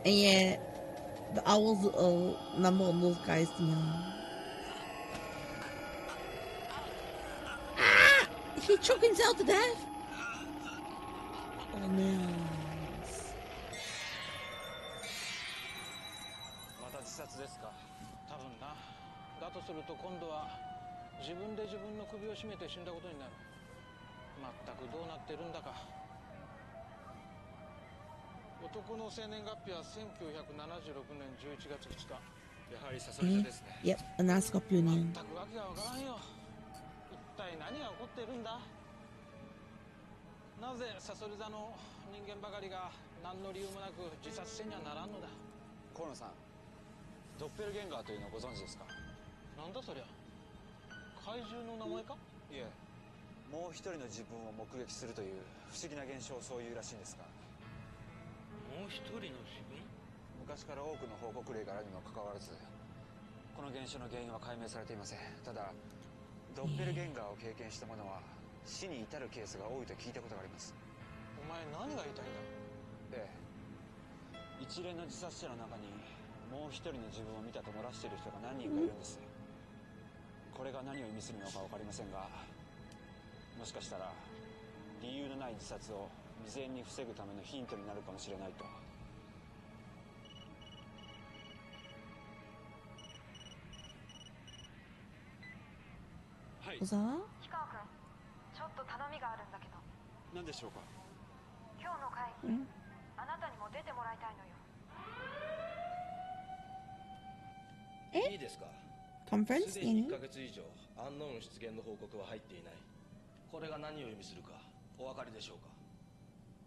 yeah, the owls number on those guys, yeah. Ah! He choked himself to death? Oh no. また自殺ですか。多分な。だとすると今度は自分で自分の首を絞めて死んだことになる。まったくどうなってるんだか。男の生年月日は1976年11月2日。やはりサソリ座ですね。Yep, another scorpion. 全くわけがわからんよ。一体何が起こっているんだ。なぜサソリ座の人間ばかりが何の理由もなく自殺せにはならんのだ。河野さん、ドッペルゲンガーというのをご存知ですか？なんだそりゃ。怪獣の名前か？いえ、もう一人の自分を目撃するという不思議な現象をそういうらしいんですが。もう一人の自分？昔から多くの報告例があるにもかかわらず、この現象の原因は解明されていません。ただドッペルゲンガーを経験した者は死に至るケースが多いと聞いたことがあります。お前何が言いたいんだ？ええ、一連の自殺者の中にもう一人の自分を見たと漏らしている人が何人かいるんです。これが何を意味するのか分かりませんが、もしかしたら理由のない自殺を未然に防ぐためのヒントになるかもしれないと。はい。小沢？氷川君、ちょっと頼みがあるんだけど。何でしょうか？今日の会議、あなたにも出てもらいたいのよ。いいですか？ Conference すでに1ヶ月以上アンノーン出現の報告は入っていない。これが何を意味するかお分かりでしょうか？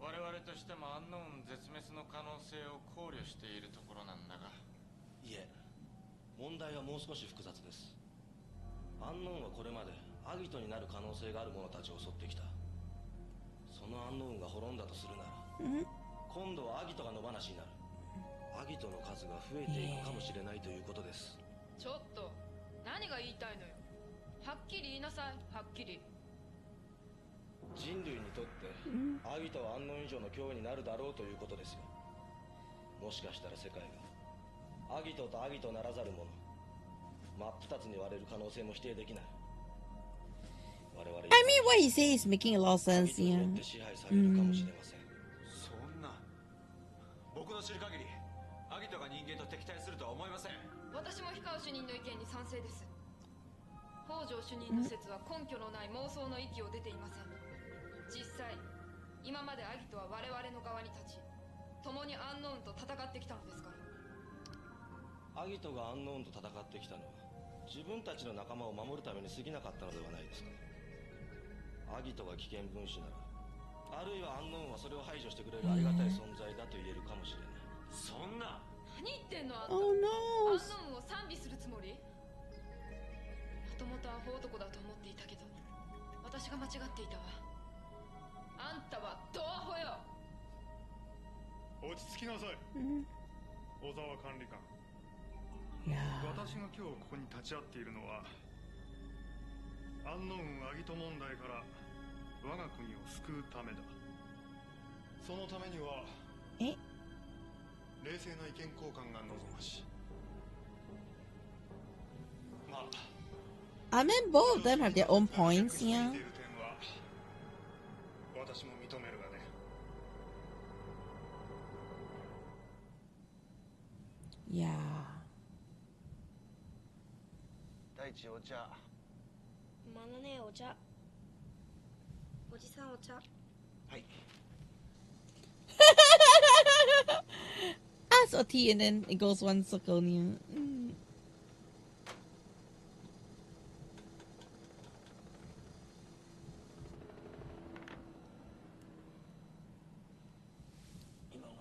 我々としてもアンノーン絶滅の可能性を考慮しているところなんだが。いえ、問題はもう少し複雑です。アンノーンはこれまでアギトになる可能性がある者たちを襲ってきた。そのアンノーンが滅んだとするなら、今度はアギトが野放しになる。アギトの数が増えていくかもしれないということです。ちょっと何が言いたいのよ。はっきり言いなさい。はっきり。人類にとってアギトはアンノン以上の脅威になるだろうということですよ。もしかしたら世界がアギトとアギトならざる者、真っ二つに割れる可能性も否定できない。我々 I mean, what he says is making a lot of sense, yeah. 支配されるかもしれません。そんな、僕の知る限りアギトが人間と敵対するとは思いません。私も氷川主任の意見に賛成です。北条主任の説は根拠のない妄想の域を出ていません。実際今までアギトは我々の側に立ち、共にアンノーンと戦ってきたのですから。アギトがアンノーンと戦ってきたのは自分たちの仲間を守るために過ぎなかったのではないですか。アギトが危険分子なら、あるいはアンノーンはそれを排除してくれるありがたい存在だと言えるかもしれない。そんな。何言ってんのあんた。Oh no. アンノーンを賛美するつもり？もともとアホ男だと思っていたけど、私が間違っていたわ。あんたはドアホよ。落ち着きなさい、小沢管理官。私が今日ここに立ち会っているのは、アンノーンアギト問題から我が国を救うためだ。そのためには冷静な意見交換が望ましい。I mean, both of them have their own points, yeah. Yeah. 大地お茶。まなねお茶。おじさんお茶。はい。Ask a tea and then it goes one circle near.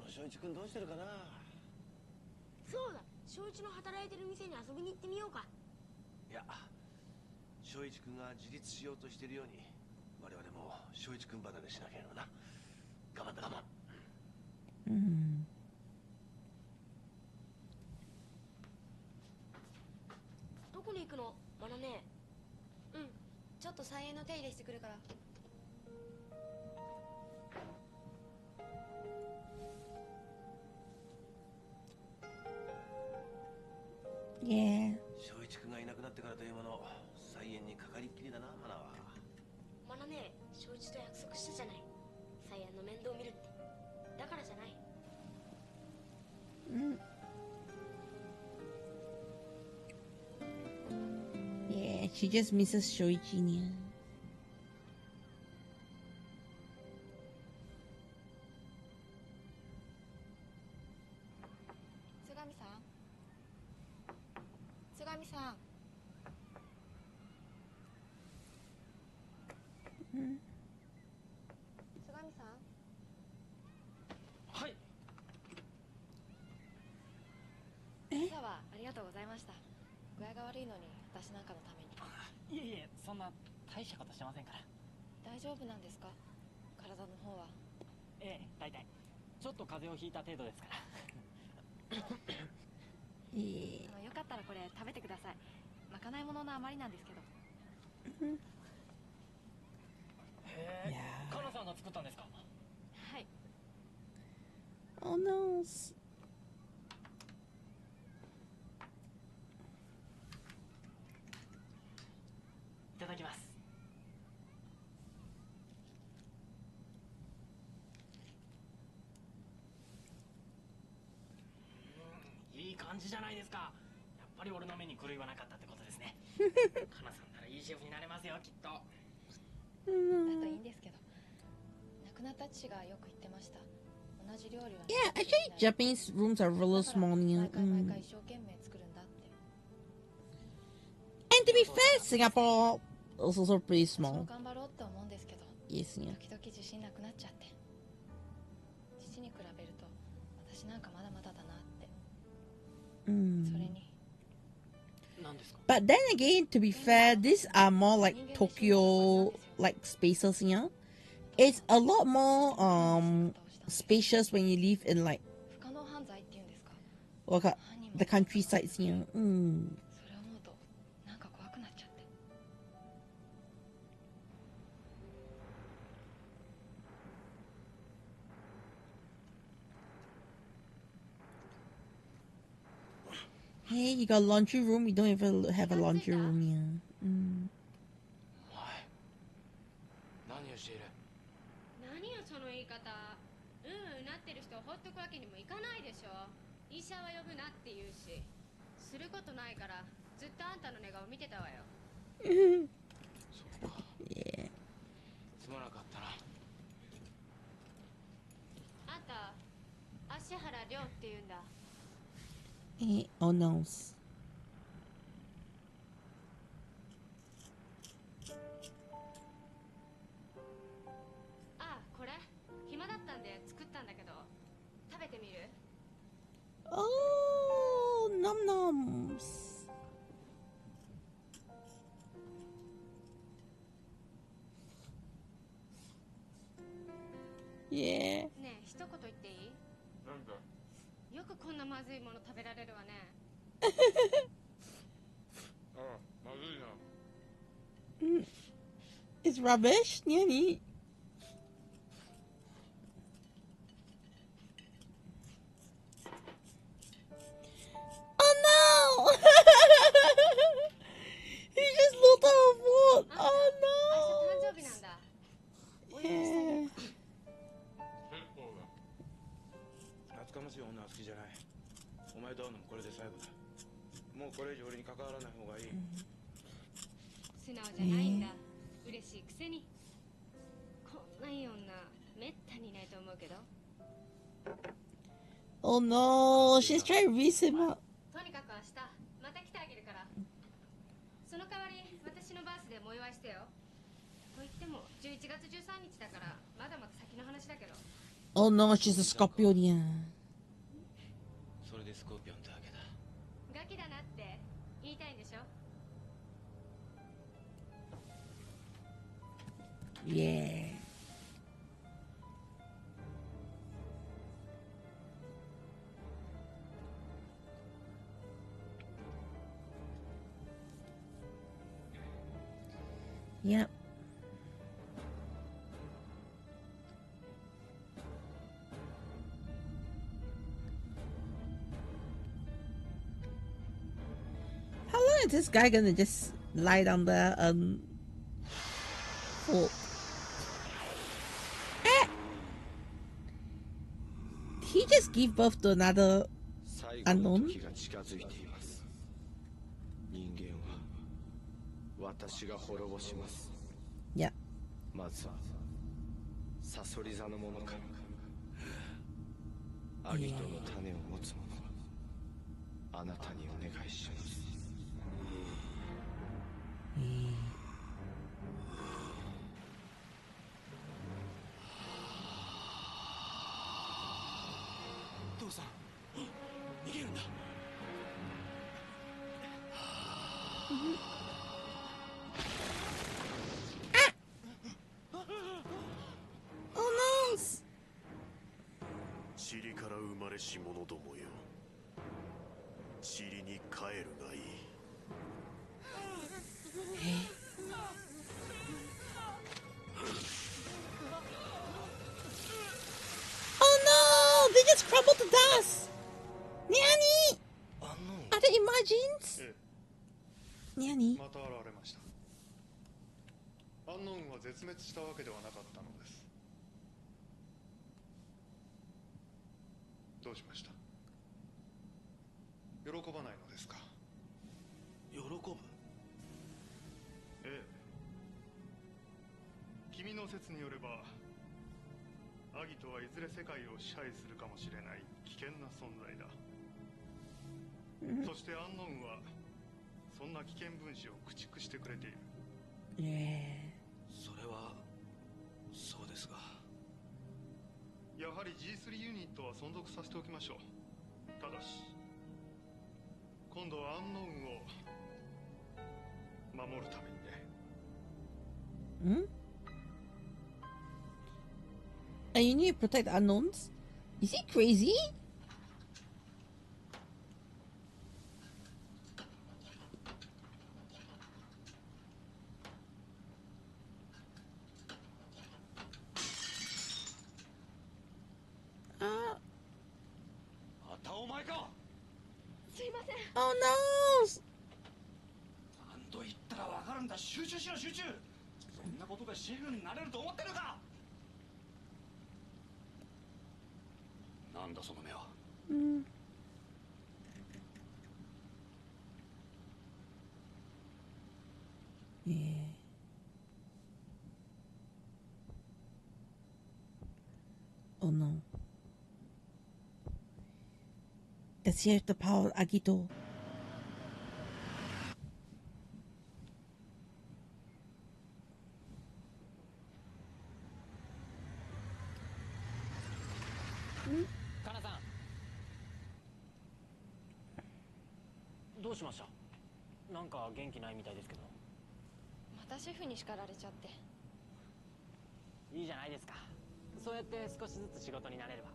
翔一君どうしてるかな。そうだ、翔一の働いてる店に遊びに行ってみようか。いや、翔一君が自立しようとしているように我々も翔一君離れしなければな。我慢だ我慢。どこに行くの、まなね。うん、ちょっと菜園の手入れしてくるから。Yeah. 翔一君がいなくなってからというもの、菜園にかかりっきりだな、花は。まなね、翔一と約束したじゃない。菜園の面倒を見るって。だからじゃない。Yeah, she just misses Shoichi niya. 具合が悪いのに私なんかのために。いえいえ、そんな大したことしてませんから。大丈夫なんですか、体の方は。ええ、大体ちょっと風邪をひいた程度ですから。よかったらこれ食べてください。まかないものの余りなんですけど。へえ、カナさんが作ったんですか。はい。 Oh no. いただきます。いい感じじゃないですか。やっぱり俺の目に狂いはなかったってことですね。カナさんならいいシェフになれますよ、きっと。だといいんですけど。亡くなった父がよく言ってました。同じ料理は。Yeah, actually Japanese rooms are really small. And to be fair, Singapore is also pretty small. 頑張ろうって思うんですけど。Yes, yeah. 時々自信なくなっちゃって。父に比べると私なんかまだまだだなって。それに。But then again, to be fair, these are more like Tokyo like spaces, you know. It's a lot more spacious when you live in like the countrysides, you know. Hey, you got a laundry room? We don't even have a laundry room here. 何をしている。何よその言い方。なってる人を放っとくわけにもいかないでしょ。医者は呼ぶなって言うし、することないからずっとあんたの寝顔見てたわよ。そうか。すまなかったな。あんた芦原亮って言うんだ。Oh no. あ、これ暇だったんで作ったんだけど、食べてみる？ Oh, nom noms. Yeah. ねえ、一言言っていい？なんだ。よくこんなまずいもの食べられるわね。ああ、まずいな。It's rubbish, Niani. Oh no! しい女は好きじゃない。お前と会うのもこれで最後だ。もうこれ以上俺に関わらない方がいい。素直じゃないんだ。嬉しいくせに。こんないい女めったにいないと思うけど。 Oh no, she's trying to raise him up. とにかく明日また来てあげるから。その代わり私のバースでもお祝いしてよ。と言っても11月13日だからまだまだ先の話だけど。 Oh no, she's a Scorpionian. それでスコーピオンってわけだ。ガキだなって言いたいんでしょ。 Yeah. Yep. How long is this guy gonna just lie down there for? He just gave birth to another unknown? 私が滅ぼします。いや。まずはサソリ座のものから。アギトの種を持つ者はあなたにお願いします。父さん、逃げるんだ。塵から生まれし者どもよ、塵に帰るがいい。Oh no! They just crumbled to dust! Nanny! Are they imagines? Nanny? また現れました。アンノーンは絶滅したわけではなかったのです。どうしました？喜ばないのですか？喜ぶ？ええ。君の説によれば、アギトはいずれ世界を支配するかもしれない危険な存在だ。そしてアンノーンはそんな危険分子を駆逐してくれている。それはそうですが、やはり G3 ユニットは存続させておきましょう。ただし今度はアンノーンを守るためにね。And you need to protect the unknowns? Is he crazy? Oh no! 何度言ったらわかるんだ。集中しろ、集中。そんなことでシェフになれると思ってるのか。なんだその目は。Oh no. Does he have the power of Agito? Hanaさん、どうしました？なんか元気ないみたいですけど。またシェフに叱られちゃって。いいじゃないですか。そうやって少しずつ仕事になれれば。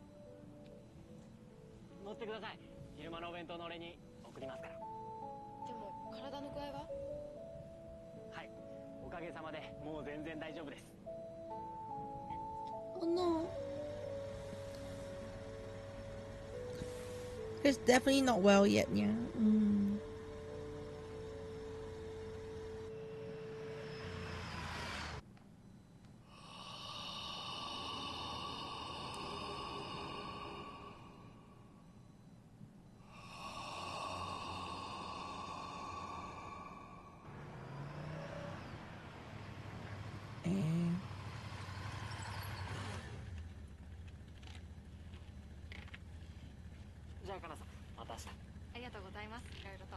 乗ってください。昼間のお弁当のお礼に送りますから。でも体の具合は？はい、おかげさまでもう全然大丈夫です。Oh no. He's definitely not well yet, yeah. かなさん、また明日。ありがとうございます。いろいろと。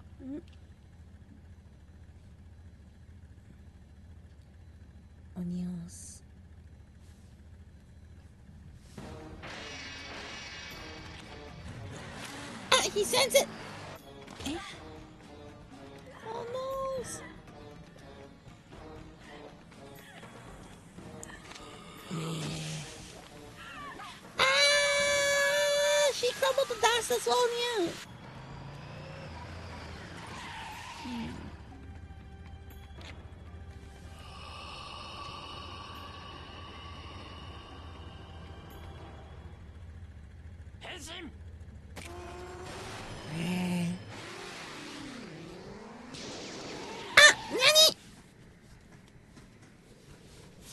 Onions. Ah, he sends it! Eh? Oh no! Ah! She crumbled to dust as well, Nia! Ah! Nani!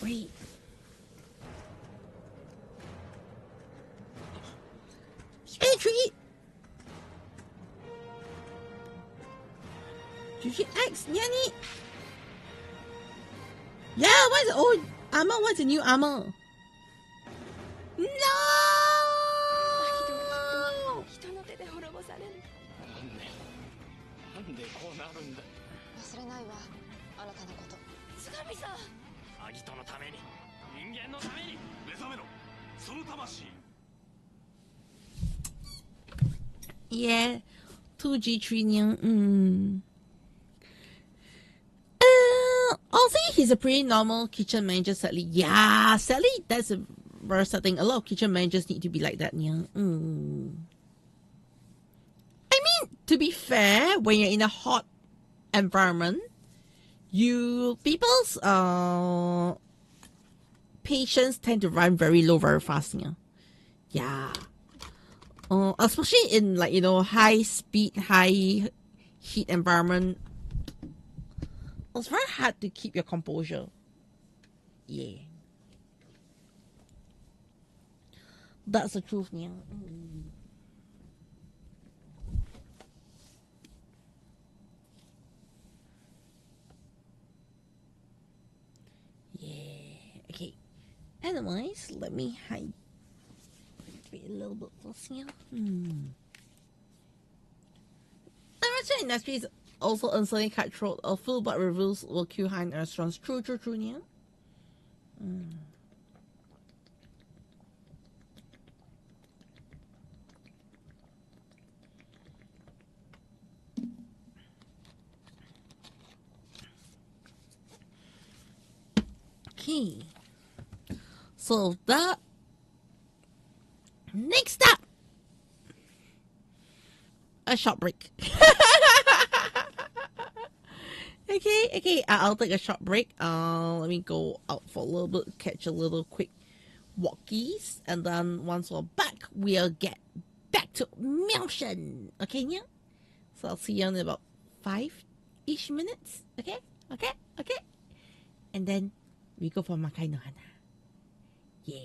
Wait. Hey, Tree! Did she ask Nani? Yeah, what's the old armor? What's the new armor? No! 人の手で滅ぼされる。なんでこうなるんだ。忘れないわ、あなたのこと。津上さん。アギトのために、人間のために。目覚めろ、その魂。Yeah, 2G3 Nyang. Also, he's a pretty normal kitchen manager, sadly. Yeah, sadly, that's a very sad thing. A lot of kitchen managers need to be like that, Nyang. I mean, to be fair, when you're in a hot environment, people's patience tend to run very low very fast, yeah. Especially in, like, high speed, high heat environment, it's very hard to keep your composure. Yeah, that's the truth, yeah. Okay. Anyways, let me hide a little bit first here. The restaurant industry is also uncertain cutthroat. A full but reviews will kill high in restaurants. True, yeah. Okay. So the next up, a short break. Okay. I'll take a short break. Let me go out for a little bit, catch a little quick walkies, and then once we're back, we'll get back to motion. Okay, yeah. So I'll see you in about 5-ish minutes. Okay. And then we go for Makai no Hana. Yeah.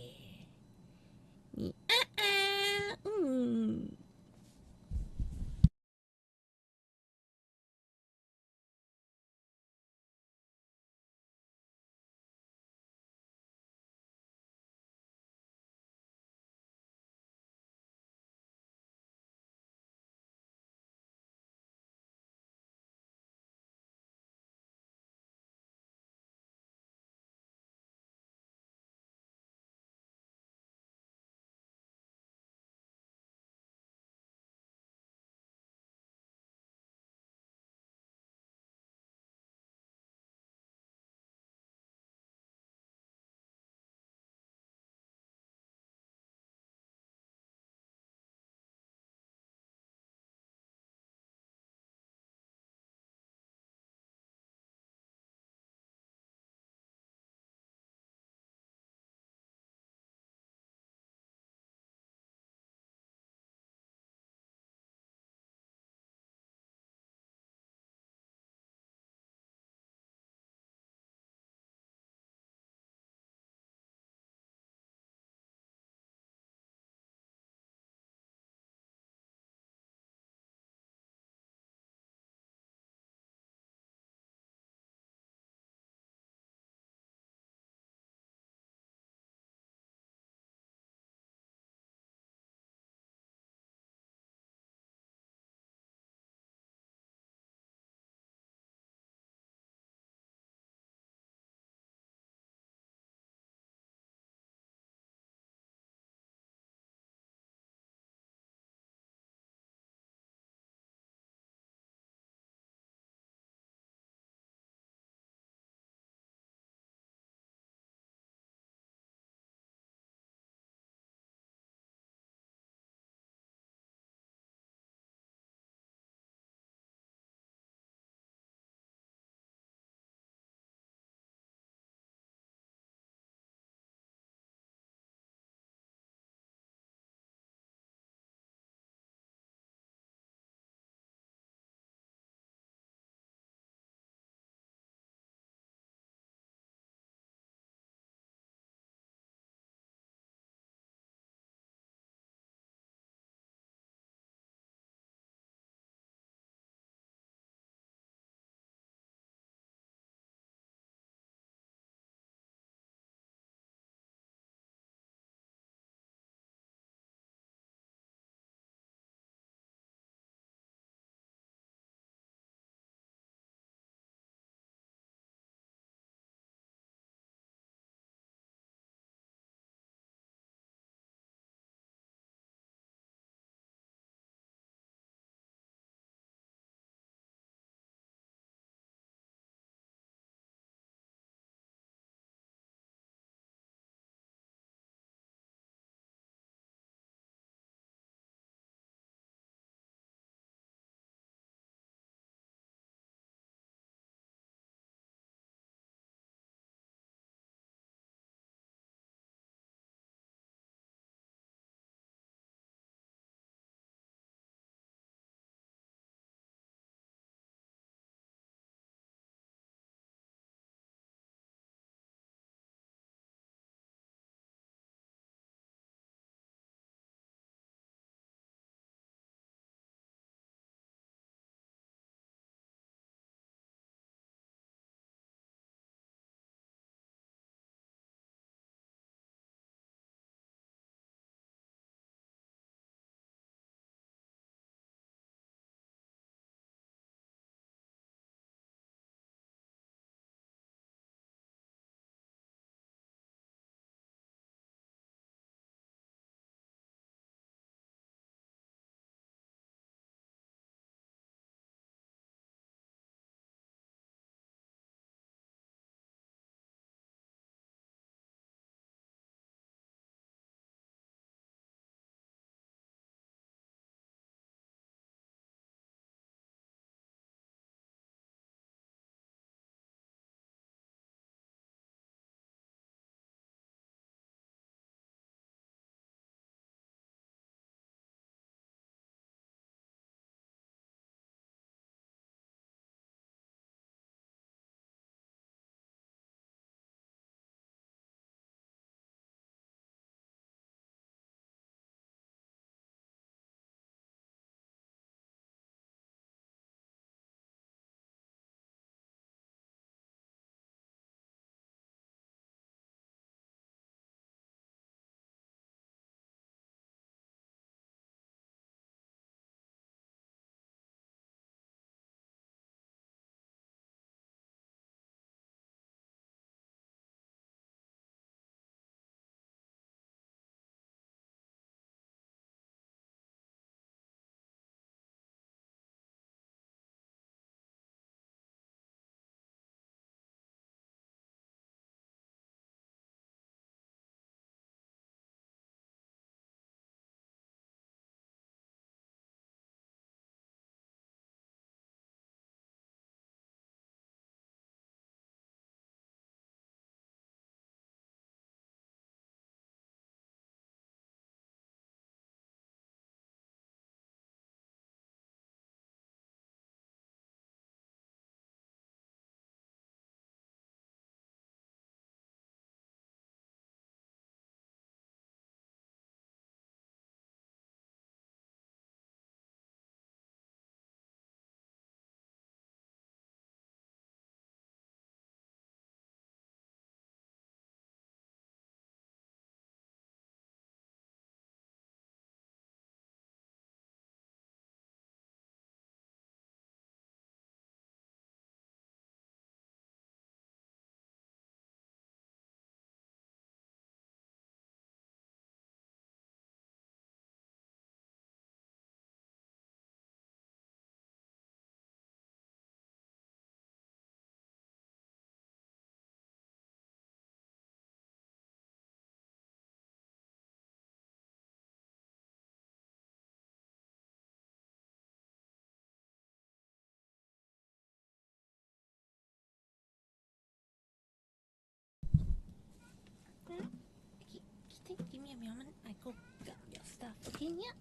Okay, yeah.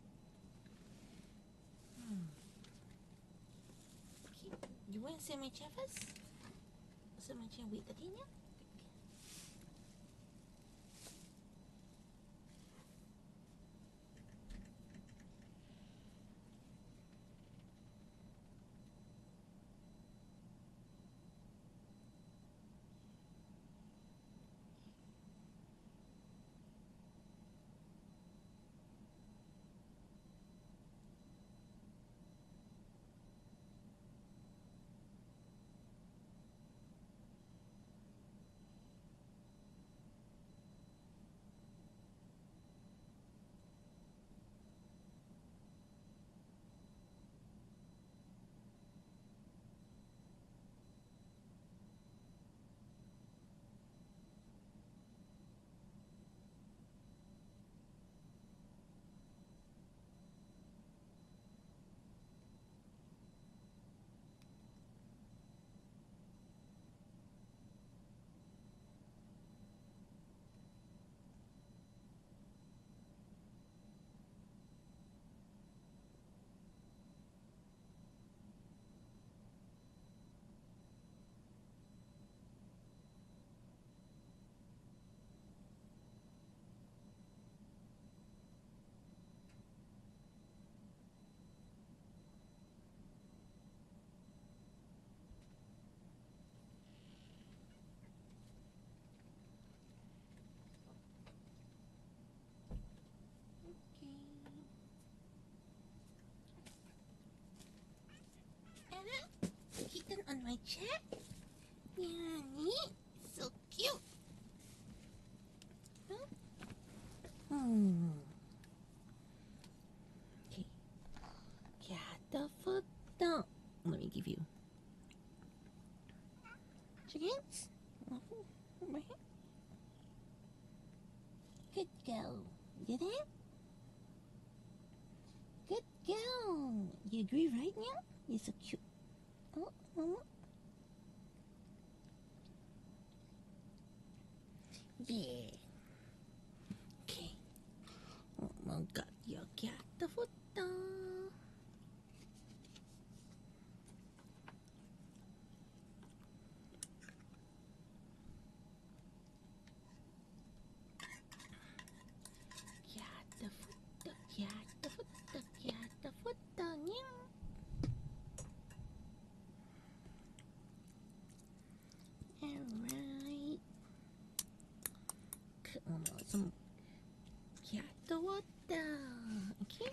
Okay. You want to see my chair first? So my chair with the thing, yeah? Kitten on my chair. Yeah, so cute. Huh? Okay. Cat the photo. Let me give you chickens. Good girl. You there? Good girl. You agree, right now? You're so cute. Oh. Yeah. Okay. Oh my god, you got the photo. Got the photo, yeah. Alright. Some cat the water. Okay.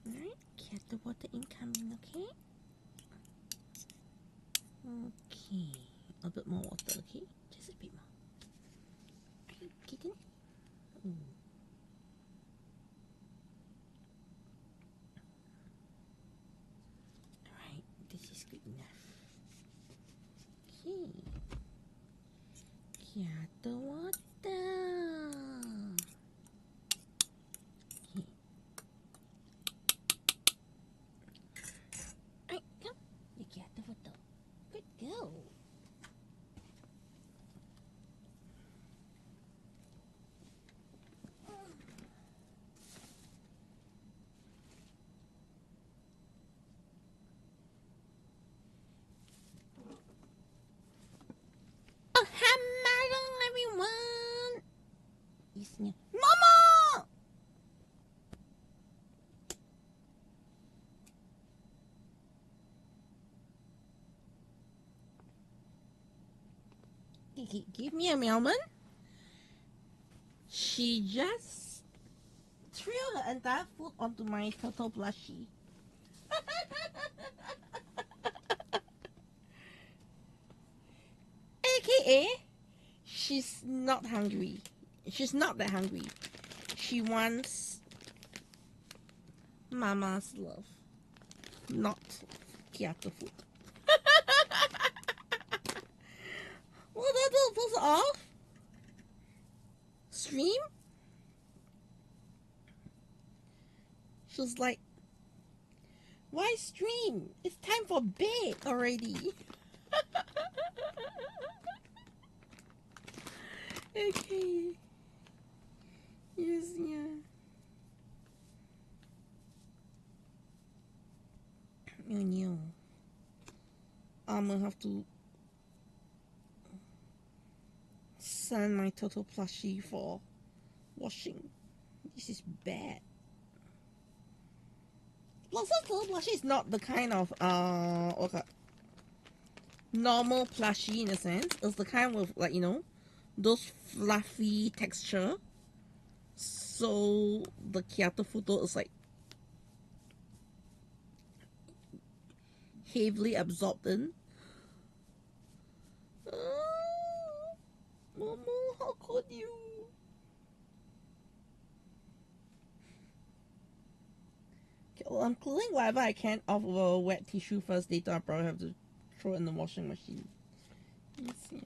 Alright, cat the water incoming, okay? Okay. A bit more water, okay? Just a bit more. Alright, kitten. Alright, this is good enough. Okay. Cat the water. Okay. Alright, come. You cat the water. Good girl. Oh, hello everyone! Isnya. Mama! Give me a moment. She just threw her entire foot onto my turtle plushie. AKA, she's not hungry. She's not that hungry. She wants mama's love, not Kyoto food. Well, that was off. Stream. She's like, why stream? It's time for bed already. Okay. Yes, yeah. Oh no. I'm gonna have to send my Toto plushie for washing. This is bad. Plus, this Toto plushie is not the kind of okay, normal plushie in a sense. It's the kind with, like, you know, those fluffy texture. So the Kyoto Futo is like heavily absorbed in. Momo, how could you? Okay, well, I'm cleaning whatever I can off of a wet tissue first. Later, I'll probably have to throw it in the washing machine. Let's see.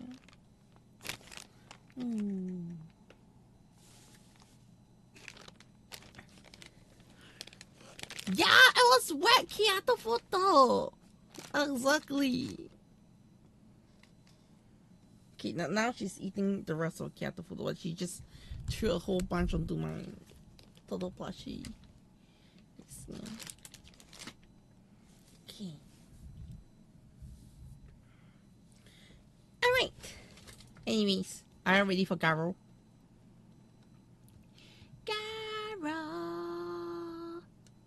Yeah, it was wet Kyoto Futo. Exactly. Okay, now she's eating the rest of Kyoto Futo, but she just threw a whole bunch onto my Toto plushie. Let's see. Okay. Alright. Anyways, are you ready for Garo?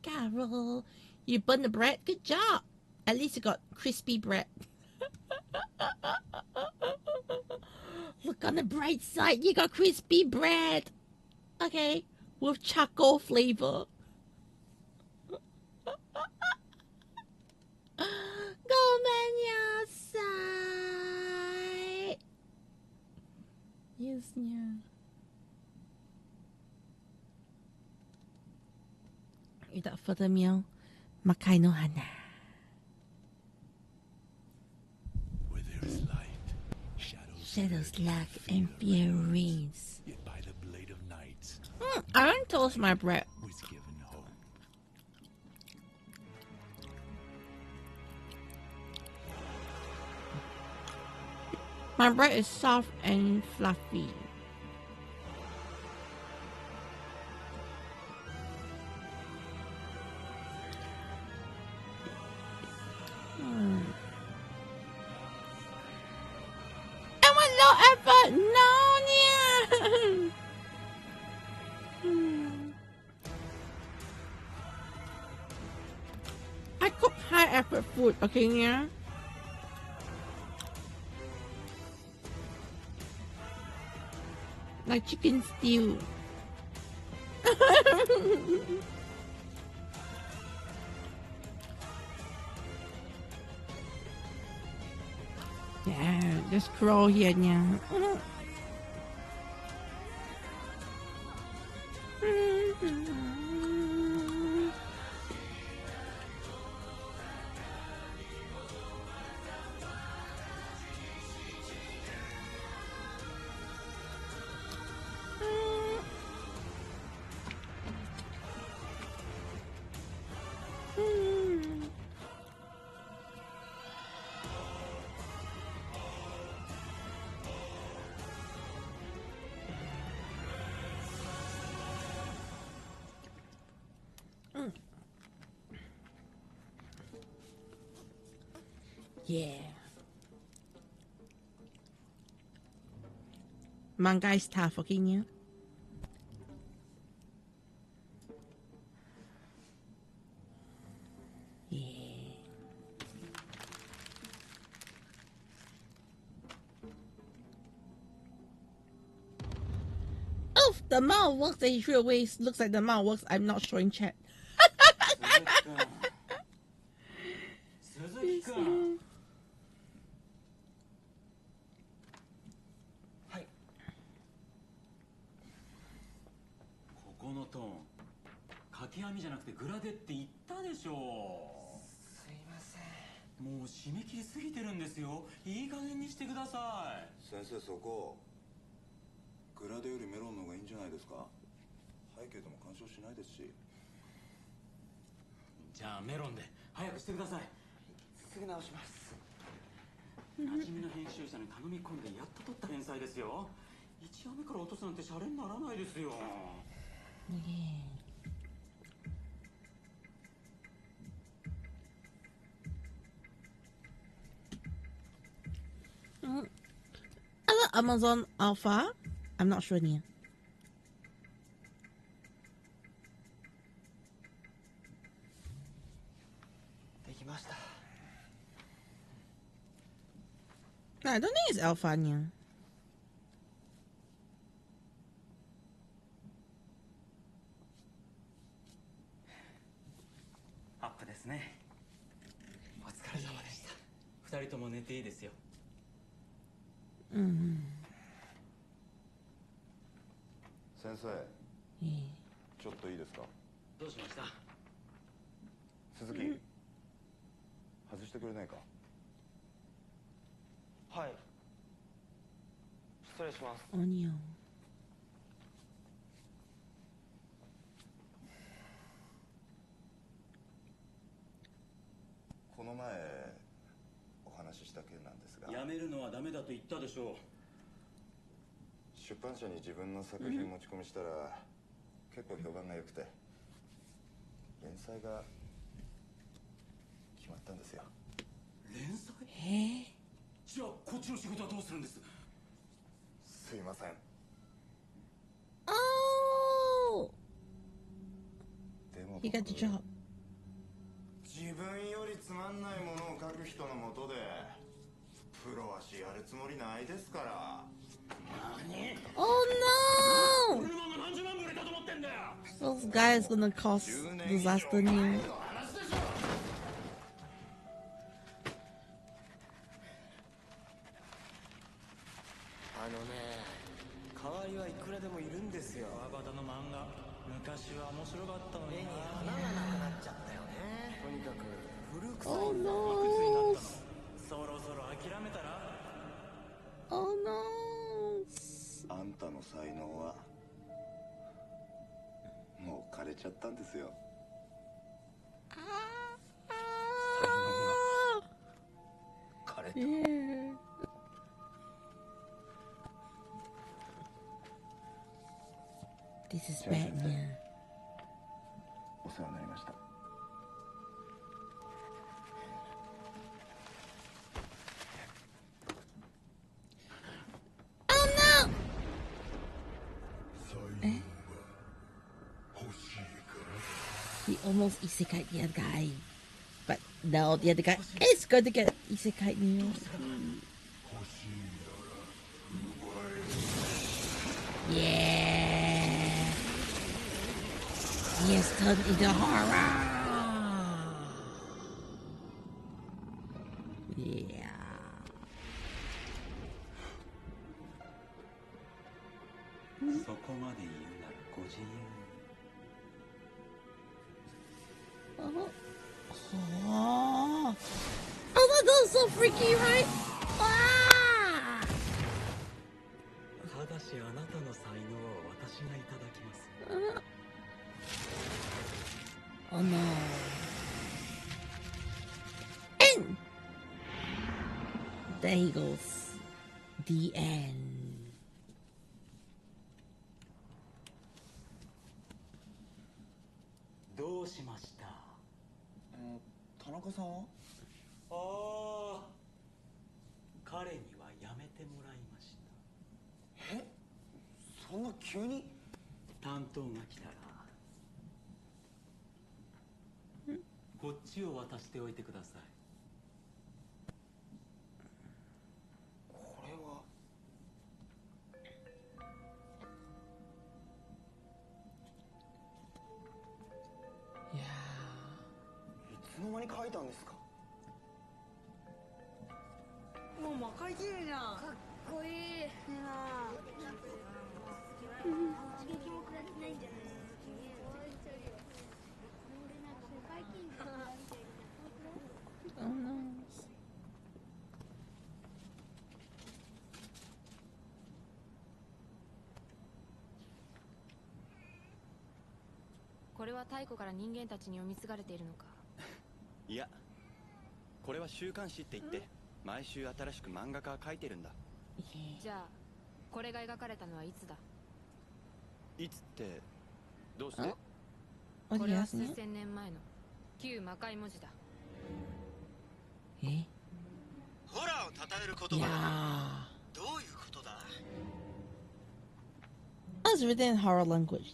Garo, you burned the bread. Good job. At least you got crispy bread. Look on the bright side, you got crispy bread. Okay, with charcoal flavor. Gomen-yasai. Yes, yeah. Without further ado, Makai no Hana. Where there is light, Shadows lack and fear reigns. yet by the blade of night I don't toast my bread. was given hope. My bread is soft and fluffy. And with no effort, no, yeah. I cook high effort food, okay, yeah. Like chicken stew. Yeah, just crawl here now. Yeah. Manga is tough, okay, yeah? Yeah. Oof, the amount of work that he threw away looks like the amount of work I'm not showing chat. Suzuki-kun. はい。ここのトーン、掛け網じゃなくてグラデって言ったでしょう。すいません。もう締め切りすぎてるんですよ。いい加減にしてください。先生、そこグラデよりメロンの方がいいんじゃないですか。背景とも干渉しないですし。じゃあメロンで早くしてください。すぐ直します。馴染みの編集者に頼み込んでやっと撮った連載ですよ。1話目から落とすなんてシャレにならないですよ。Ada Amazon Alpha? I'm not sure nih. できました。No, I don't think it's Alpha nya. アップですね。お疲れ様でした。2人とも寝ていいですよ。先生、ちょっといいですか。どうしました？鈴木、外してくれないか。はい。失礼します。Onion. この前お話しした件なんですが、やめるのはダメだと言ったでしょう。出版社に自分の作品持ち込みしたら結構評判が良くて、連載が決まったんですよ。連載？じゃあこっちの仕事はどうするんです？すいません。 Oh! でも He got the job. 自分よりつまんないものを書く人のもとでプロはしやるつもりないですから。Oh no! Those guys gonna cause disaster new. 代わりはいくらでもいるんですよ。川端の漫画、昔は面白かったのに。絵に花がなくなっちゃったよね。とにかく古臭い。 Oh いくつにな no! ったの？そろそろ諦めたら？ Oh no! あんたの才能はもう枯れちゃったんですよ。枯れた。Yeah. This is bad, yeah. お世話になりました。Oh no! He almost isekai the other guy. But no, the other guy is going to get isekai new. Yeah. He has turned into horror. Yeah. Oh. Oh. Oh, that was so freaky, right? Ah! ただしあなたの才能は私がいただきます。Oh no. And there he goes. The end. どうしました？田中さんは？ああ、彼にはやめてもらいました。え？そんな急に？担当が来たらこっちを渡しておいてください。これは。いやいつの間に書いたんですか？もう魔界綺麗じゃん。かっこいい。ねえな。刺激も食らってないんじゃない？ー。Oh no. これは太古から人間たちに読み継がれているのか、いや、これは週刊誌って言って毎週新しく漫画家が描いてるんだ。じゃあこれが描かれたのはいつだ？いつってどうして？これは数千年前の旧魔界文字だ。ホラーを称える言葉だ。どういうことだ？It's written in horror language.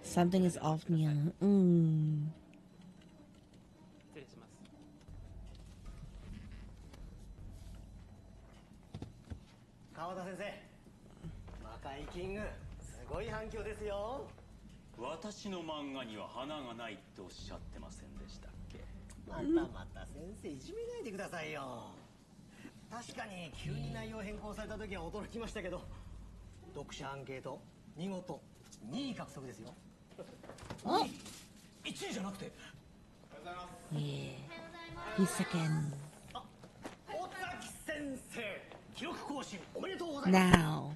Something is off, yeah. 失礼します。川田先生、魔界キング、すごい反響ですよ。私の漫画には花がないっておっしゃってませんでしたっけ？また先生いじめないでくださいよ。確かに急に内容変更された時は驚きましたけど、読者アンケート見事2位獲得ですよ。1位じゃなくて。Yeah. He's second. 尾崎先生、記録更新おめでとうございます。 Now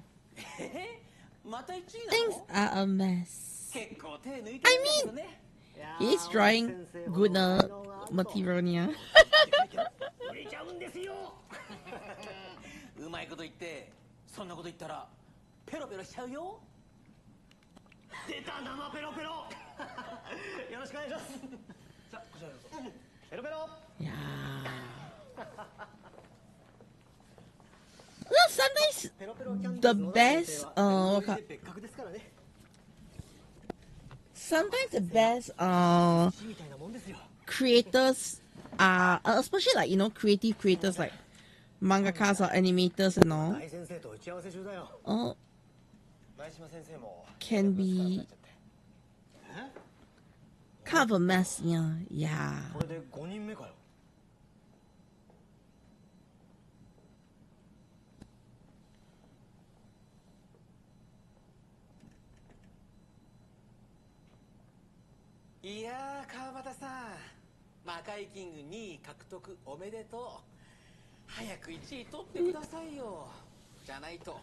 また1位 things are a mess. 結構手抜いてる I けど mean, ね。 he's drawing good material niya. 売れちゃうんですよ。うまいこと言って、そんなこと言ったらペロペロしちゃうよ。出た生ペロペロ。よろしくお願いします。さあこちらへどうぞ。ペロペロ。Yeah. Well, sometimes the best sometimes the best creators are especially like, you know, creative creators like mangakas or animators and all can be kind of a mess. Yeah. これで5人目かよ。いやー、川端さん、魔界キング2位獲得おめでとう。早く1位取ってくださいよ。じゃないと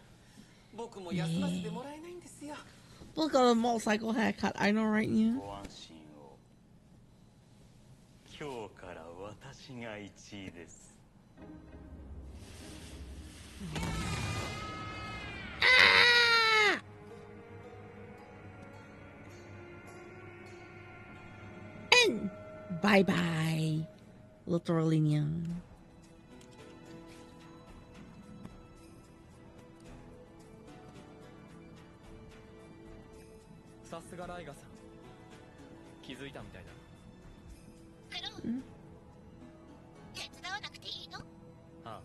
僕も休ませてもらえないんですよ。 Look at the motorcycle haircut. I know, right? Yeah. ご安心を。今日から私が1位です。And bye bye, literally. Yeah. さすがライガさん、気づいたみたいだ。手伝わなくていいの？ああ、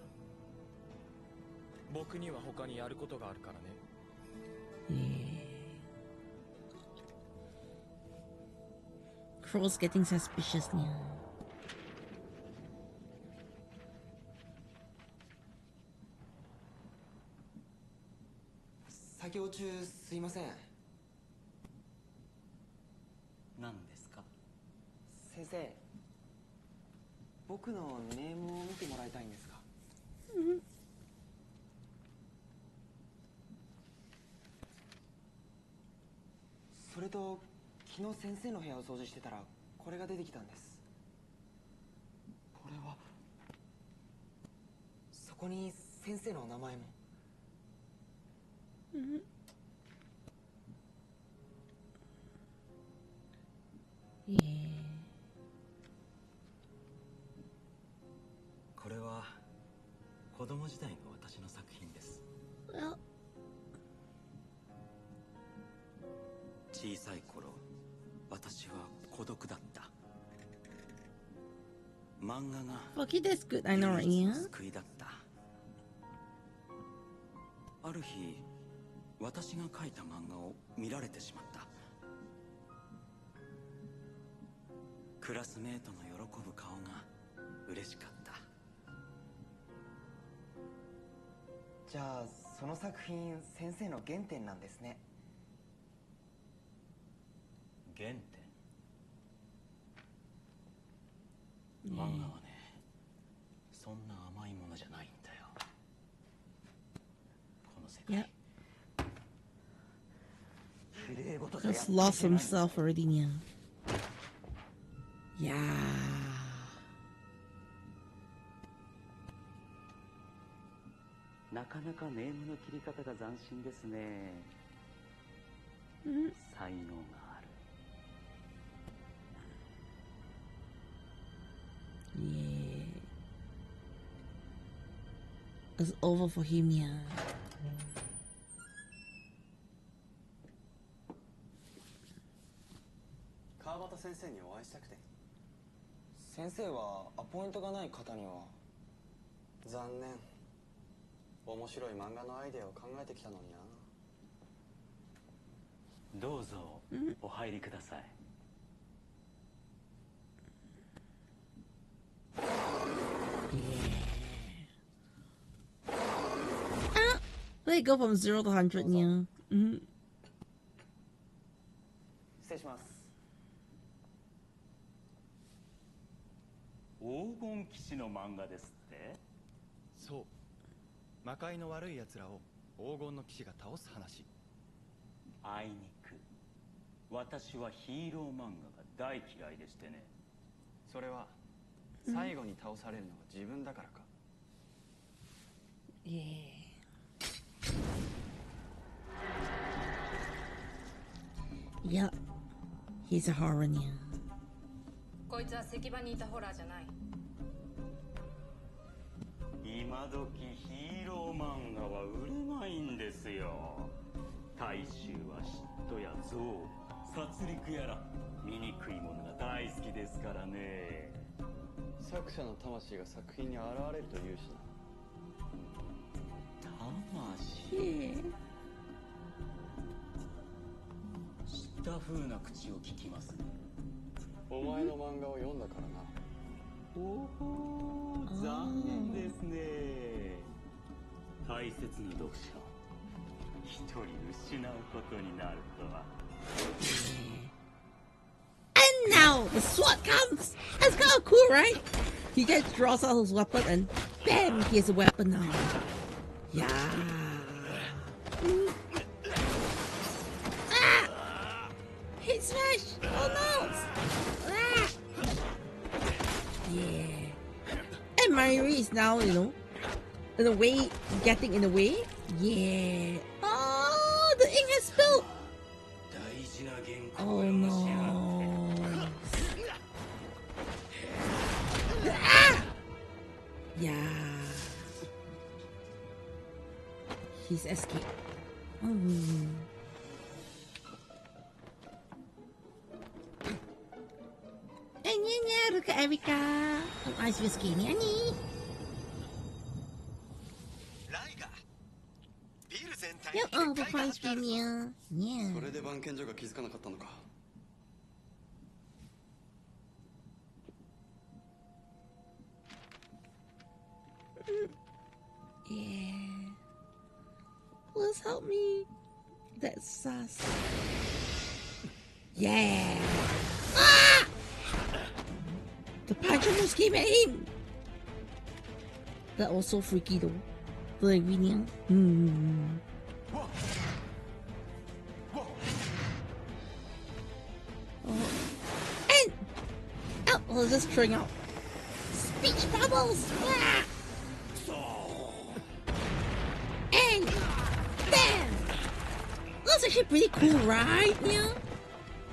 僕には他にやることがあるからね。Crow's getting suspicious now. 作業中すいません。何ですか？先生、僕のネームを見てもらいたいんですが。それと昨日先生の部屋を掃除してたらこれが出てきたんです。これはそこに先生の名前も。これは子供時代の私の作品です。小さい頃、私は孤独だった。漫画が Okay, that's good. I know, right? Yeah. 救いだった。ある日、私が描いた漫画を見られてしまった。クラスメートの喜ぶ顔が嬉しかった。じゃあその作品先生の原点なんですね。原点？漫画はね、そんな甘いものじゃないんだよ。この世界、has lost himself already, Nia. Yeah. なかなかネームの切り方が斬新ですね。才能がある。Yeah. It's over for him, yeah. 川端先生にお会いしたくて。先生はアポイントがない方には。残念。面白い漫画のアイデアを考えてきたのにな。どうぞお入りください。They go from 0 to 100, Nia. 失礼します。黄金騎士の漫画ですって？そう。魔界の悪い奴らを黄金の騎士が倒す話。あいにく私はヒーロー漫画が大嫌いでしてね。それは最後に倒されるのが自分だからか。Yeah. He's a horror, Nia. こいつは石場にいたホラーじゃない。今時ヒーロー漫画は売れないんですよ。大衆は嫉妬や憎悪、殺戮やら醜いものが大好きですからね。作者の魂が作品に現れるというしな。魂？知った風な口を聞きますね。お前の漫画を読んだからな。おほー、残念ですね。大切な読者一人失うことになるとは。And now the sword comes. That's kind of cool, right? He just draws out his weapon and bam, he has a weapon now. Yeah. Ah! Hit smash! Oh no! Ah! Yeah. And Mayuri is now, you know, in a way, getting in the way. Yeah. Oh, the ink has spilled. Oh no. Ah! Yeah. He's escaped. Oh. And look at Erika. Ang ice whiskey niya ni. Yung overpriced niya. Yeah. それで番犬所が気づかなかったのか。Yeah. Please help me. That's sus. Yeah. Ah! The punch almost came at him. That was so freaky though. The ingredient. Oh. And oh, well, just throwing out speech bubbles. Ah! And bam! That's actually pretty cool, right? Yeah.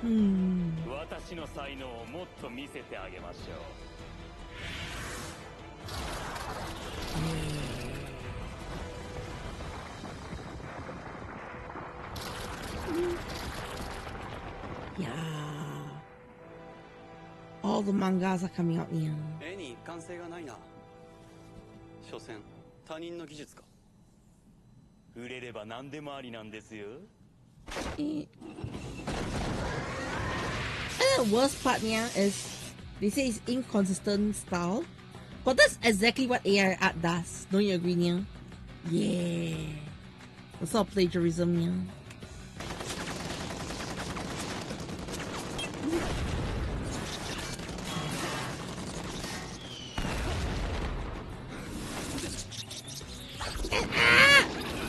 私の才能をもっと見せてあげましょう。Yeah. All the mangas are coming out now. 絵に一貫性がないな。所詮他人の技術か。売れれば何でもありなんですよ。And the worst part here is they say it's inconsistent style, but that's exactly what AI art does. Don't you agree, Nia? Yeah. It's all plagiarism, Nia.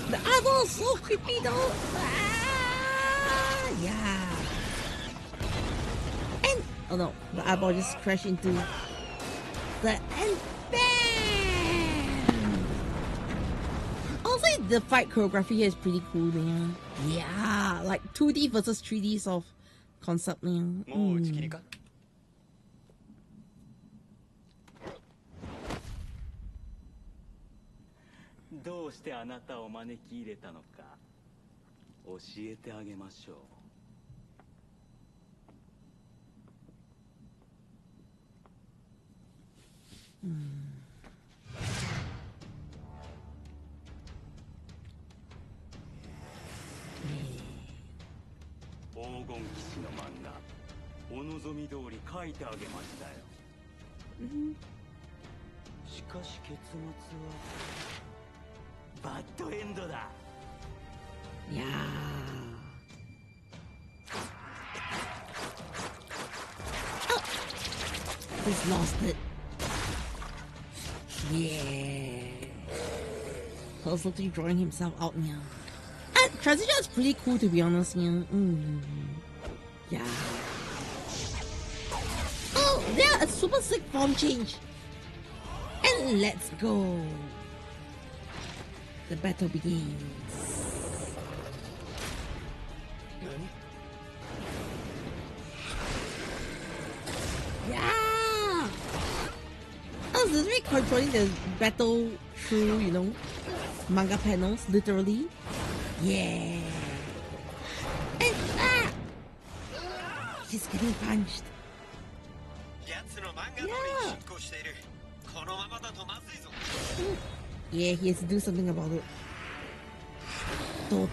The eyeball's so creepy though. Ah, yeah. Oh no, the eyeball just crashed into the and bam! Also, the fight choreography here is pretty cool, man. Yeah, like 2D versus 3D sort of concept, man. どうしてあなたを招き入れたのか教えてあげましょう。黄金騎士の漫画お望み通り書いてあげましたよ。しかし結末はバッドエンドだ。いやー。He's lost it. Yeah. He's literally drawing himself out now. And transition is pretty cool, to be honest, yeah. Yeah. Oh, yeah, a super sick form change. And let's go. The battle begins. Yeah! I was literally controlling the battle through, you know, manga panels, literally. Yeah! And she's getting punched. Yeah, he has to do something about it. Totally.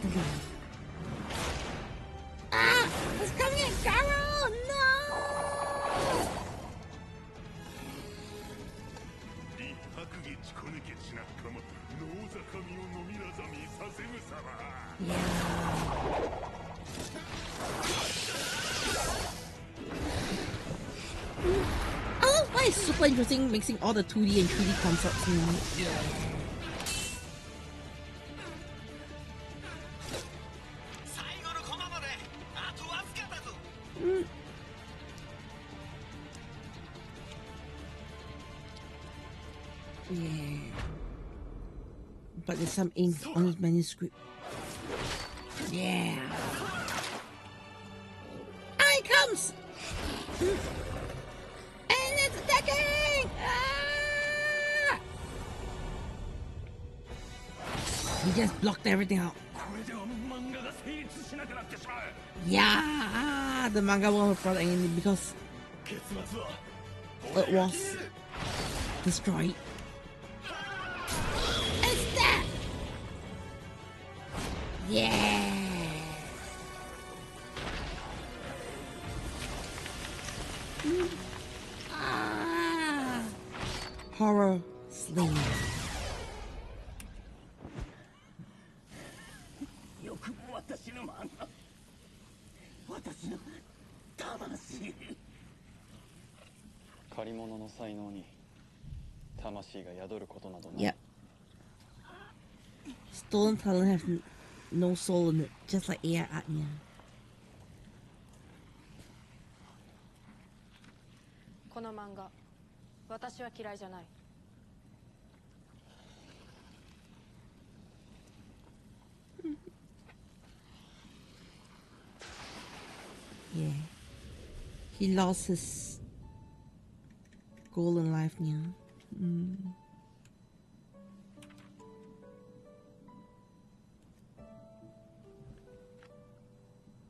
It's coming at Garo! No! I love why it's super interesting mixing all the 2D and 3D concepts. Yeah. But there's some ink on his manuscript. Yeah. Ah, it comes! And it's attacking! Ah! He just blocked everything out. Yeah, the manga won't have brought anything because it was destroyed. It's that! Yeah! Horror Sling. Yep. Stolen talent have no soul in it, just like AriNyaTou. この漫画、私は嫌いじゃない。Yeah. He lost his goal in life now. Mm.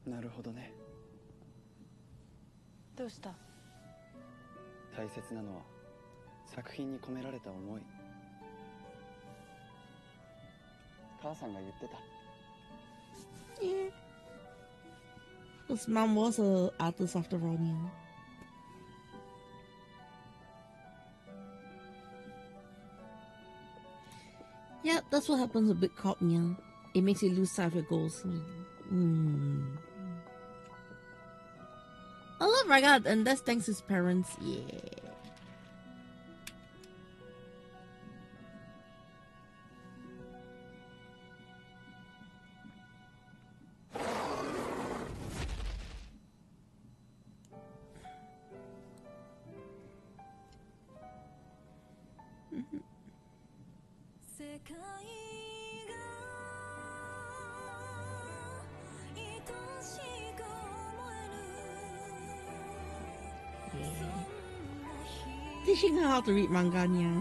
なるほどね。どうした？大切なのは作品に込められた思い。母さんが言ってた。Yeah. His mom was an artist after all, yeah. Yeah, that's what happens with big cop, yeah. It makes you lose sight of your goals. Yeah. I love Raga, and that's thanks to his parents, yeah. Teaching her how to read manga, yeah.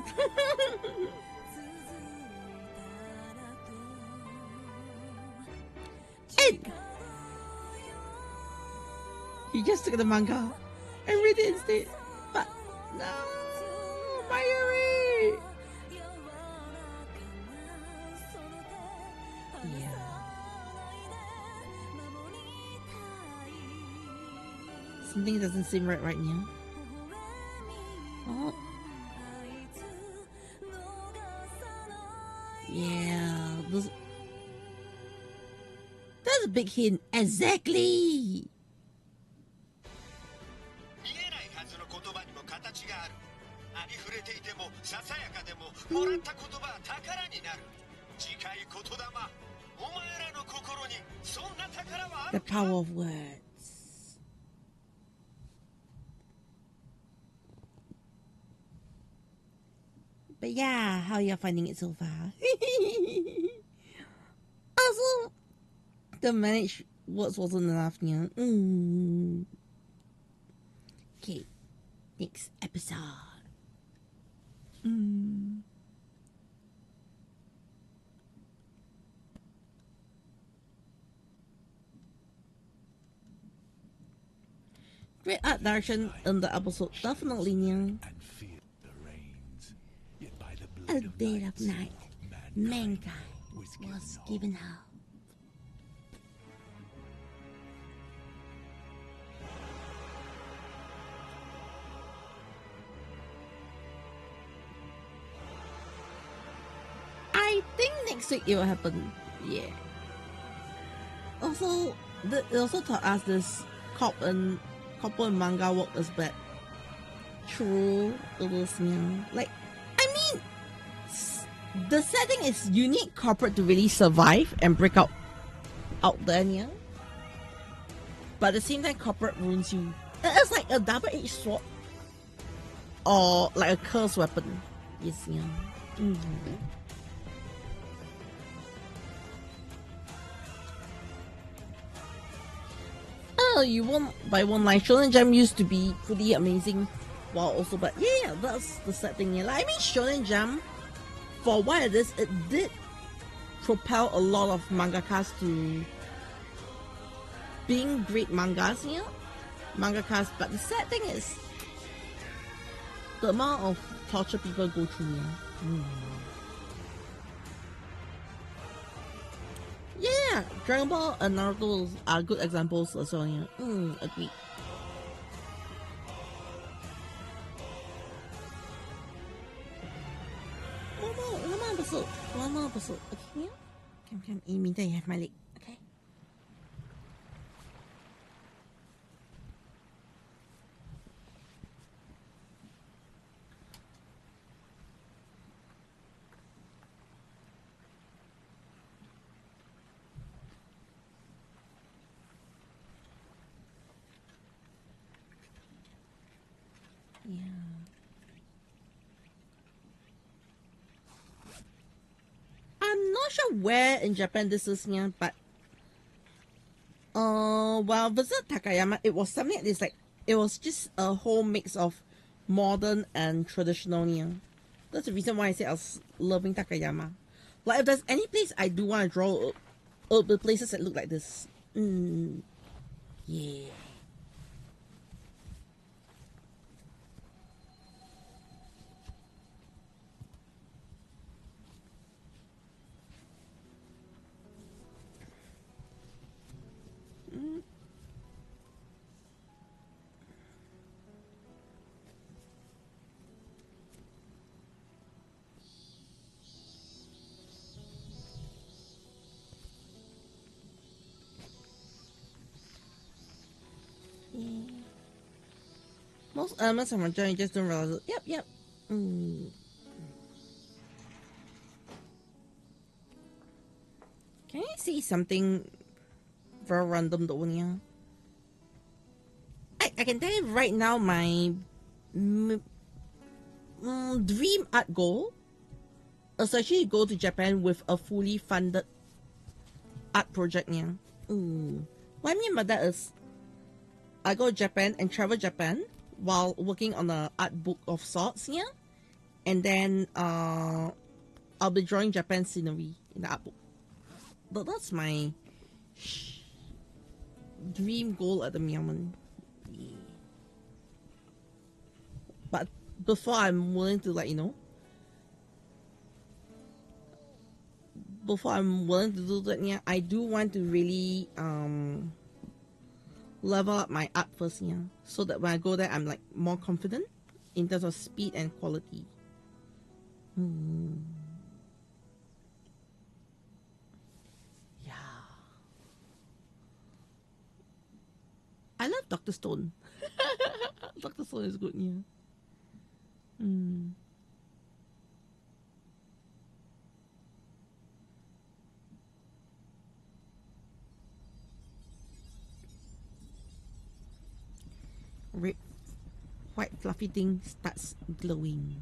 And he just took the manga and read it instead. But no, Mayuri. Yeah. Something doesn't seem right now. Oh. Yeah, that's a big hint. Exactly. 見えないはずの言葉にも形がある。ありふれていてもささやかでももらった言葉は宝になる。次回言霊、お前らの心にそんな宝はあ The るか power of words. But yeah, how you finding it so far? Also, the managed words wasn't enough, yeah. Okay, next episode. Great art direction in the episode, definitely, yeah. A dead of night, mankind was given hope. I think next week it will happen. Yeah. Also, it also taught us this couple and manga work is bad. True, it was, yeah. Like, I mean, the setting is you need corporate to really survive and break out there, yeah. But at the same time, corporate ruins you. It's like a double-edged sword or like a cursed weapon. Yes, yeah. Oh, you won't buy one line. Shonen Jump used to be pretty amazing, while also, but yeah, that's the sad thing. Yeah, like, I mean, Shonen Jump, for what it is, it did propel a lot of mangakas to being great mangas, yeah, mangakas. But the sad thing is the amount of torture people go through. Yeah, Dragon Ball and Naruto are good examples as well. Yeah, agree. One more episode. Okay, yeah. Come. In the meantime, you have my leg. Okay. Yeah. I'm not sure where in Japan this is, yeah, but well, visit Takayama, it was something like this, like it was just a whole mix of modern and traditional, yeah. That's the reason why I say I was loving Takayama. Like, if there's any place I do want to draw the places that look like this. Yeah. Most elements of my journey just don't realize it. Yep. Can I say something very random though, yeah? I can tell you right now my dream art goal especially go to Japan with a fully funded art project. Yeah. What I mean by that is, I go to Japan and travel Japan while working on a art book of sorts. Yeah, and then I'll be drawing Japan scenery in the art book. But that's my dream goal at the moment. Yeah. But before I'm willing to, like, before I'm willing to do that, yeah, I do want to really level up my art first, yeah, so that when I go there, I'm like more confident in terms of speed and quality. Yeah, I love Dr. Stone. Dr. Stone is good, yeah. Red, white fluffy thing starts glowing.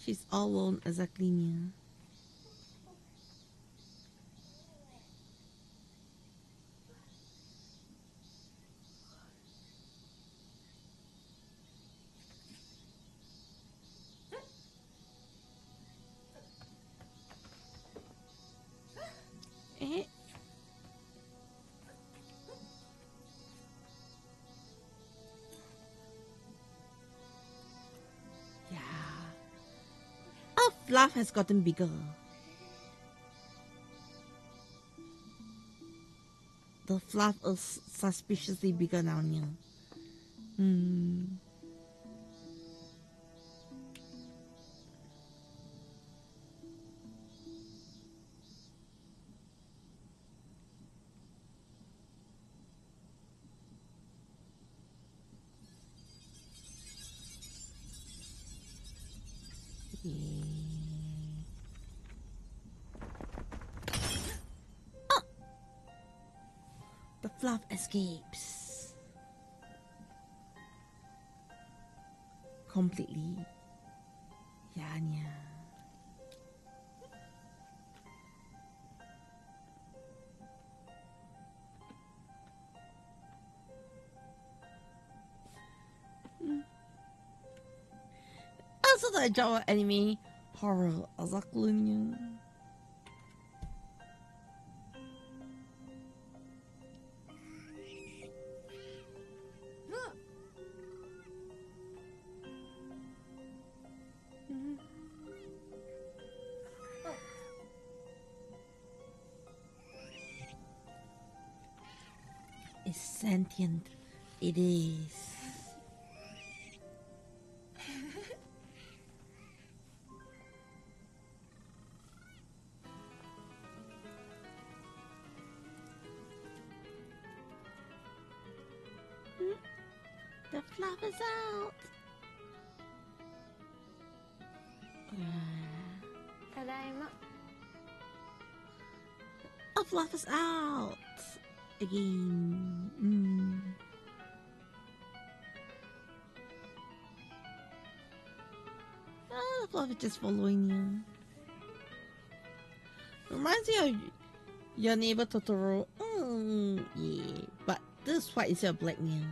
She's all alone, exactly, Mia. Yeah. Our fluff has gotten bigger. The fluff is suspiciously bigger now, Nia. The fluff escapes completely. Yeah, Nia. Also, the genre anime horror azaklunya. It's sentient. It is. The fluff is out. Tadaima. The fluff is out again. Oh, the fluff is just following you. Reminds me of your neighbor Totoro. Yeah, but this is white instead of black, yeah.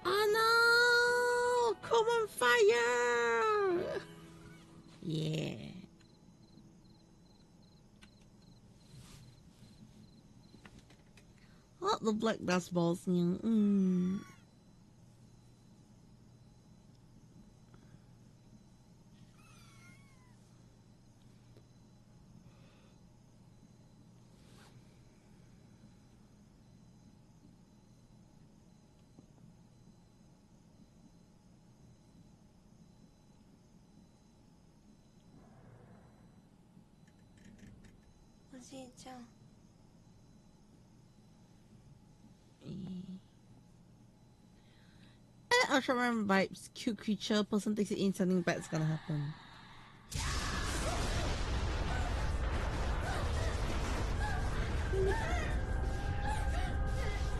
Oh no! Come on fire! Yeah. Oh, the black dust balls. Yeah. じいちゃん。Ultraman vibes, cute creature, person takes it in, something bad's gonna happen.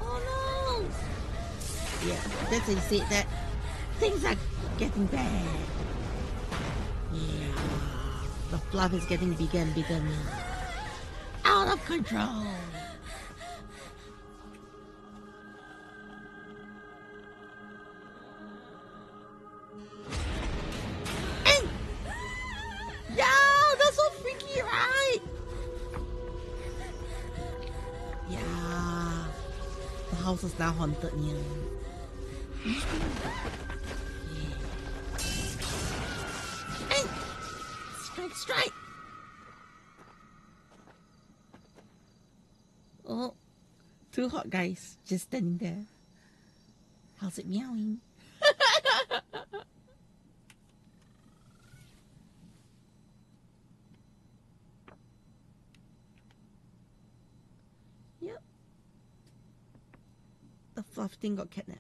Oh no! Yeah, that's how you say that. Things are getting bad. Yeah, the fluff is getting bigger and bigger now. Out of control. Yeah, that's so freaky, right? Yeah, the house is now haunted, yeah. Hey! Strike, strike! Oh, two hot guys just standing there. How's it meowing? Yep. The fluff thing got kidnapped.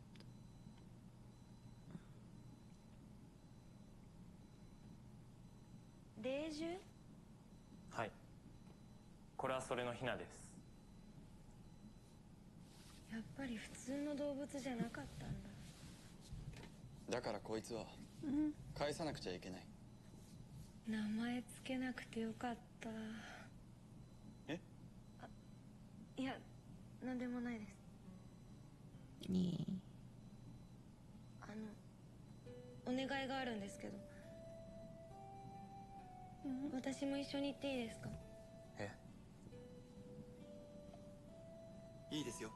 霊獣？はい。これはそれのヒナです。やっぱり普通の動物じゃなかったんだ。だからこいつは返さなくちゃいけない。名前つけなくてよかった。え？いや、なんでもないです。お願いがあるんですけど、私も一緒に行っていいですか？え？いいですよ。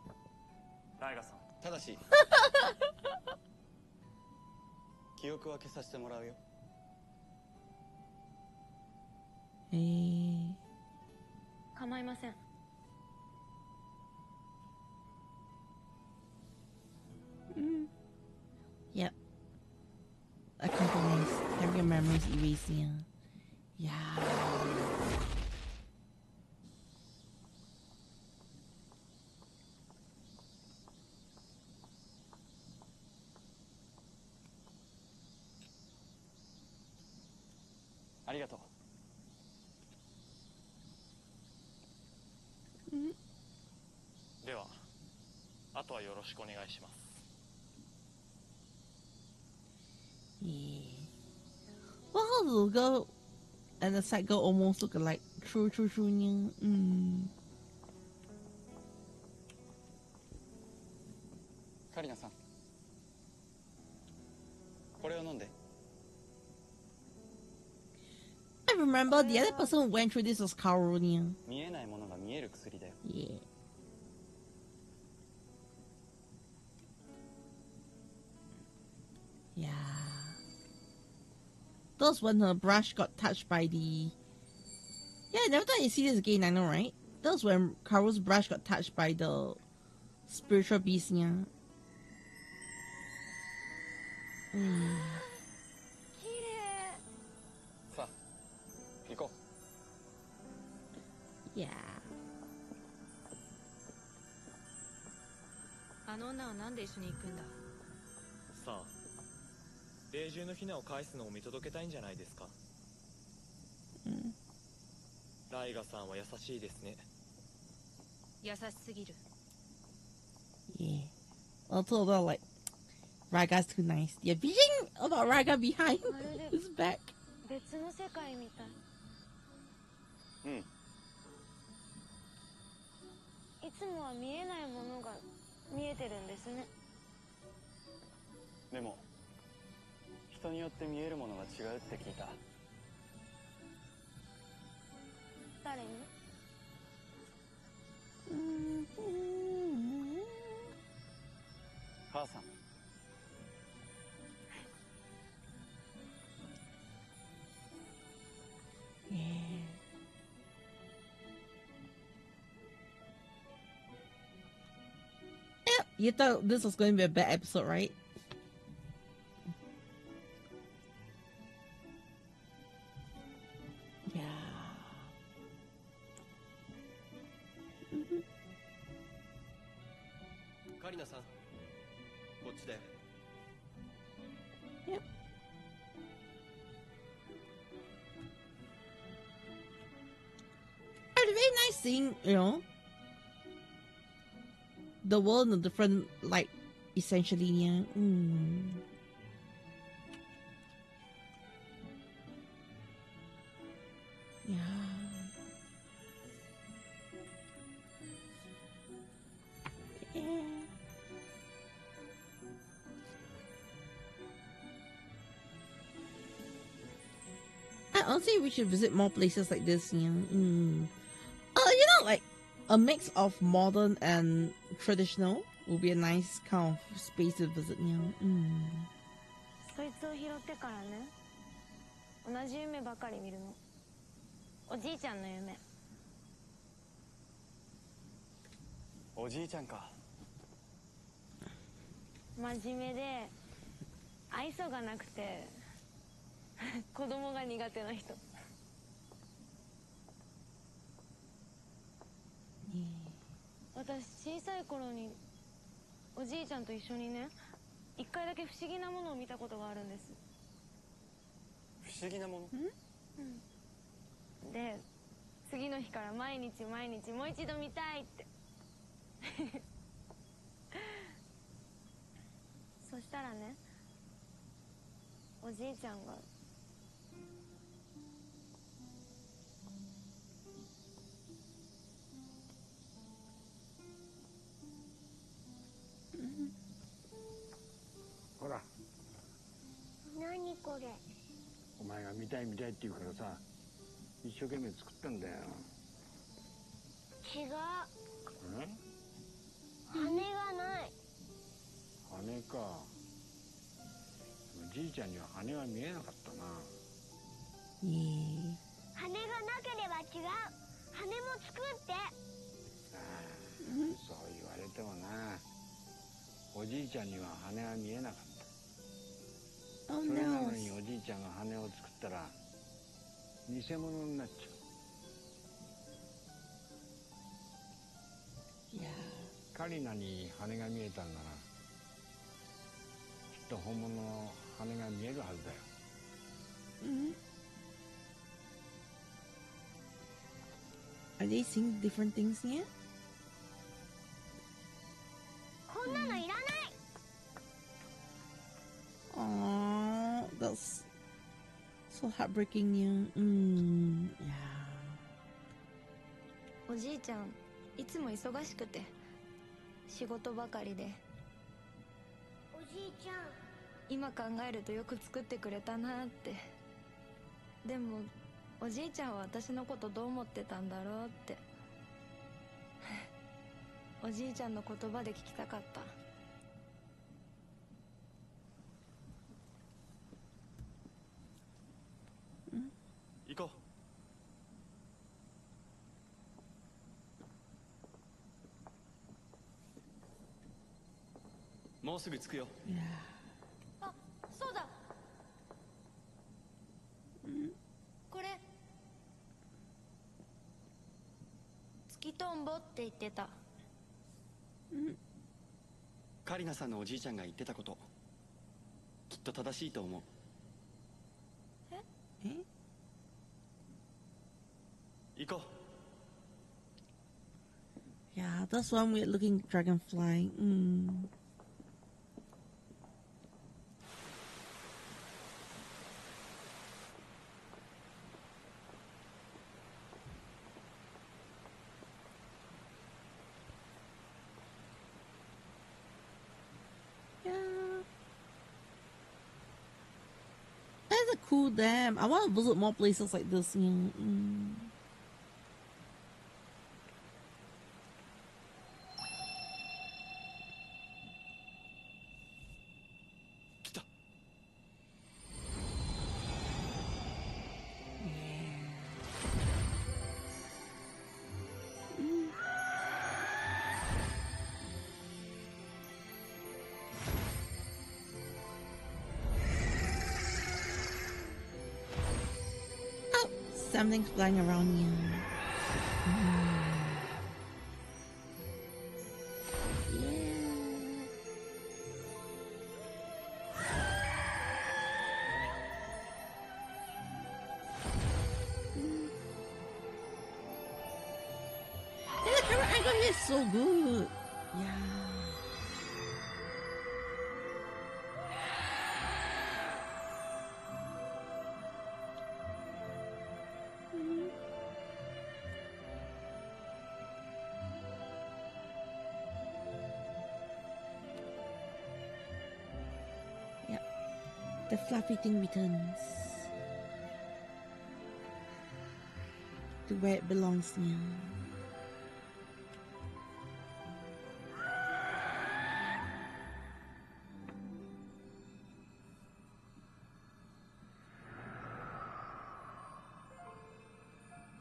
タイガさん。ただし記憶は消させてもらうよ。構いません。Yep. A compromise. Have your memories erased, yeah. Yeah. Arigatou. では、あとはよろしくお願いします。Yeah. Well, how the girl and the side girl almost look alike. True, yeah. カリナさん、これを飲んで。I remember the other person who went through this was Garo. 見えないものが見える薬だよ。Yeah. Yeah. Those when her brush got touched by the... Yeah, never thought you see this again, I know, right? Those when Karo's brush got touched by the spiritual beast, yeah. Yeah. あの女はなんで一緒に行くんだ。さあ、霊獣のヒナを返すのを見届けたいんじゃないですか。ライガさんは優しいですね。優しすぎる。Yeah. Also, though, like, Raga's too nice. The vision about Raga behind his back. 別の世界みたい。うん。いつもは見えないものが見えてるんですね。でも人によって見えるものが違うって聞いた。誰に？母さん。You thought this was going to be a bad episode, right? Yeah. カリナさん、こっちだよ。Yep. It's very nice seeing, you know, the world in a different light, essentially. Yeah. Yeah. Yeah. I honestly we should visit more places like this. Yeah. Like a mix of modern and traditional would be a nice kind of space to visit. Yeah. そいつを拾ってからね、同じ夢ばかり見るの。おじいちゃんの夢。おじいちゃんか。真面目で愛想がなくて子供が苦手な人。私小さい頃におじいちゃんと一緒にね、一回だけ不思議なものを見たことがあるんです。不思議なもの？で、次の日から毎日もう一度見たいってそしたらね、おじいちゃんがほら、何これ。お前が見たいって言うからさ、一生懸命作ったんだよ。違う。羽がない。羽か。じいちゃんには羽は見えなかったな。羽がなければ違う。羽も作って。そう言われてもな、おじいちゃんには羽は見えなかった。それなのにおじいちゃんが羽を作ったら偽物になっちゃう。カリナに羽が見えたんならきっと本物の羽が見えるはずだよ。Are they seeing different things here? こんなのいらない。Aww, that's so heartbreaking. Yeah. おじいちゃんいつも忙しくて仕事ばかりで。おじいちゃん。今考えるとよく作ってくれたなって。でもおじいちゃんは私のことどう思ってたんだろうっておじいちゃんの言葉で聞きたかった。行こう。もうすぐ着くよ。あ、そうだ。これ月とんぼって言ってた。カリナさんのおじいちゃんが言ってたこと、きっと正しいと思う。行こう。Yeah, that's one weird looking dragonfly. Yeah. That's a cool dam. I want to visit more places like this. Something's flying around you. Yeah. is so good. Yeah. Yeah. The fluffy thing returns to where it belongs now.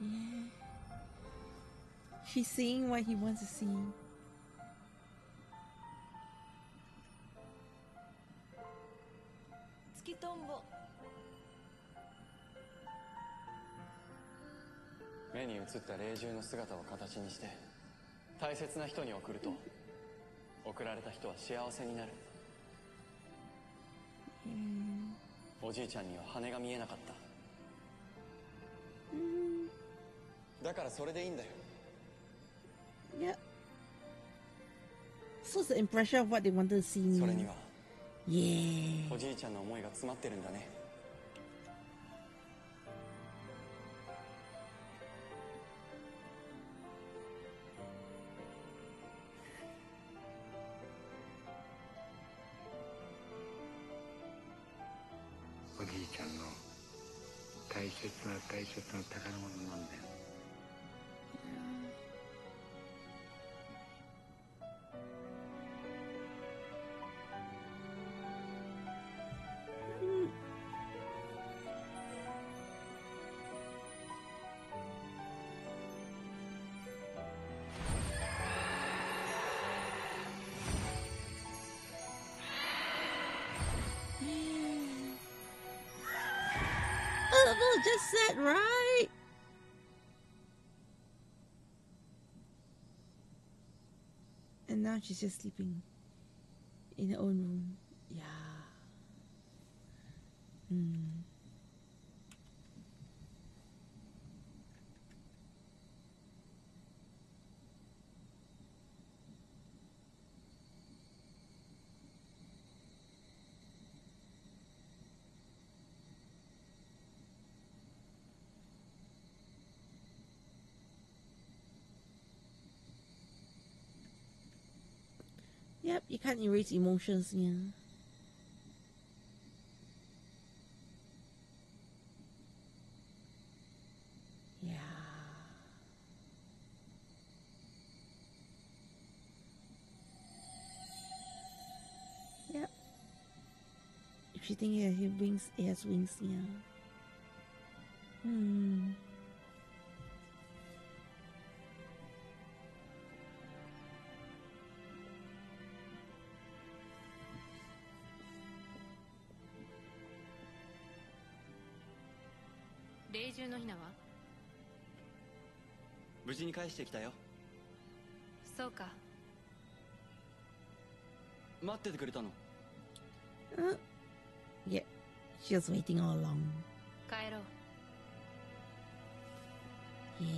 Yeah. She's seeing what he wants to see. Skitombo. 目に映った霊獣の姿を形にして大切な人に送ると送られた人は幸せになる。おじいちゃんには羽が見えなかった。だからそれでいいんだよ。Yeah. So it's the impression of what they wanted to see me. それには Yeah. おじいちゃんの思いが詰まってるんだね。おじいちゃんの大切な大切な宝物なんだよ。Oh, just said right. And now she's just sleeping in her own room. Yeah. Yep, you can't erase emotions, yeah. Yeah. Yep. If you think it has wings, it has wings, yeah. Hmm. Hina wa? 無事に返してきたよ。そうか。待っててくれたの？ Yeah, she was waiting all along. 帰ろう。Yeah.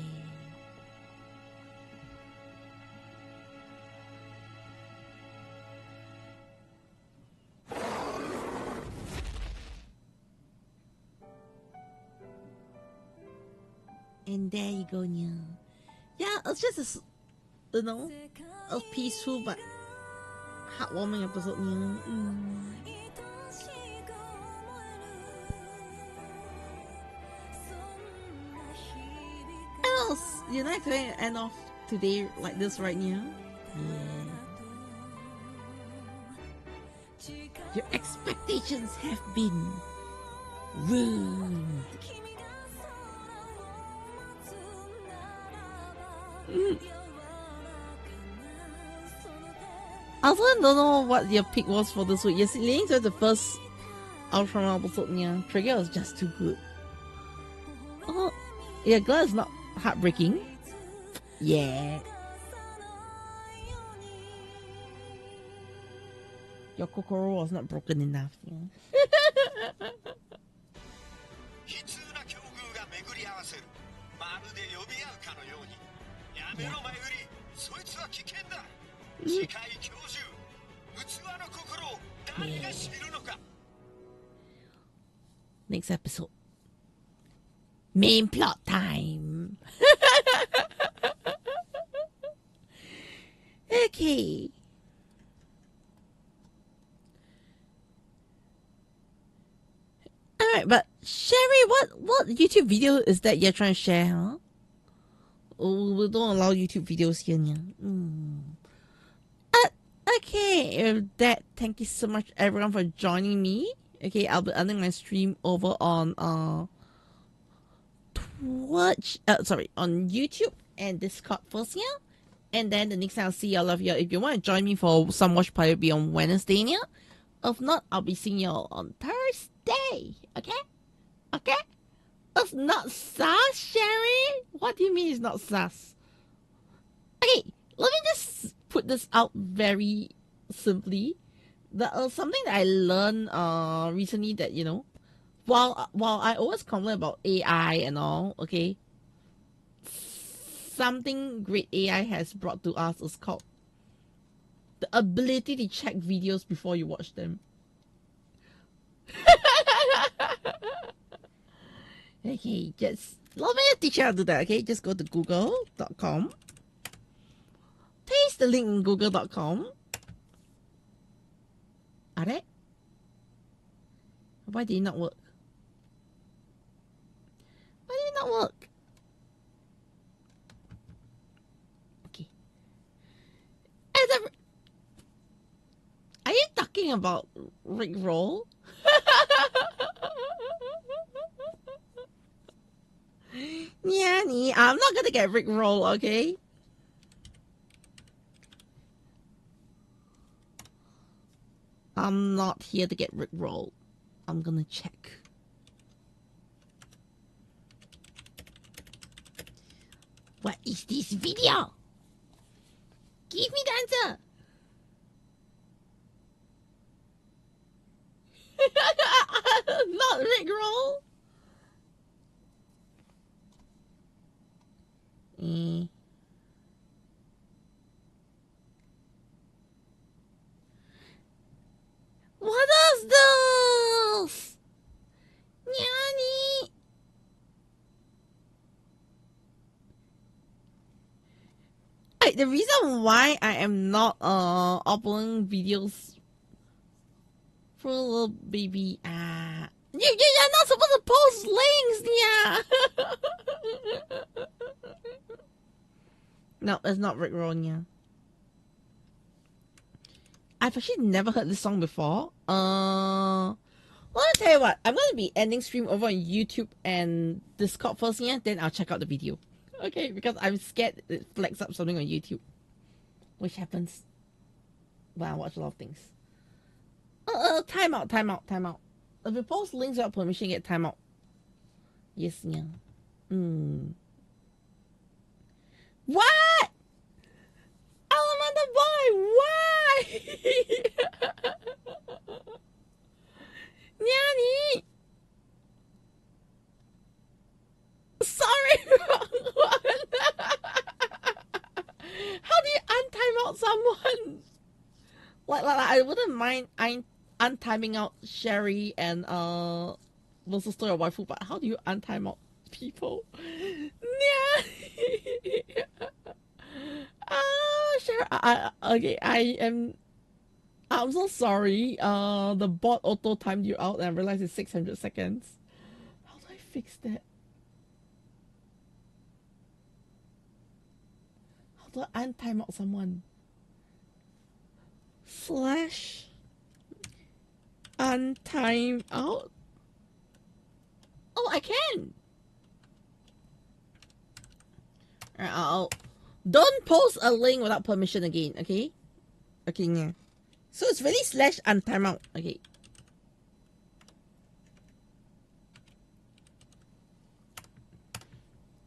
And there you go, Nya. Yeah, it's just a peaceful but heartwarming episode, Nya. And else, you're not going to end off today like this, right, Nya? Yeah. Your expectations have been ruined. I also don't know what your pick was for this week. Yes, leaning to the first Ultraman episode, yeah. Trigger was just too good. Oh, yeah, glad it's not heartbreaking. Yeah. Your kokoro was not broken enough, yeah. 悲痛な境遇が巡り合わせる。まるで呼び合うかのように。やめろ前売り。そいつは危険だ。次回教授、器の心を誰が知るのか。 Next episode. Main plot time. Okay. Alright, but Sherry, what YouTube video is that you're trying to share, huh? Oh, we don't allow YouTube videos here. Okay, with that, thank you so much everyone for joining me. Okay, I'll be ending my stream over on Twitch, on YouTube and Discord first, yeah. And then the next time I'll see all of you. If you want to join me for some watch party, it'll be on Wednesday, yeah. If not, I'll be seeing you all on Thursday. Okay? Okay? It's not sus, Sherry? What do you mean it's not sus? Okay, let me just put this out very simply. Something that I learned recently that, you know, while I always complain about AI and all, okay, something great AI has brought to us is called the ability to check videos before you watch them. Okay, just let me teach you how to do that, okay? Just go to google.com. Paste the link in google.com. Are Why did it not work? Why did it not work? Okay. Are you talking about Rick Roll? Yanny, I'm not gonna get Rick Roll, okay? I'm not here to get Rick Roll. I'm gonna check. What is this video? Give me the answer. Not Rick Roll. What is this? Yanny. The reason why I am not uploading videos for a little baby, you're not supposed to post links, yeah. No, it's not Rick Roll, yeah. I've actually never heard this song before. Let me tell you what, I'm going to be ending stream over on YouTube and Discord first, yeah, then I'll check out the video. Okay, because I'm scared it flags up something on YouTube. Which happens when I watch a lot of things. Time out. If you post links without permission, get time out. Yes, yeah. What? Elemental boy, why? Nani? Sorry, wrong one. How do you untime out someone? Like I wouldn't mind untiming out Sherry and versus Story of Waifu, but how do you untime out people? Yeah. Sure. Okay, I'm so sorry. The bot auto timed you out and I realized it's 600 seconds. How do I fix that? How do I untime out someone? Slash untime out? Oh, I can. Alright, don't post a link without permission again, okay? Okay, yeah. So it's really slash untime out, okay.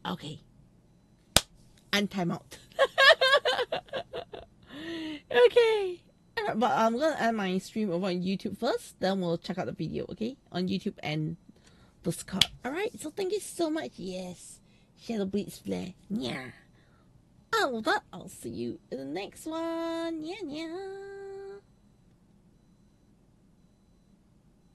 Okay. Untime out. Okay. But I'm gonna end my stream over on YouTube first, then we'll check out the video, okay? On YouTube and Discord. Alright, so thank you so much. Yes. Shadow Bleeds Flare. Yeah. with that, I'll see you in the next one. Yeah, yeah.